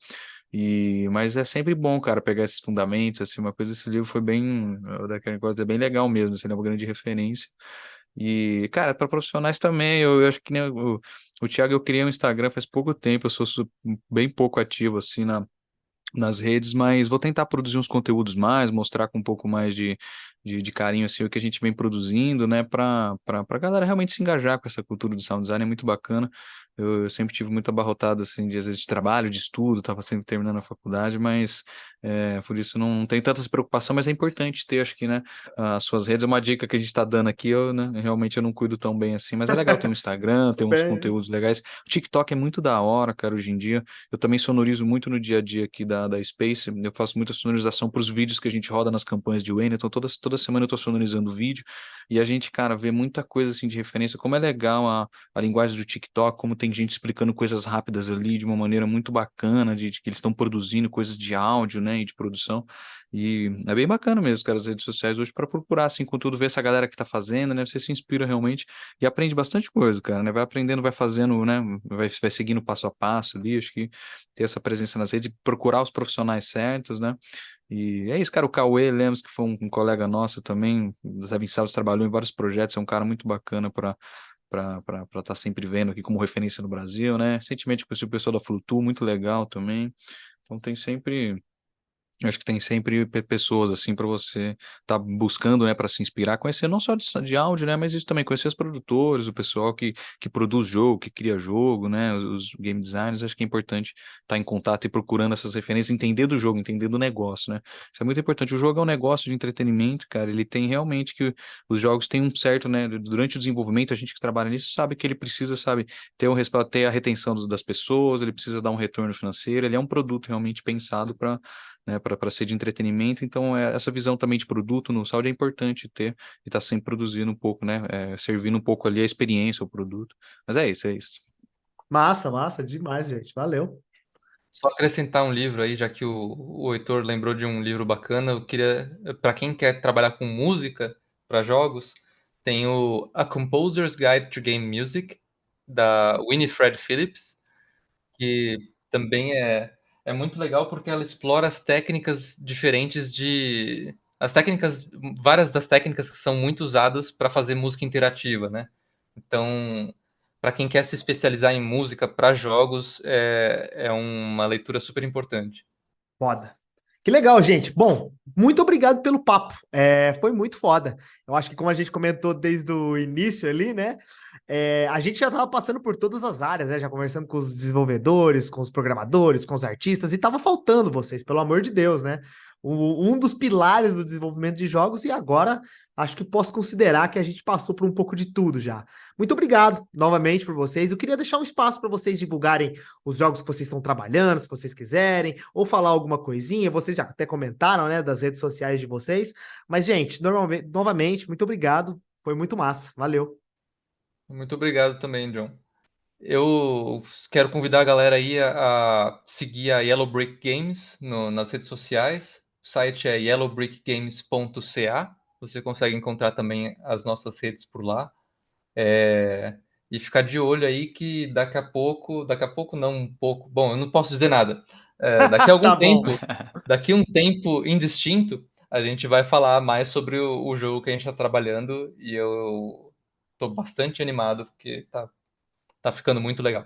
Speaker 4: Mas é sempre bom, cara, pegar esses fundamentos, assim, uma coisa, esse livro foi bem, o da Karen Costa é bem legal mesmo, assim, é uma grande referência. E, cara, para profissionais também, eu acho que nem o Thiago, eu criei um Instagram faz pouco tempo, eu sou bem pouco ativo, assim, nas redes, mas vou tentar produzir uns conteúdos mais, mostrar com um pouco mais de carinho assim o que a gente vem produzindo, né, para galera realmente se engajar com essa cultura do sound design, é muito bacana. Eu sempre tive muito abarrotado assim de às vezes de trabalho, de estudo, estava sempre terminando a faculdade, mas por isso não tem tanta preocupação, mas é importante ter, acho que, né, as suas redes, é uma dica que a gente está dando aqui, né, realmente eu não cuido tão bem assim, mas é legal ter um Instagram, ter uns
Speaker 1: Bem,
Speaker 4: conteúdos legais. O TikTok é muito da hora, cara, hoje em dia. Eu também sonorizo muito no dia a dia aqui da Space. Eu faço muita sonorização para os vídeos que a gente roda nas campanhas de Wayne. Então, toda semana eu estou sonorizando vídeo. E a gente, cara, vê muita coisa assim de referência. Como é legal a linguagem do TikTok, como tem gente explicando coisas rápidas ali de uma maneira muito bacana, de que eles estão produzindo coisas de áudio, né, e de produção. E é bem bacana mesmo, cara, as redes sociais hoje para procurar assim conteúdo, ver essa galera que tá fazendo, né? Você se inspira realmente e aprende bastante coisa, cara, né? Vai aprendendo, vai fazendo, né? Vai seguindo passo a passo ali. Acho que ter essa presença nas redes, procurar os profissionais certos, né? E é isso, cara. O Cauê Lemos, que foi um colega nosso também, da Seven Salves, trabalhou em vários projetos, é um cara muito bacana para para estar sempre vendo aqui como referência no Brasil, né? Recentemente conheci o pessoal da Flutu, muito legal também. Então tem sempre. Acho que tem sempre pessoas assim para você estar buscando, né, para se inspirar, conhecer não só de áudio, né, mas isso também conhecer os produtores, o pessoal que produz jogo, que cria jogo, né, os game designers. Acho que é importante estar em contato e procurando essas referências, entender do jogo, entender do negócio, né? Isso é muito importante. O jogo é um negócio de entretenimento, cara. Ele tem realmente que os jogos têm um certo, né, durante o desenvolvimento, a gente que trabalha nisso sabe que ele precisa, sabe, ter o respaldo, ter a retenção das pessoas, ele precisa dar um retorno financeiro. Ele é um produto realmente pensado para, né, para ser de entretenimento. Então, essa visão também de produto no Saudi é importante ter e estar sempre produzindo um pouco, né, servindo um pouco ali a experiência, o produto. Mas é isso, é isso.
Speaker 1: Massa, massa, demais, gente. Valeu.
Speaker 5: Só acrescentar um livro aí, já que o Heitor lembrou de um livro bacana, eu queria, para quem quer trabalhar com música para jogos, tem o A Composer's Guide to Game Music, da Winifred Phillips, que também é muito legal porque ela explora as técnicas diferentes as técnicas, várias das técnicas que são muito usadas para fazer música interativa, né? Então, para quem quer se especializar em música para jogos, é uma leitura super importante.
Speaker 1: Foda. Que legal, gente. Bom, muito obrigado pelo papo. Foi muito foda. Eu acho que, como a gente comentou desde o início ali, né? A gente já estava passando por todas as áreas, né? Já conversando com os desenvolvedores, com os programadores, com os artistas, e estava faltando vocês, pelo amor de Deus, né? Um dos pilares do desenvolvimento de jogos, e agora acho que posso considerar que a gente passou por um pouco de tudo já. Muito obrigado novamente por vocês. Eu queria deixar um espaço para vocês divulgarem os jogos que vocês estão trabalhando, se vocês quiserem, ou falar alguma coisinha. Vocês já até comentaram, né, das redes sociais de vocês. Mas, gente, novamente, muito obrigado. Foi muito massa. Valeu.
Speaker 5: Muito obrigado também, John. Eu quero convidar a galera aí a seguir a Yellow Brick Games nas redes sociais. O site é yellowbrickgames.ca. Você consegue encontrar também as nossas redes por lá. E ficar de olho aí que daqui a pouco não um pouco, bom, eu não posso dizer nada. Daqui a algum
Speaker 1: Tá bom.
Speaker 5: tempo, daqui a um tempo indistinto, a gente vai falar mais sobre o jogo que a gente está trabalhando e eu tô bastante animado porque tá ficando muito legal.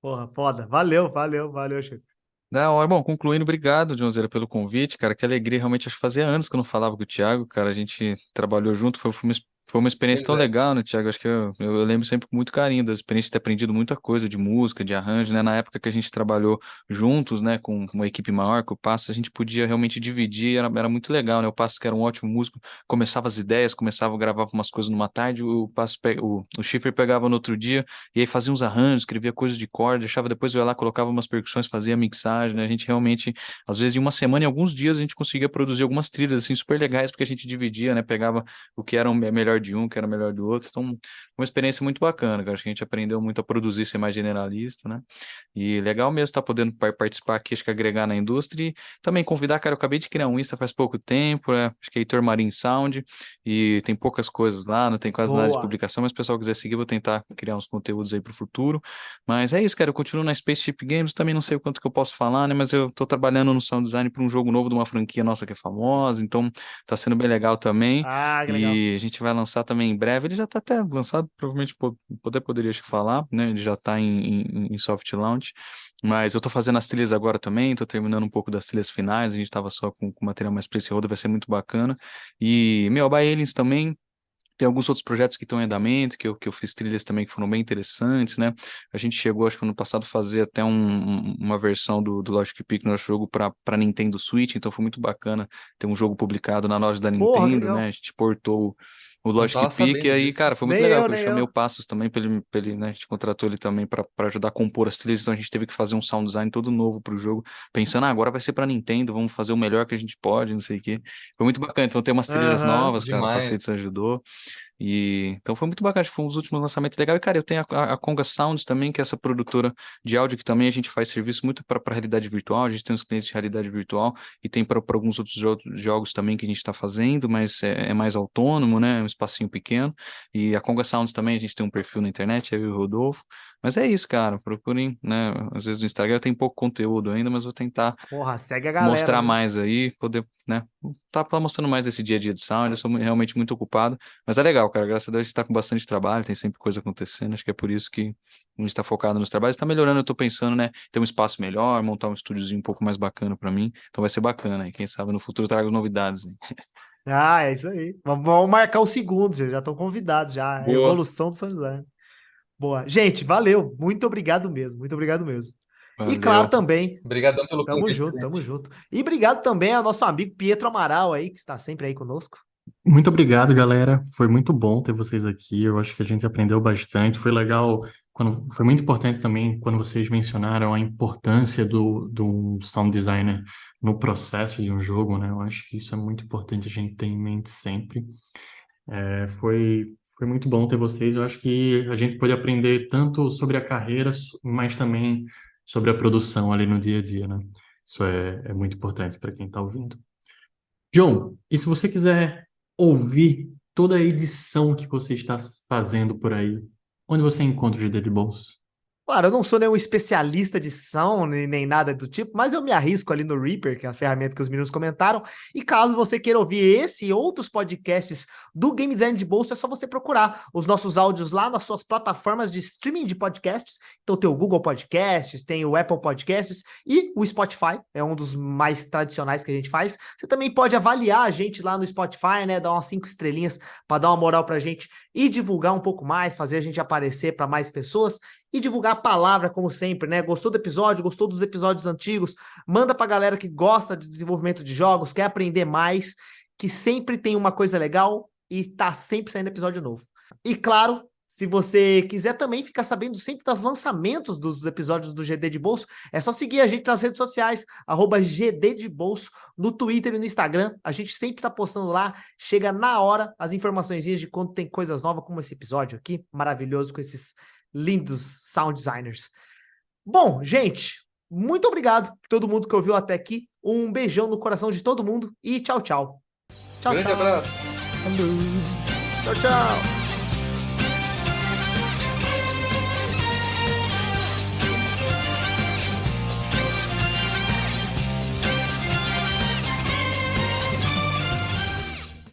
Speaker 1: Porra, foda. Valeu, valeu, valeu, Chico.
Speaker 4: Da hora. Bom, concluindo, obrigado, Joãozeira, pelo convite, cara. Que alegria, realmente, acho que fazia anos que eu não falava com o Thiago, cara. A gente trabalhou junto, foi uma experiência
Speaker 5: Pois
Speaker 4: tão
Speaker 5: é.
Speaker 4: legal, né, Thiago? Acho que eu lembro sempre com muito carinho da experiência de ter aprendido muita coisa de música, de arranjo, né? Na época que a gente trabalhou juntos, né, com uma equipe maior, com o Passos, a gente podia realmente dividir, era muito legal, né? O Passos, que era um ótimo músico, começava as ideias, gravava umas coisas numa tarde, o Passos, o Schiffer pegava no outro dia, e aí fazia uns arranjos, escrevia coisas de corda, deixava depois eu ia lá, colocava umas percussões, fazia a mixagem, né? A gente realmente, às vezes, em uma semana, em alguns dias, a gente conseguia produzir algumas trilhas, assim, super legais, porque a gente dividia, né? Pegava o que era melhor de um, o que era melhor do outro. Então, uma experiência muito bacana, cara. Acho que a gente aprendeu muito a produzir, ser mais generalista, né? E legal mesmo estar podendo participar aqui, acho que agregar na indústria e também convidar, cara, eu acabei de criar um Insta faz pouco tempo, acho que é Heitor Marim Sound, e tem poucas coisas lá, não tem quase nada de
Speaker 1: Boa.
Speaker 4: publicação, mas se o pessoal quiser seguir, eu vou tentar criar uns conteúdos aí pro futuro. Mas é isso, cara, eu continuo na Spaceship Games, também não sei o quanto que eu posso falar, né? Mas eu tô trabalhando no sound design para um jogo novo de uma franquia nossa que é famosa, então tá sendo bem legal também.
Speaker 1: Ah, que legal.
Speaker 4: E a gente vai lançar também em breve. Ele já está até lançado, provavelmente poderia acho que falar, né? Ele já está em soft launch. Mas eu estou fazendo as trilhas agora também, estou terminando um pouco das trilhas finais. A gente estava só com material mais para esse rodo, vai ser muito bacana. E, meu, a By Aliens também. Tem alguns outros projetos que estão em andamento, que eu fiz trilhas também que foram bem interessantes, né? A gente chegou, acho que ano passado, a fazer até uma versão do Logic Peak, nosso jogo, para Nintendo Switch, então foi muito bacana ter um jogo publicado na loja da
Speaker 1: Porra, que
Speaker 4: Nintendo, né?
Speaker 1: legal.
Speaker 4: A gente portou o
Speaker 5: Não
Speaker 4: Logic
Speaker 5: tava
Speaker 4: Peak, e
Speaker 5: sabendo
Speaker 4: aí,
Speaker 5: disso.
Speaker 4: cara, foi muito
Speaker 1: Nem
Speaker 4: legal,
Speaker 1: eu,
Speaker 4: que eu
Speaker 1: nem
Speaker 4: chamei o
Speaker 1: eu.
Speaker 4: Passos também né? A gente contratou ele também para ajudar a compor as trilhas, então a gente teve que fazer um sound design todo novo pro jogo, pensando, agora vai ser para Nintendo, vamos fazer o melhor que a gente pode, não sei o quê. Foi muito bacana, então tem umas trilhas
Speaker 1: Aham.
Speaker 4: novas, cara, o Pacetes
Speaker 5: Demais.
Speaker 4: ajudou. E então foi muito bacana, acho que foi um dos últimos lançamentos legais. E, cara, eu tenho a Conga Sounds também, que é essa produtora de áudio que também a gente faz serviço muito para realidade virtual. A gente tem uns clientes de realidade virtual e tem para alguns outros jogos também que a gente está fazendo, mas é mais autônomo, né? É um espacinho pequeno. E a Conga Sounds também, a gente tem um perfil na internet, eu e o Rodolfo. Mas é isso, cara. Procurem, né? Às vezes no Instagram tem pouco conteúdo ainda, mas vou tentar
Speaker 1: Porra, segue a galera,
Speaker 4: mostrar
Speaker 1: né?
Speaker 4: mais aí, poder, né? Tá mostrando mais desse dia a dia de sound. Eu sou realmente muito ocupado, mas é legal, cara. Graças a Deus a gente tá com bastante trabalho, tem sempre coisa acontecendo. Acho que é por isso que a gente tá focado nos trabalhos. Tá melhorando, eu tô pensando, né? Ter um espaço melhor, montar um estúdiozinho um pouco mais bacana pra mim. Então vai ser bacana, e quem sabe no futuro eu trago novidades, hein?
Speaker 1: Ah, é isso aí. Vamos marcar os segundos, já estão convidados já. A
Speaker 4: Boa.
Speaker 1: evolução do sound design. Boa. Gente, valeu. Muito obrigado mesmo. Muito obrigado mesmo. E claro
Speaker 4: Valeu.
Speaker 1: também,
Speaker 5: Obrigadão pelo
Speaker 1: tamo
Speaker 5: convite,
Speaker 1: junto,
Speaker 5: gente.
Speaker 1: tamo junto. E obrigado também ao nosso amigo Pietro Amaral aí, que está sempre aí conosco.
Speaker 2: Muito obrigado, galera. Foi muito bom ter vocês aqui. Eu acho que a gente aprendeu bastante. Foi legal, foi muito importante também quando vocês mencionaram a importância do sound designer no processo de um jogo, né? Eu acho que isso é muito importante a gente ter em mente sempre. Foi muito bom ter vocês. Eu acho que a gente pode aprender tanto sobre a carreira, mas também sobre a produção ali no dia a dia, né? Isso é muito importante para quem está ouvindo. John, e se você quiser ouvir toda a edição que você está fazendo por aí, onde você encontra o GD de Bolso?
Speaker 1: Claro, eu não sou nenhum especialista de som, nem nada do tipo, mas eu me arrisco ali no Reaper, que é a ferramenta que os meninos comentaram. E caso você queira ouvir esse e outros podcasts do Game Design de Bolso, é só você procurar os nossos áudios lá nas suas plataformas de streaming de podcasts. Então tem o Google Podcasts, tem o Apple Podcasts e o Spotify, é um dos mais tradicionais que a gente faz. Você também pode avaliar a gente lá no Spotify, né? Dar umas 5 estrelinhas para dar uma moral pra gente e divulgar um pouco mais, fazer a gente aparecer para mais pessoas. E divulgar a palavra, como sempre, né? Gostou do episódio? Gostou dos episódios antigos? Manda pra galera que gosta de desenvolvimento de jogos, quer aprender mais, que sempre tem uma coisa legal e tá sempre saindo episódio novo. E claro, se você quiser também ficar sabendo sempre dos lançamentos dos episódios do GD de Bolso, é só seguir a gente nas redes sociais, @GD de Bolso, no Twitter e no Instagram. A gente sempre tá postando lá, chega na hora as informaçõezinhas de quando tem coisas novas, como esse episódio aqui, maravilhoso, com esses lindos sound designers. Bom, gente, muito obrigado por todo mundo que ouviu até aqui. Um beijão no coração de todo mundo e tchau, tchau. Tchau,
Speaker 5: Grande
Speaker 1: tchau.
Speaker 5: abraço.
Speaker 1: Tchau, tchau.